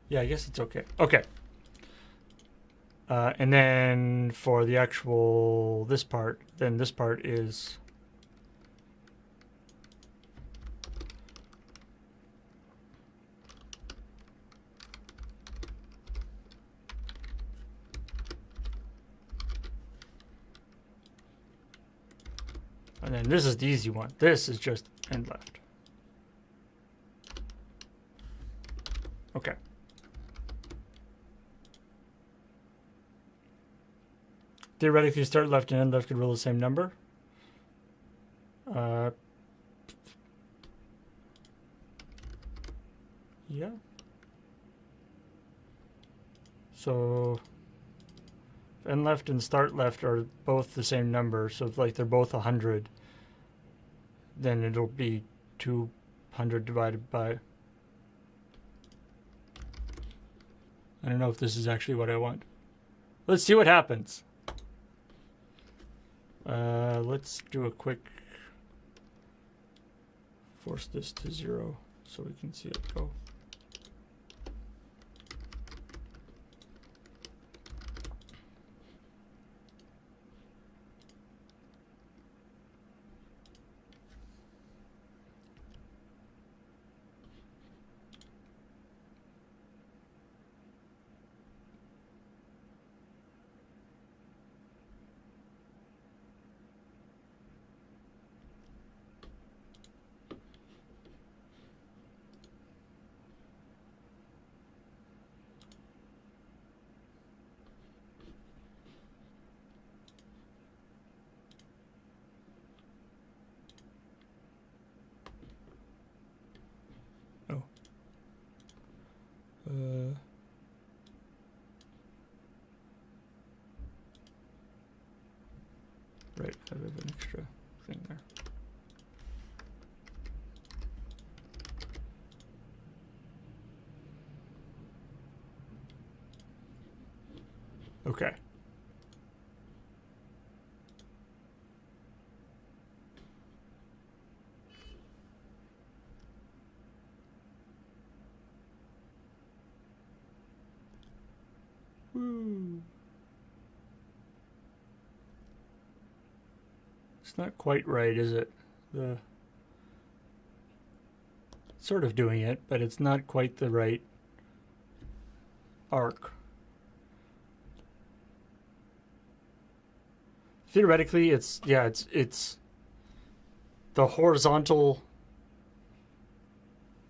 Yeah, I guess it's okay. Okay. And then for the actual, this part, then this part is... And then this is the easy one. This is just end left. Okay. Theoretically, start left and end left could rule the same number. Yeah. So if end left and start left are both the same number, so if like they're both 100, then it'll be 200 divided by... I don't know if this is actually what I want. Let's see what happens. Let's do a quick... Force this to 0 so we can see it go. Right, I have an extra thing there. Okay. Woo. It's not quite right, is it? Sort of doing it, but it's not quite the right arc. Theoretically, it's the horizontal.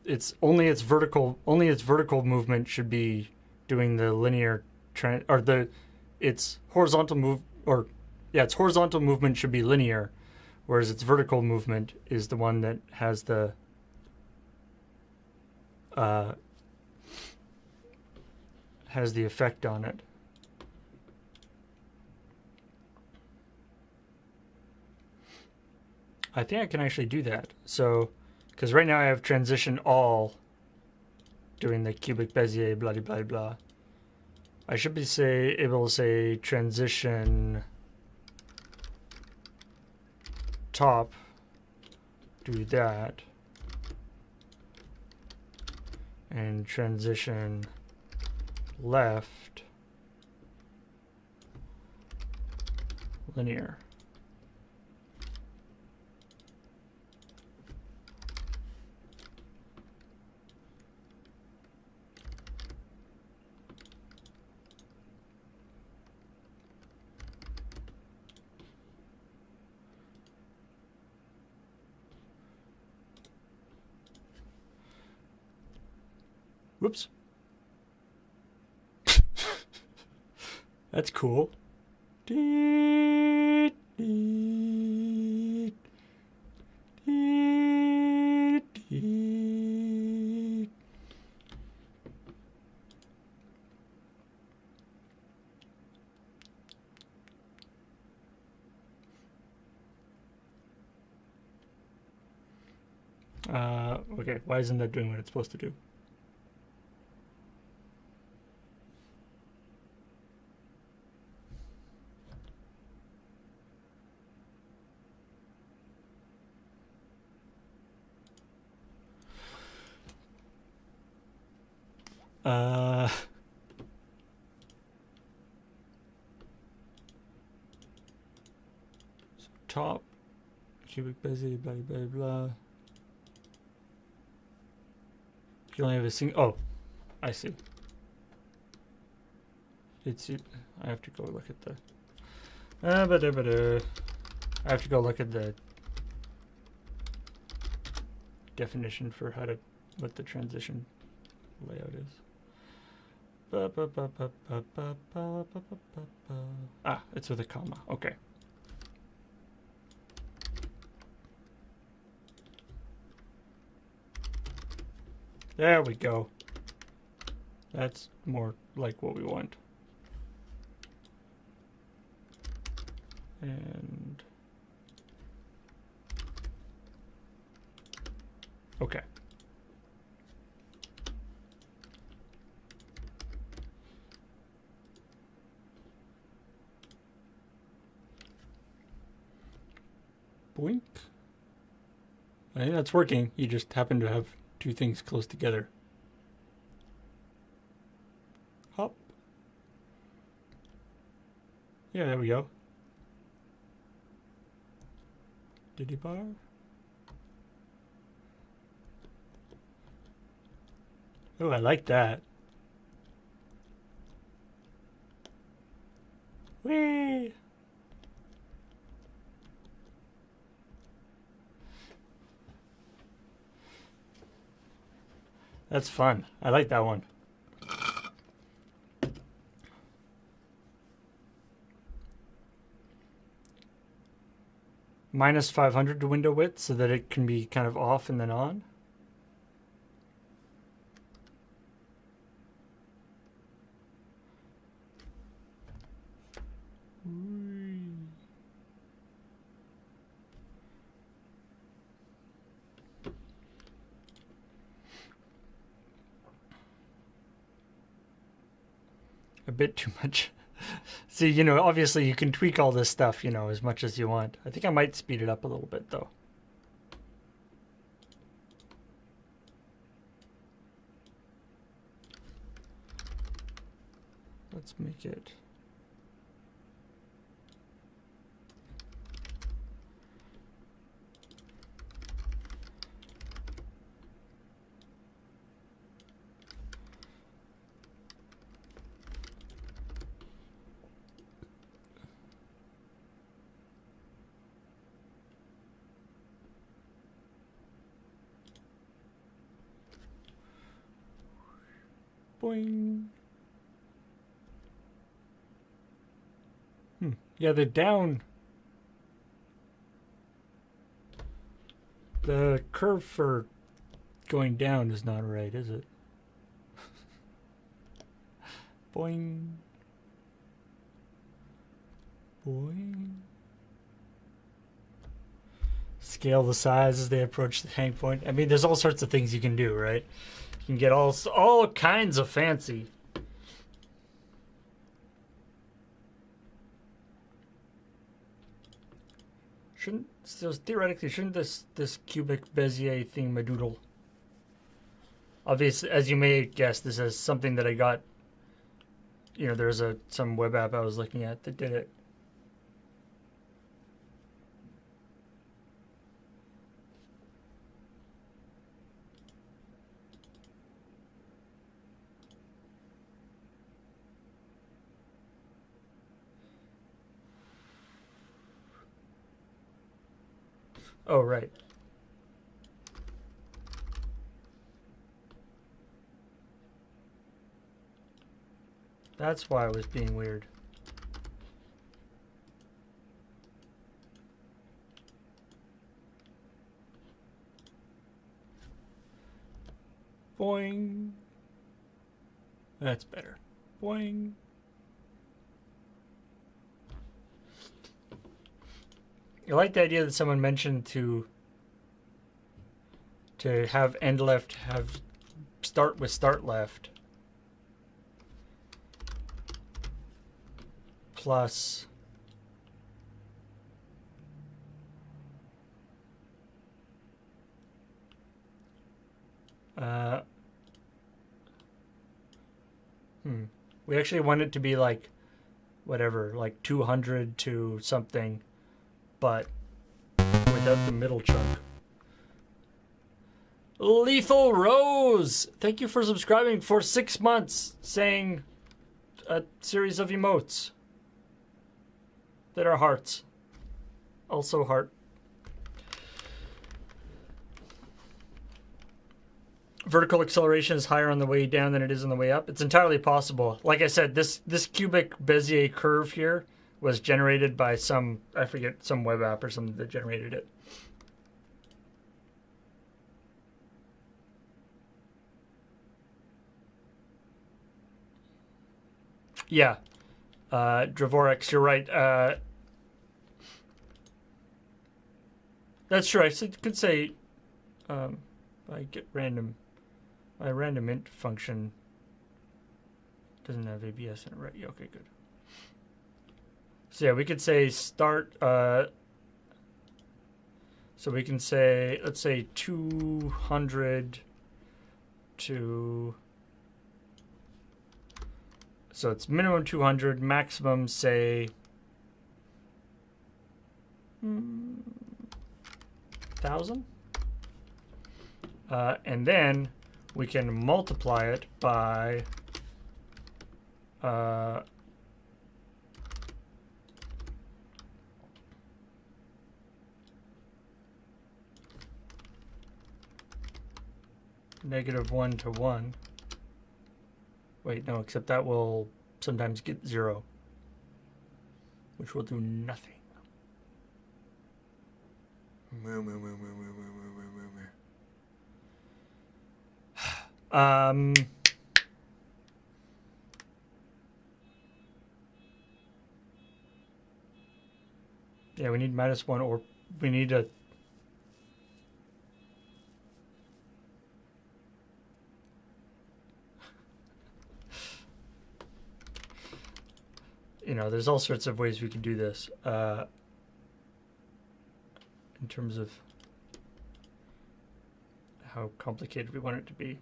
Its vertical movement should be doing the linear its horizontal movement should be linear, whereas its vertical movement is the one that has the effect on it. I think I can actually do that. So, because right now I have transition all doing the cubic Bezier, blah, blah, blah, blah. I should be able to say transition top, do that, and transition left, linear. Whoops. That's cool. Okay, why isn't that doing what it's supposed to do? So top, cubic busy, blah, blah, blah. You only have a single, oh, I see. I have to go look at the, I have to go look at the definition for what the transition layout is. Ah, it's with a comma. Okay. There we go. That's more like what we want. And okay. Boink. I think that's working. You just happen to have two things close together. Hop. Yeah, there we go. Diddy bar. Oh, I like that. Whee! That's fun. I like that one. Minus 500 to window width so that it can be kind of off and then on. A bit too much. See, you know, obviously you can tweak all this stuff, you know, as much as you want. I think I might speed it up a little bit, though. Let's make it... Boing. Yeah, the down. The curve for going down is not right, is it? Boing. Boing. Scale the size as they approach the hang point. I mean, there's all sorts of things you can do, right? You can get all kinds of fancy. Theoretically, shouldn't this cubic Bezier thingamadoodle? Obviously, as you may guess, this is something that I got. You know, there's some web app I was looking at that did it. Oh, right. That's why I was being weird. Boing. That's better. Boing. I like the idea that someone mentioned to to have end left have start with start left plus we actually want it to be like whatever, like 200 to something, but without the middle chunk. Lethal Rose, thank you for subscribing for 6 months, saying a series of emotes that are hearts. Also heart. Vertical acceleration is higher on the way down than it is on the way up. It's entirely possible. Like I said, this cubic Bezier curve here was generated by some, I forget, some web app or something that generated it. Yeah. Dravorex, you're right. That's true. I could say I get random. My random int function doesn't have ABS in it, right? Yeah, okay, good. So yeah, we could say start, so we can say, let's say 200 to, so it's minimum 200, maximum say 1,000. And then we can multiply it by -1 to 1. Wait, no, except that will sometimes get 0, which will do nothing. Yeah, we need -1, or we need a you know, there's all sorts of ways we can do this in terms of how complicated we want it to be.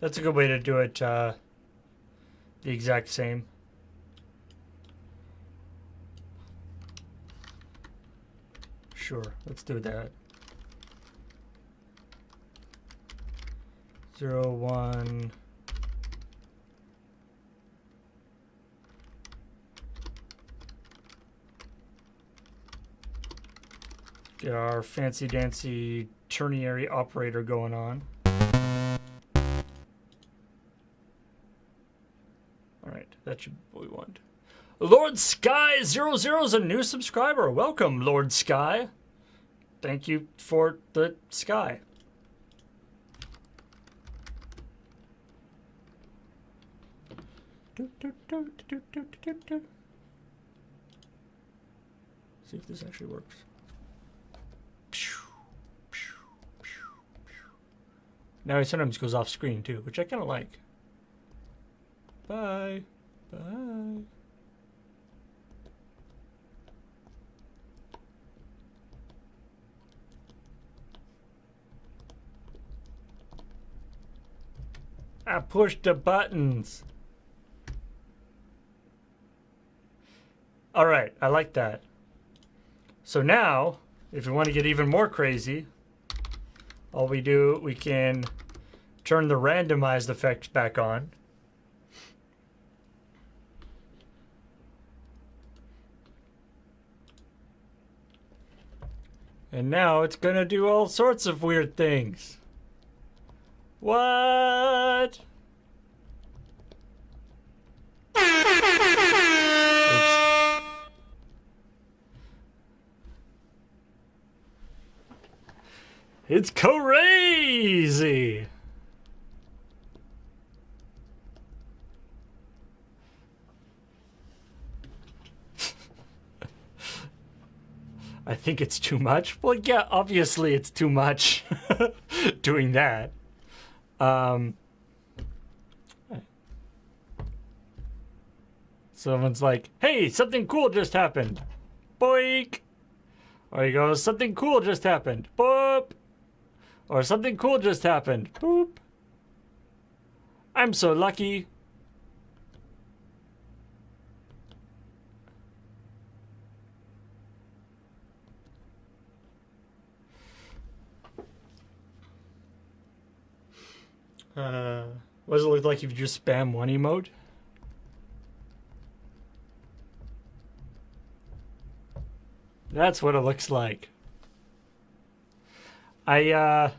That's a good way to do it, the exact same. Sure, let's do that. 0, 1. Get our fancy dancy ternary operator going on. Alright, that should be what we want. Lord Sky 00 is a new subscriber. Welcome, Lord Sky. Thank you for the sky. See if this actually works. Now he sometimes goes off screen too, which I kind of like. Bye. Bye. I pushed the buttons. All right, I like that. So now, if we want to get even more crazy, all we do, we can turn the randomized effect back on. And now it's gonna do all sorts of weird things. What? Oops. It's crazy. I think it's too much. Well, yeah, obviously it's too much doing that. Someone's like, hey, something cool just happened. Boink. Or he goes, something cool just happened. Boop. Or something cool just happened. Boop. I'm so lucky. What does it look like if you just spam one emote? That's what it looks like. What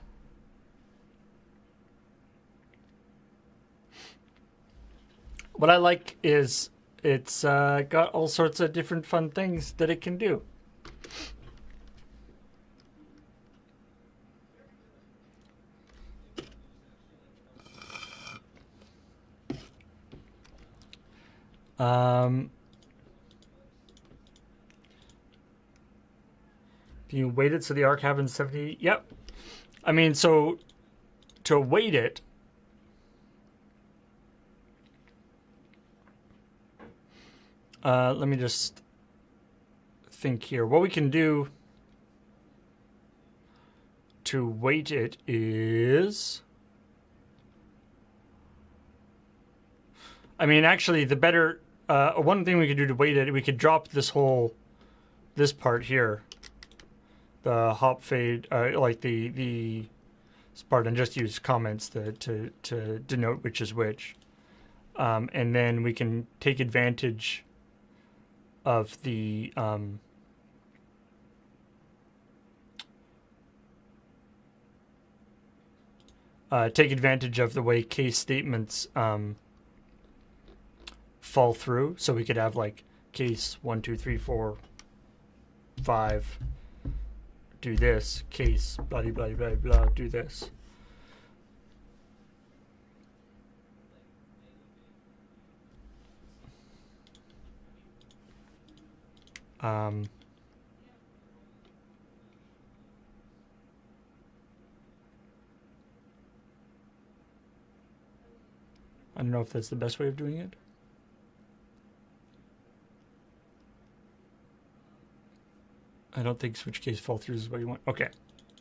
I like is it's got all sorts of different fun things that it can do. You wait it so the arc happens 70. Yep. I mean, so to wait it, let me just think here. What we can do to wait it is, I mean, actually, the better, one thing we could do to wait it, we could drop this part here, the hop fade, like the part, and just use comments to denote which is which. And then we can take advantage of the way case statements fall through. So we could have like case 1, 2, 3, 4, 5 do this, case blah blah blah blah do this. I don't know if that's the best way of doing it. I don't think switch case fall throughs is what you want. Okay,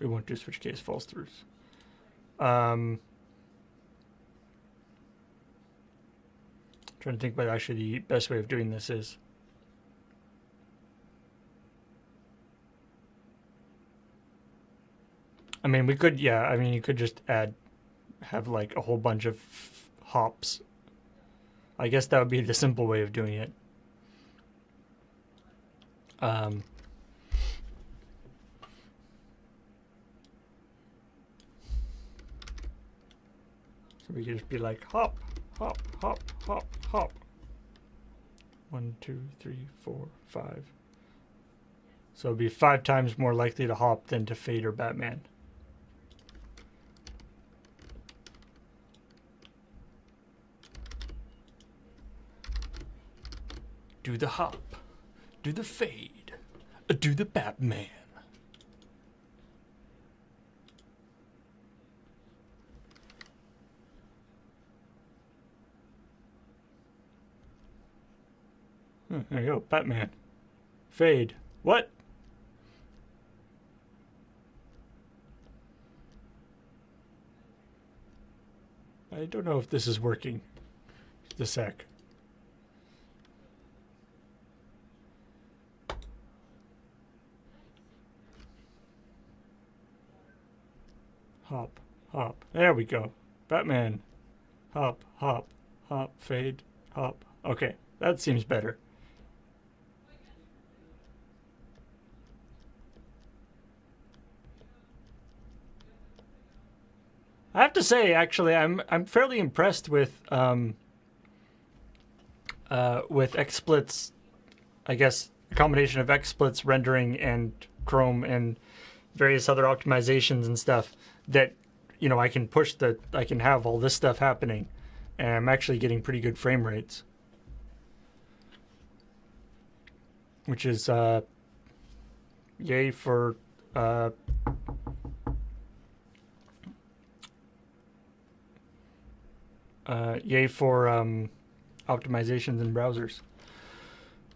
we won't do switch case falls throughs. Trying to think what actually the best way of doing this is. I mean, we could, yeah, I mean, you could just have like a whole bunch of hops. I guess that would be the simple way of doing it. So we could just be like hop, hop, hop, hop, hop. 1, 2, 3, 4, 5. So it'd be 5 times more likely to hop than to fade or Batman. Do the hop, do the fade, do the Batman. There you go, Batman. Fade. What? I don't know if this is working. Just a sec. Hop, hop. There we go. Batman. Hop, hop, hop, fade, hop. Okay, that seems better. I have to say, actually, I'm fairly impressed with XSplit's, I guess, a combination of XSplit's rendering and Chrome and various other optimizations and stuff that, you know, I can have all this stuff happening, and I'm actually getting pretty good frame rates, which is yay for optimizations in browsers.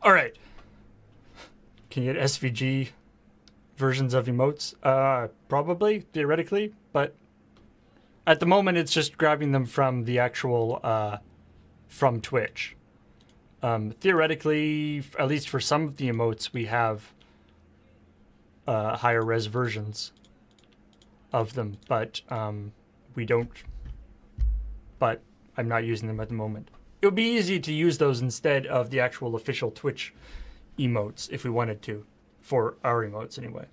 All right. Can you get SVG versions of emotes? Probably, theoretically, but at the moment it's just grabbing them from the actual from Twitch. Theoretically, at least for some of the emotes, we have higher res versions of them, but we don't. But I'm not using them at the moment. It would be easy to use those instead of the actual official Twitch emotes if we wanted to, for our emotes anyway.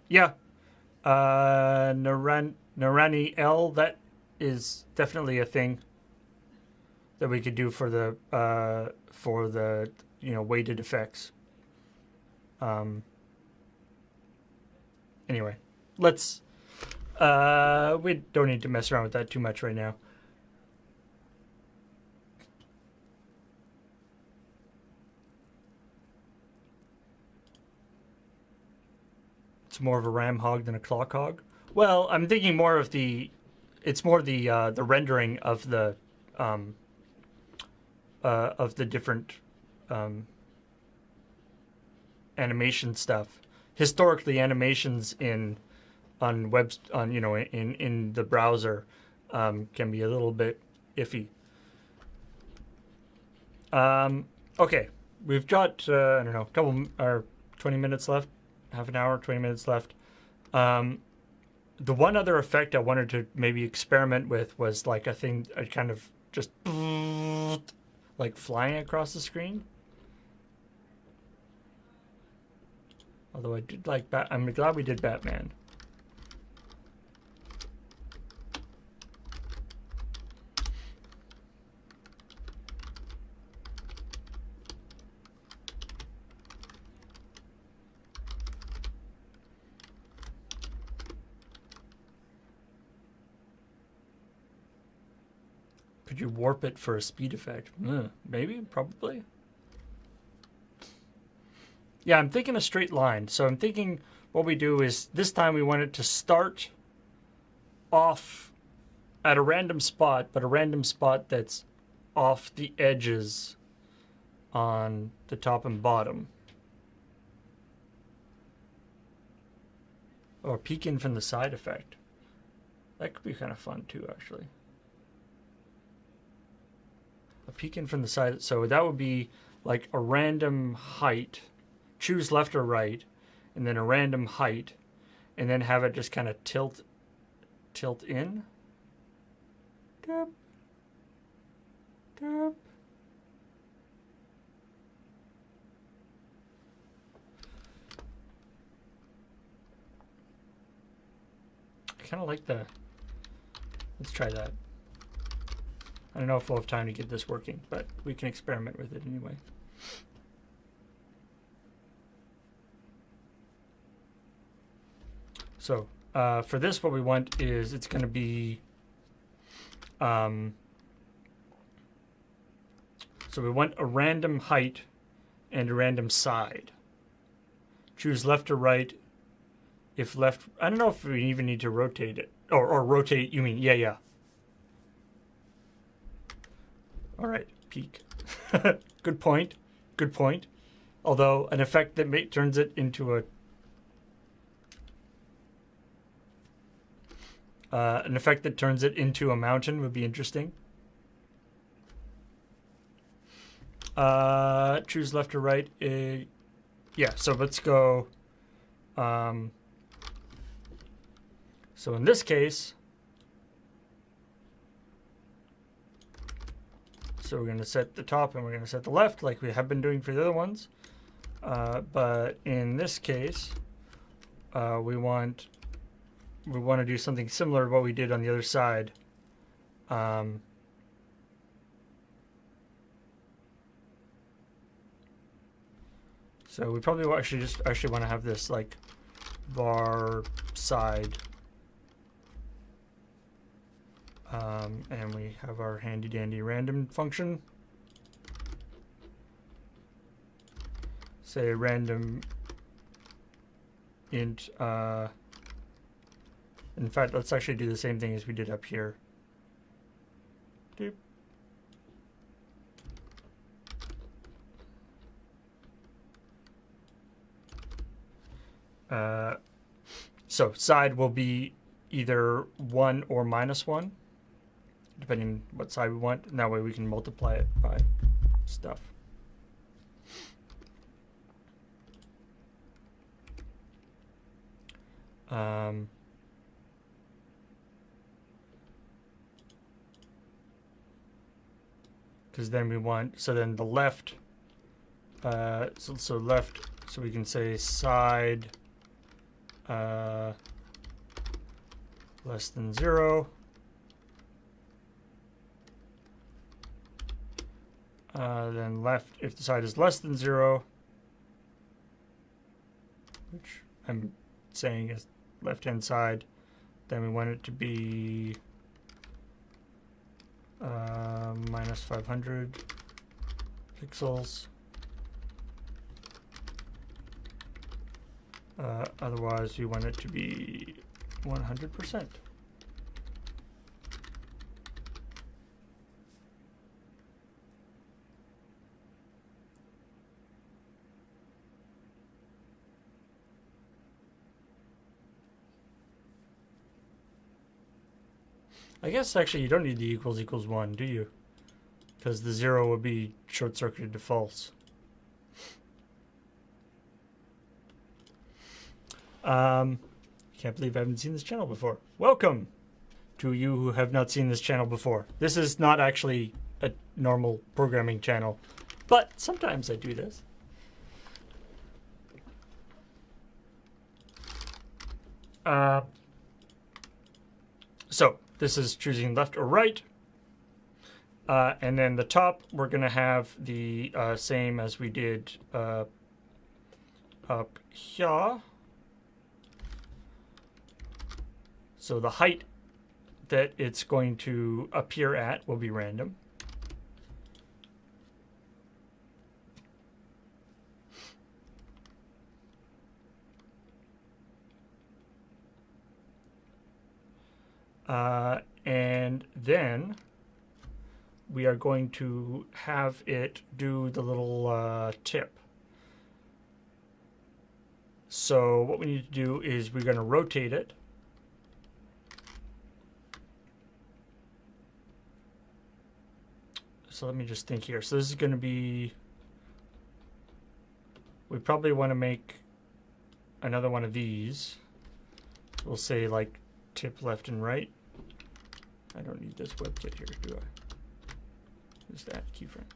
Yeah. Narani L, that is definitely a thing that we could do for the weighted effects. Anyway, let's we don't need to mess around with that too much right now. It's more of a RAM hog than a clock hog. Well, I'm thinking more of it's more the rendering of the different animation stuff. Historically, animations in the browser can be a little bit iffy. Okay, we've got I don't know, 20 minutes left, half an hour, 20 minutes left. The one other effect I wanted to maybe experiment with was like a thing, I kind of just like flying across the screen. Although I did like I'm glad we did Batman. Could you warp it for a speed effect? Maybe, probably. Yeah, I'm thinking a straight line. So I'm thinking what we do is this time we want it to start off at a random spot, but a random spot that's off the edges on the top and bottom. Or peek in from the side effect. That could be kind of fun too, actually. A peek in from the side. So that would be like a random height. Choose left or right, and then a random height, and then have it just kind of tilt in. Derp. Derp. I kind of like the. Let's try that. I don't know if we'll have time to get this working, but we can experiment with it anyway. So for this, what we want is it's going to be, so we want a random height and a random side. Choose left or right. If left, I don't know if we even need to rotate it. Or rotate, you mean, yeah. All right, peak. Good point. Although an effect that turns it into an effect that turns it into a mountain would be interesting. Choose left or right. Yeah, so let's go. So in this case, so we're going to set the top and we're going to set the left like we have been doing for the other ones. But in this case, we want to do something similar to what we did on the other side. So we probably actually want to have this like var side. And we have our handy dandy random function. Say random int. In fact, let's actually do the same thing as we did up here. Doop. So side will be either 1 or -1, depending what side we want, and that way we can multiply it by stuff. Because then we want, so then the left, so left, so we can say side less than 0. Then left, if the side is less than 0, which I'm saying is left-hand side, then we want it to be -500 pixels. Otherwise, we want it to be 100%. I guess actually you don't need the equals 1, do you? Because the 0 would be short-circuited to false. Can't believe I haven't seen this channel before. Welcome to you who have not seen this channel before. This is not actually a normal programming channel, but sometimes I do this. So this is choosing left or right. And then the top, we're going to have the same as we did up here. So the height that it's going to appear at will be random. And then we are going to have it do the little tip. So what we need to do is we're going to rotate it. So let me just think here. So this is going to be, we probably want to make another one of these. We'll say like tip left and right. I don't need this WebKit here, do I? Just add keyframes.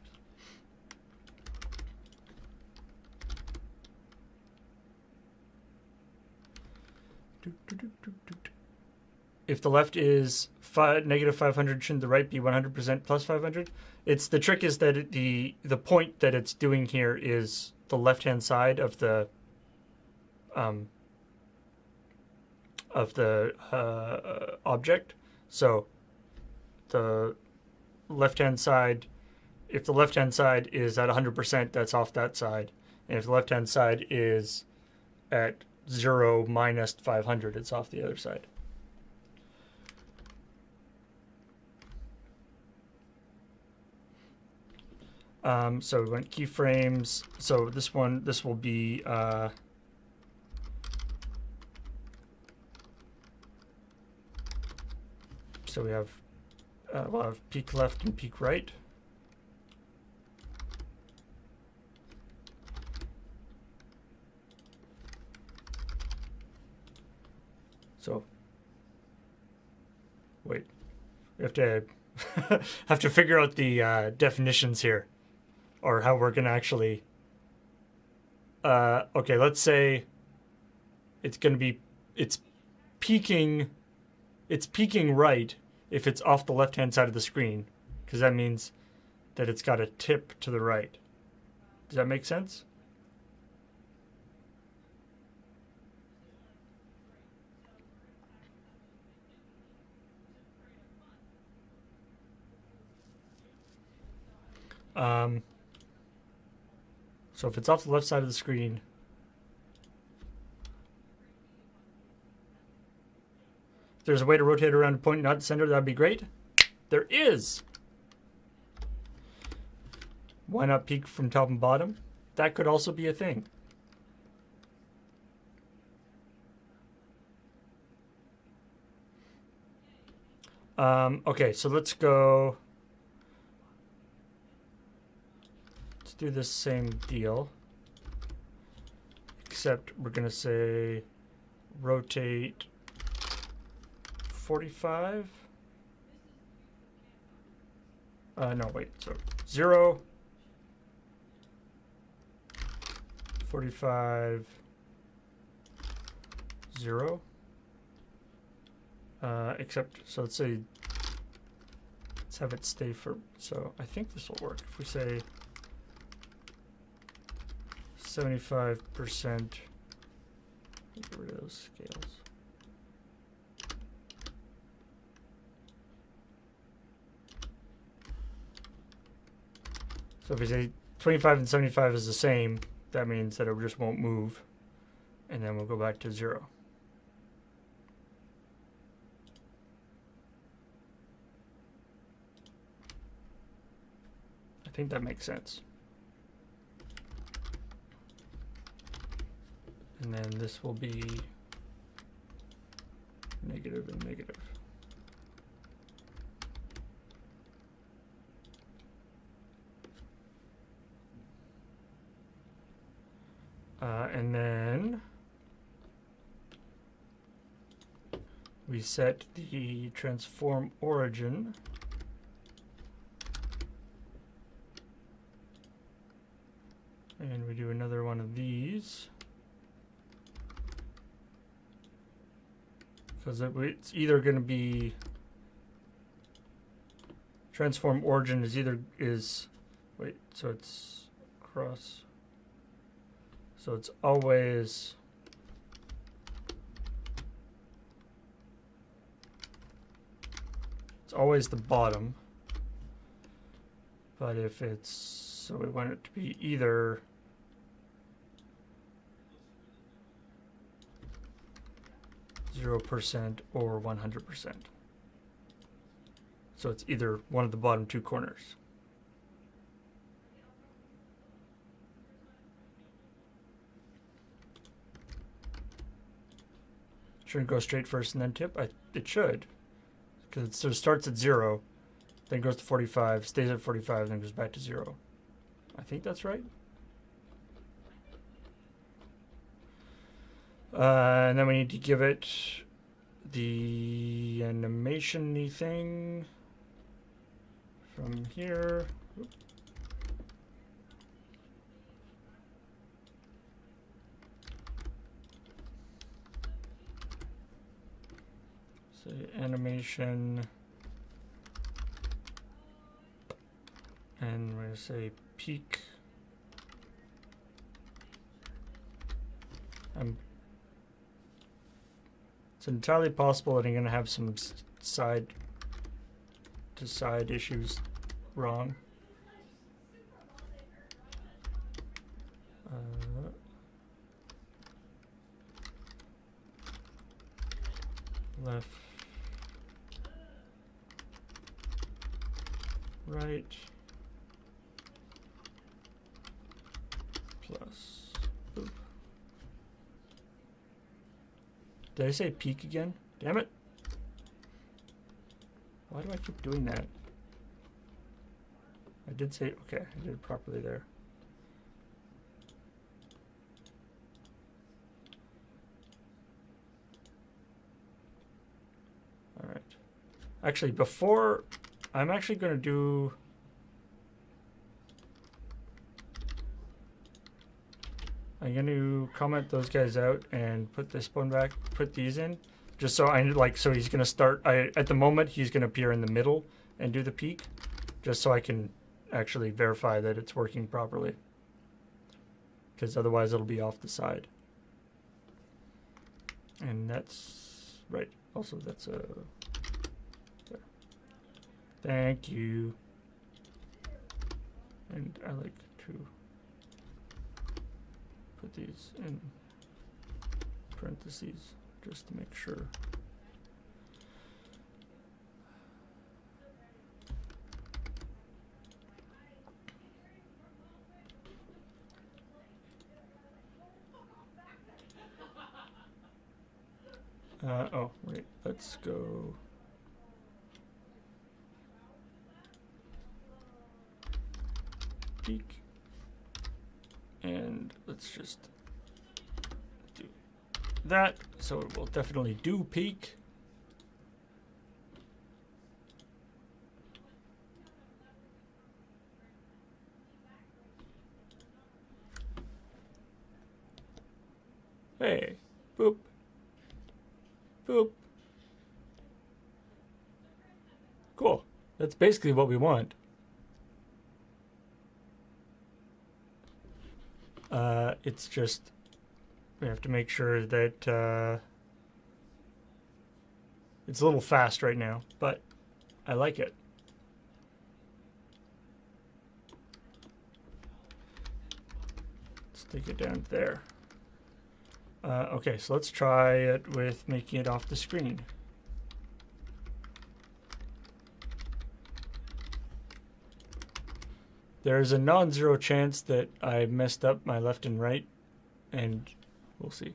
If the left is -500, shouldn't the right be 100% plus 500? It's the trick is that the point that it's doing here is the left-hand side of the object. So the left-hand side, if the left-hand side is at 100%, that's off that side. And if the left-hand side is at 0 minus 500, it's off the other side. So we went keyframes. So this will be so we have we'll have peak left and peak right. So wait, we have to have to figure out the definitions here, or how we're gonna actually. Okay, let's say it's gonna be it's peaking right if it's off the left-hand side of the screen, because that means that it's got a tip to the right. Does that make sense? So if it's off the left side of the screen, if there's a way to rotate around a point not the center, that'd be great. There is. Why not peak from top and bottom? That could also be a thing. Okay, so let's go. Let's do this same deal. Except we're going to say rotate 45. No, wait. So 0, 45, 0. Except, so let's say, let's have it stay for, so I think this will work. If we say 75%, get rid of those scales. So if we say 25 and 75 is the same, that means that it just won't move. And then we'll go back to 0. I think that makes sense. And then this will be negative and negative. And then we set the transform origin and we do another one of these because it's either going to be transform origin wait, so it's cross. So it's always the bottom. But if it's, so we want it to be either %0 or 100%. So it's either one of the bottom two corners. Shouldn't go straight first and then tip. It should, because it sort of starts at 0, then goes to 45, stays at 45, then goes back to 0. I think that's right. And then we need to give it the animation-y thing from here. Oops. Say animation, and we're going to say peak. It's entirely possible that I'm going to have some side to side issues wrong. Left, right, plus, oop. Did I say peak again? Damn it. Why do I keep doing that? I did say, okay, I did it properly there. All right. Actually, before, I'm actually going to do, I'm going to comment those guys out and put this one back, put these in, just so I like, so he's going to start, at the moment, he's going to appear in the middle and do the peak, just so I can actually verify that it's working properly, because otherwise it'll be off the side. And that's right. Also, that's a, there. Thank you. And I like to put these in parentheses just to make sure. Oh, wait, let's go. Peak. And let's just do that. So it will definitely do peak. Hey, boop. Boop. Cool. That's basically what we want. It's just we have to make sure that it's a little fast right now, but I like it. Let's take it down there. Okay, so let's try it with making it off the screen. There's a non-zero chance that I messed up my left and right, and we'll see.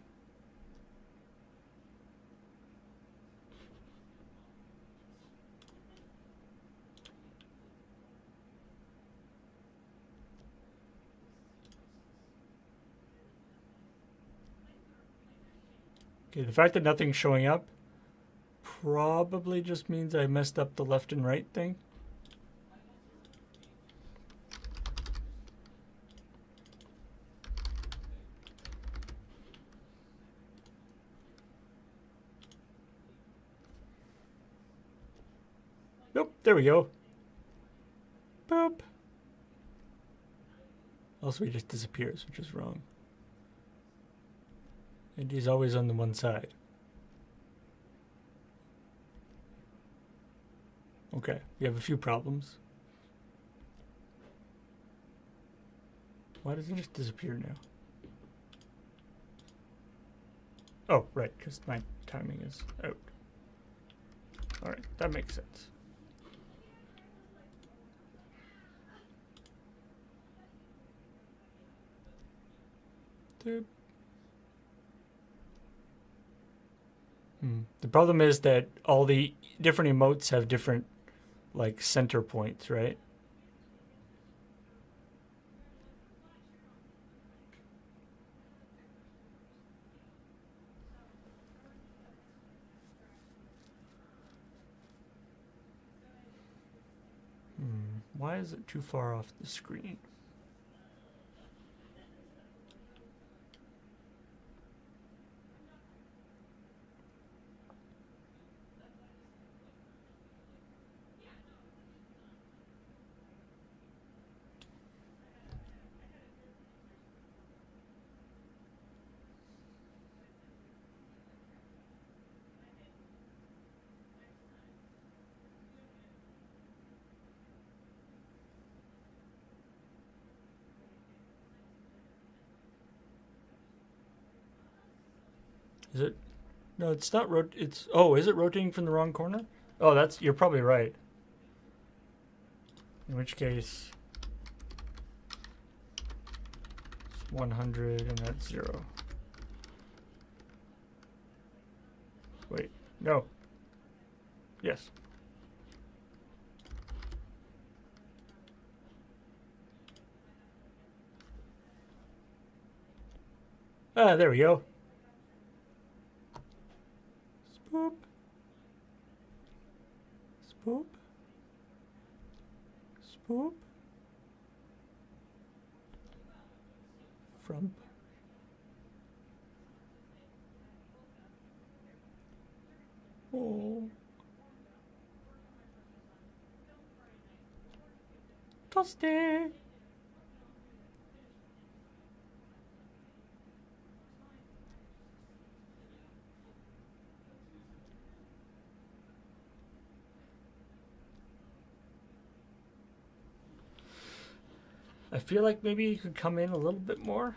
Okay, the fact that nothing's showing up probably just means I messed up the left and right thing. Nope, there we go. Boop. Also, he just disappears, which is wrong. And he's always on the one side. Okay, we have a few problems. Why does it just disappear now? Oh, right, because my timing is out. Alright, that makes sense. The problem is that all the different emotes have different, like, center points, right? Why is it too far off the screen? Is it? No, it's not. It's. Oh, is it rotating from the wrong corner? Oh, that's. You're probably right. In which case, it's 100 and that's 0. Wait, no. Yes. Ah, there we go. Spoop. Spoop. Spoop. Frump. Oh. Toasty. I feel like maybe you could come in a little bit more.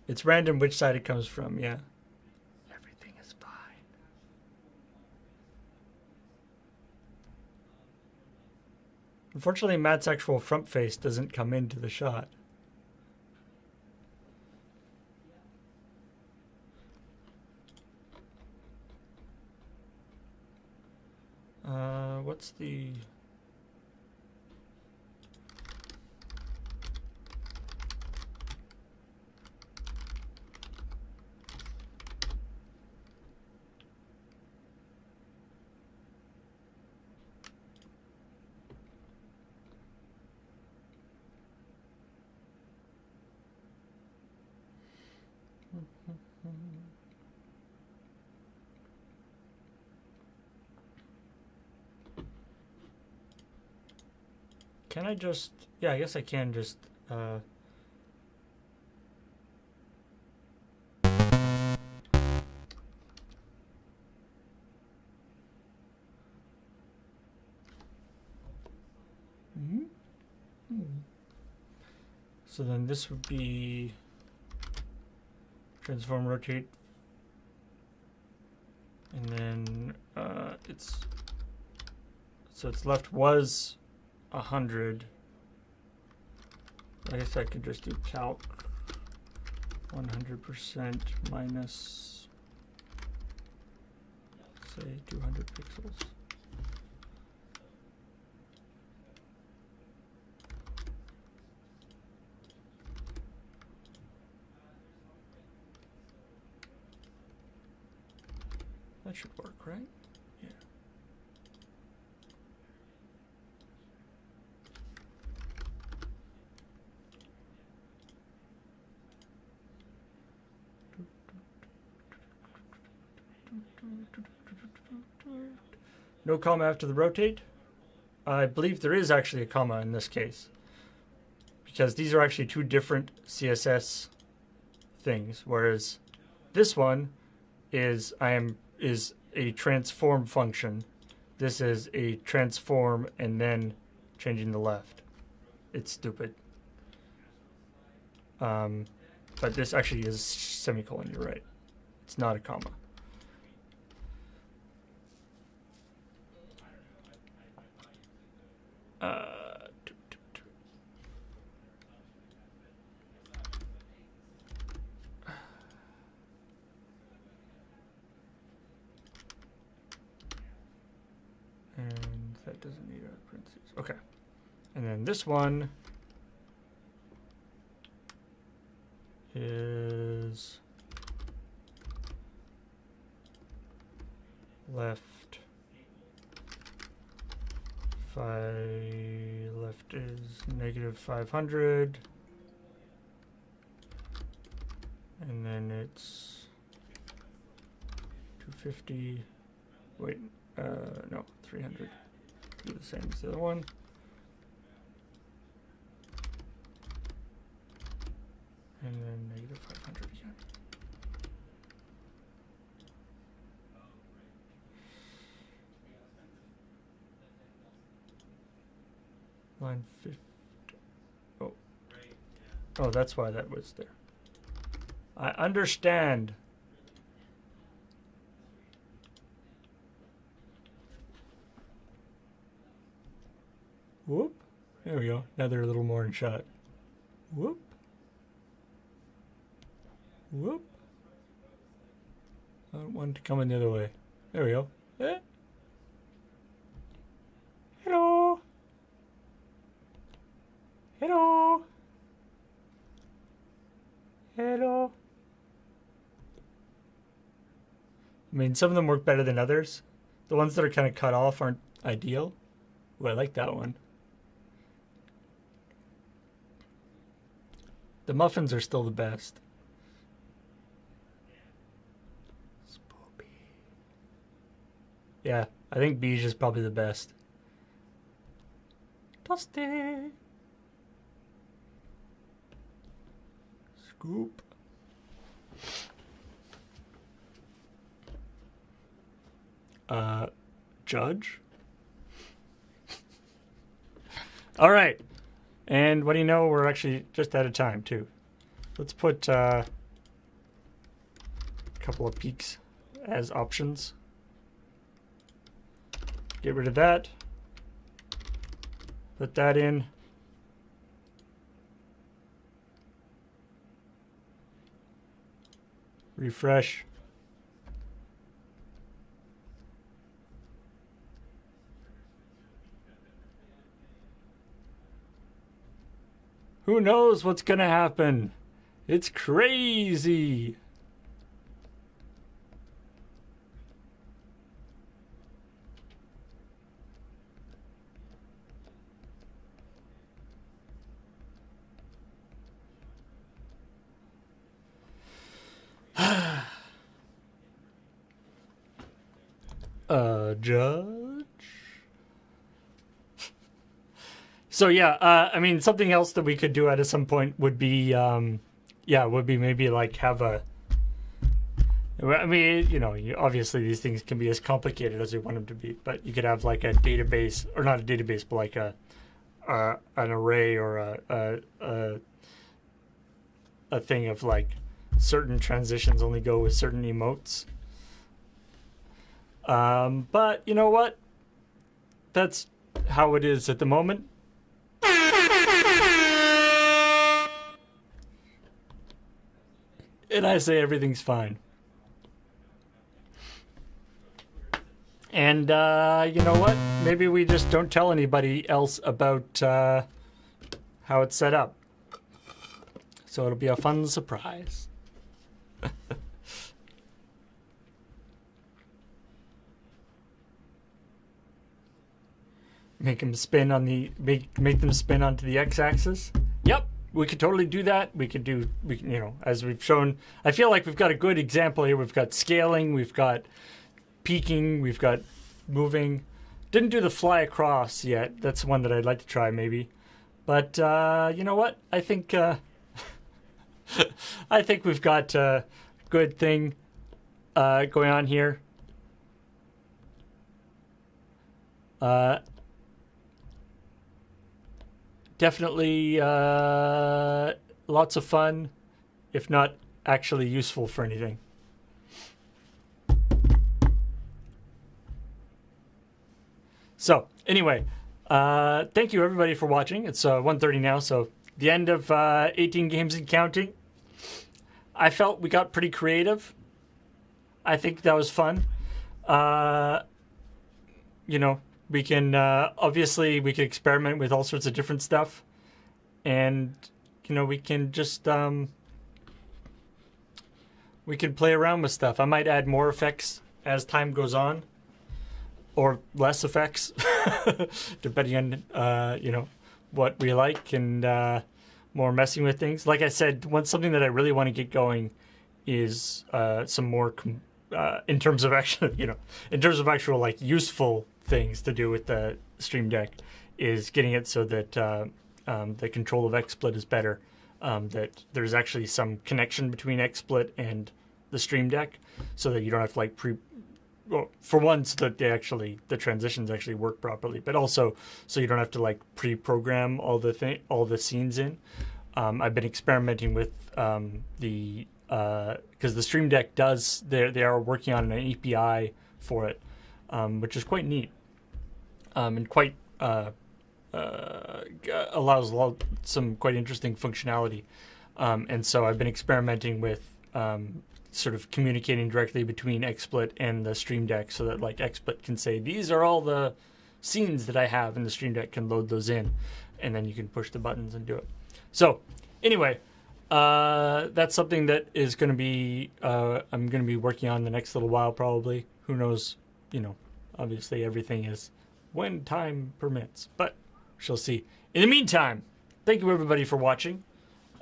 It's random which side it comes from, yeah. Everything is fine. Unfortunately, Matt's actual front face doesn't come into the shot. What's the... Can I just... Yeah, I guess I can just... So then this would be transform, rotate, and then it's left was 100. I guess I could just do calc 100% minus, say, 200 pixels. That should work, right? Yeah. No comma after the rotate. I believe there is actually a comma in this case, because these are actually two different CSS things, whereas this one is a transform function. This is a transform and then changing the left. It's stupid. But this actually is semicolon, you're right. It's not a comma. And that doesn't need a parentheses. Okay. And then this one is left is negative 500, and then it's 250. Wait, no, 300. Do the same as the other one. And then negative 500 again. Line 50. Oh, that's why that was there. I understand. Whoop. There we go. Now they're a little more in shot. Whoop. Whoop. I don't want it to come in the other way. There we go. Eh. Hello. Hello. Hello. I mean, some of them work better than others. The ones that are kind of cut off aren't ideal. Ooh, I like that one. The muffins are still the best. Spoopy. Yeah, I think beige is probably the best. Toasty. Scoop. Judge. All right. And what do you know? We're actually just out of time, too. Let's put a couple of peaks as options. Get rid of that. Put that in. Refresh. Who knows what's gonna happen? It's crazy. Judge. So yeah, I mean, something else that we could do at some point would be, would be maybe like have a. I mean, you know, obviously these things can be as complicated as we want them to be, but you could have like a database, or not a database, but like an array or a thing of like certain transitions only go with certain emotes. But you know what? That's how it is at the moment. And I say everything's fine. And you know what? Maybe we just don't tell anybody else about how it's set up. So it'll be a fun surprise. Make them spin on the make them spin onto the x-axis. Yep, we could totally do that. We could do you know, as we've shown. I feel like we've got a good example here. We've got scaling, we've got peaking, we've got moving. Didn't do the fly across yet. That's one that I'd like to try maybe. But you know what? I think I think we've got a good thing going on here. Definitely lots of fun, if not actually useful for anything. So, anyway, thank you everybody for watching. It's 1:30 now, so the end of 18 games and counting. I felt we got pretty creative. I think that was fun. You know, we can obviously we can experiment with all sorts of different stuff, and you know, we can just we can play around with stuff. I might add more effects as time goes on, or less effects, depending on you know, what we like, and more messing with things. Like I said, something that I really want to get going is some more in terms of actually, you know, in terms of actual like useful things to do with the Stream Deck, is getting it so that the control of XSplit is better. That there's actually some connection between XSplit and the Stream Deck, so that you don't have to like well, for one, so that the transitions actually work properly, but also so you don't have to like pre-program all the scenes in. I've been experimenting with because the Stream Deck does, they are working on an API for it, which is quite neat, and quite allows some quite interesting functionality, and so I've been experimenting with sort of communicating directly between XSplit and the Stream Deck, so that like XSplit can say, these are all the scenes that I have, and the Stream Deck can load those in, and then you can push the buttons and do it. So anyway, that's something that is going to be I'm going to be working on the next little while probably. Who knows? You know, obviously everything is when time permits, but she'll see. In the meantime, thank you everybody for watching,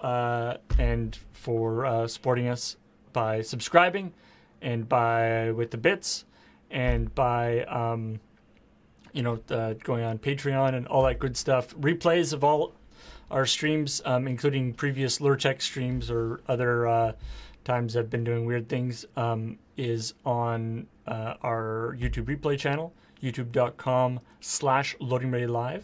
and for supporting us by subscribing, and with the bits, and by you know, going on Patreon and all that good stuff. Replays of all our streams, including previous Lurtech streams or other times I've been doing weird things, is on our YouTube replay channel, youtube.com/loadingreadylive.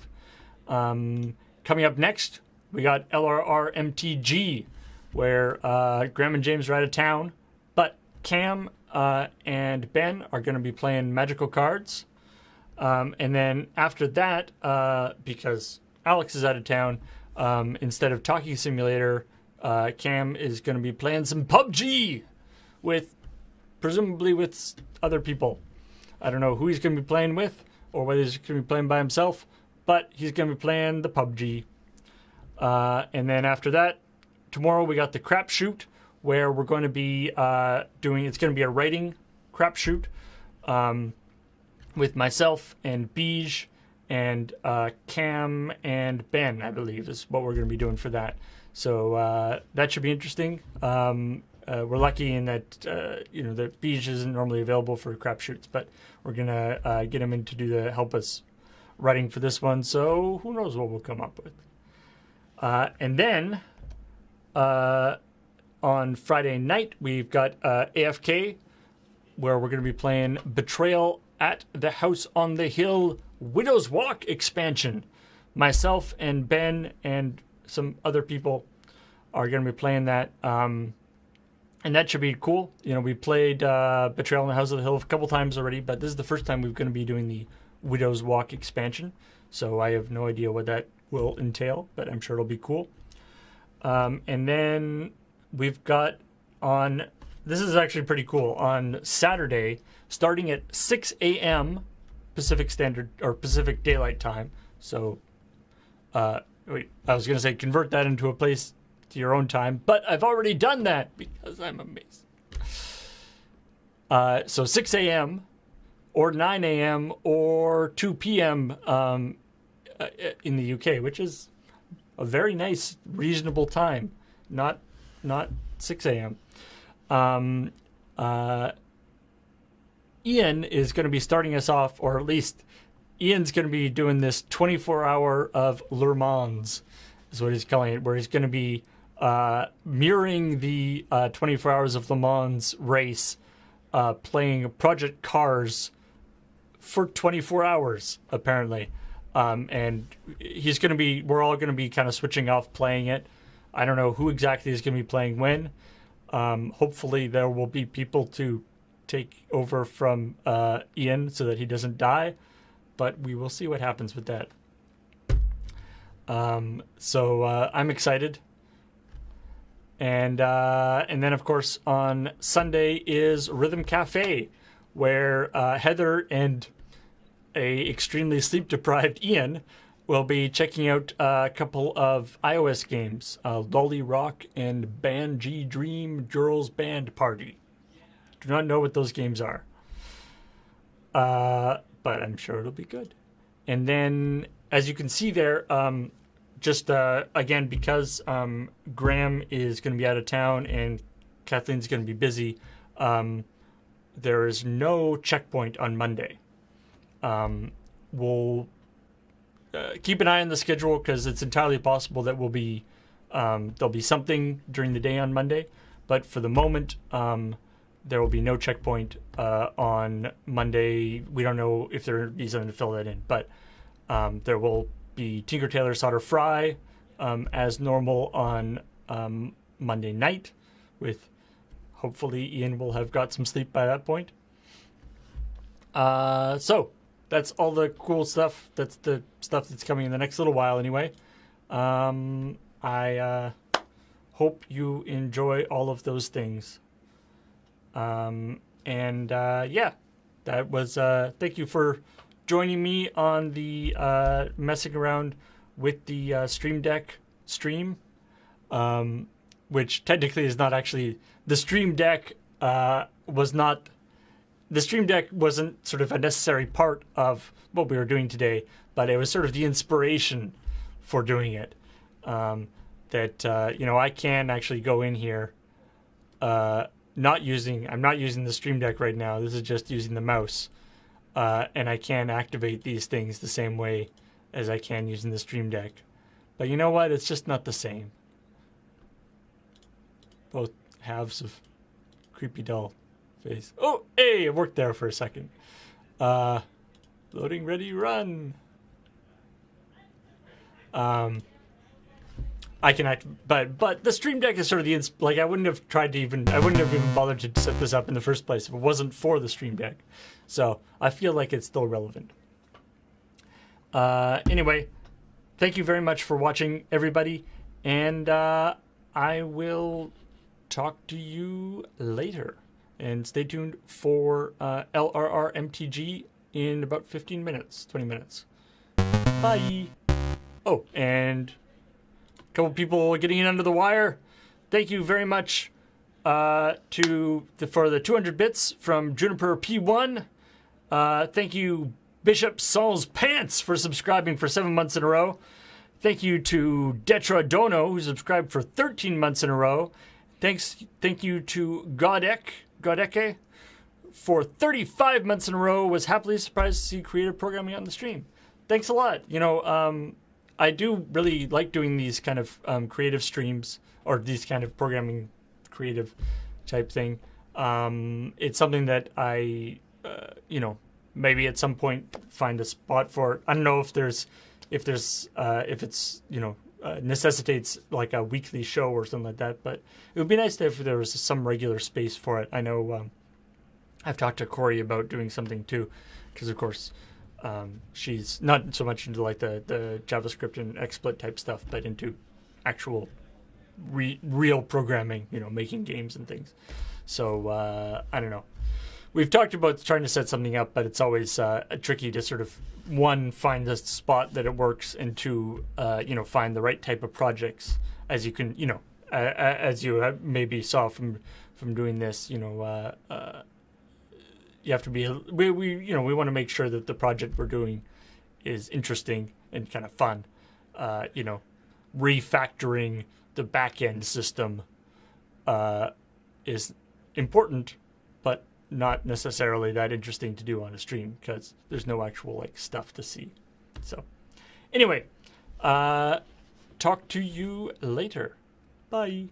Coming up next, we got LRR MTG, where Graham and James are out of town, but Cam and Ben are going to be playing Magical Cards. And then after that, because Alex is out of town, instead of Talking Simulator, Cam is going to be playing some PUBG presumably with other people. I don't know who he's going to be playing with or whether he's going to be playing by himself, but he's going to be playing the PUBG. And then after that, tomorrow we got the crap shoot, where we're going to be it's going to be a writing crap shoot with myself and Beej and Cam and Ben, I believe, is what we're going to be doing for that. So that should be interesting. We're lucky in that that Beej isn't normally available for crap shoots, but we're gonna get him in to help us writing for this one. So who knows what we'll come up with. And then on Friday night we've got AFK, where we're gonna be playing Betrayal at the House on the Hill Widow's Walk expansion. Myself and Ben and some other people are going to be playing that. And that should be cool. We played Betrayal in the House of the Hill a couple times already, but this is the first time we're going to be doing the Widow's Walk expansion. So I have no idea what that will entail, but I'm sure it'll be cool. And then we've got this is actually pretty cool, on Saturday, starting at 6 a.m. Pacific Standard, or Pacific Daylight Time. So, I was going to say convert that into a place to your own time, but I've already done that because I'm amazing. So 6 a.m. or 9 a.m. or 2 p.m. In the UK, which is a very nice, reasonable time. Not 6 a.m. Ian is going to be starting us off, or at least Ian's going to be doing this 24-hour of Le Mans, is what he's calling it, where he's going to be mirroring the 24 hours of Le Mans race, playing Project Cars for 24 hours, apparently. And we're all going to be kind of switching off playing it. I don't know who exactly is going to be playing when. Hopefully there will be people to take over from Ian so that he doesn't die, but we will see what happens with that. So I'm excited. And then, of course, on Sunday is Rhythm Cafe, where Heather and a extremely sleep-deprived Ian will be checking out a couple of iOS games, Lolly Rock and Band G Dream Girls Band Party. Do not know what those games are, but I'm sure it'll be good. And then, as you can see there, again, because Graham is going to be out of town and Kathleen's going to be busy, there is no checkpoint on Monday. We'll keep an eye on the schedule, because it's entirely possible that there'll be something during the day on Monday, but for the moment, there will be no checkpoint on Monday. We don't know if there will be something to fill that in, but there will be Tinker Tailor Solder Fry as normal on Monday night, with hopefully Ian will have got some sleep by that point. So that's all the cool stuff. That's the stuff that's coming in the next little while anyway. I hope you enjoy all of those things. That was thank you for joining me on the messing around with the Stream Deck stream, which technically is not actually the Stream Deck. The Stream Deck wasn't sort of a necessary part of what we were doing today, but it was sort of the inspiration for doing it. I can actually go in here. I'm not using the Stream Deck right now. This is just using the mouse. And I can activate these things the same way as I can using the Stream Deck. But you know what? It's just not the same. Both halves of creepy doll face. Oh, hey, it worked there for a second. Loading, ready, run. I can act, but the Stream Deck is sort of I wouldn't have even bothered to set this up in the first place if it wasn't for the Stream Deck. So I feel like it's still relevant. Anyway, thank you very much for watching, everybody, and I will talk to you later. And stay tuned for LRR in about 15 minutes, 20 minutes. Bye. Oh, and couple people getting in under the wire. Thank you very much for the 200 bits from Juniper P1. Thank you, Bishop Saul's Pants, for subscribing for 7 months in a row. Thank you to Detra Dono, who subscribed for 13 months in a row. Thank you to Godeke for 35 months in a row. Was happily surprised to see creative programming on the stream. Thanks a lot. I do really like doing these kind of creative streams, or these kind of programming creative type thing. It's something that I, maybe at some point find a spot for. I don't know if it's necessitates like a weekly show or something like that, but it would be nice if there was some regular space for it. I know I've talked to Corey about doing something too, because of course she's not so much into like the JavaScript and XSplit type stuff, but into actual real programming, making games and things. So I don't know. We've talked about trying to set something up, but it's always tricky to sort of, one, find the spot that it works, and two, find the right type of projects. As you can, as you maybe saw from doing this, you have to be. We want to make sure that the project we're doing is interesting and kind of fun. Refactoring the back end system is important, but not necessarily that interesting to do on a stream because there's no actual stuff to see. So anyway, talk to you later. Bye.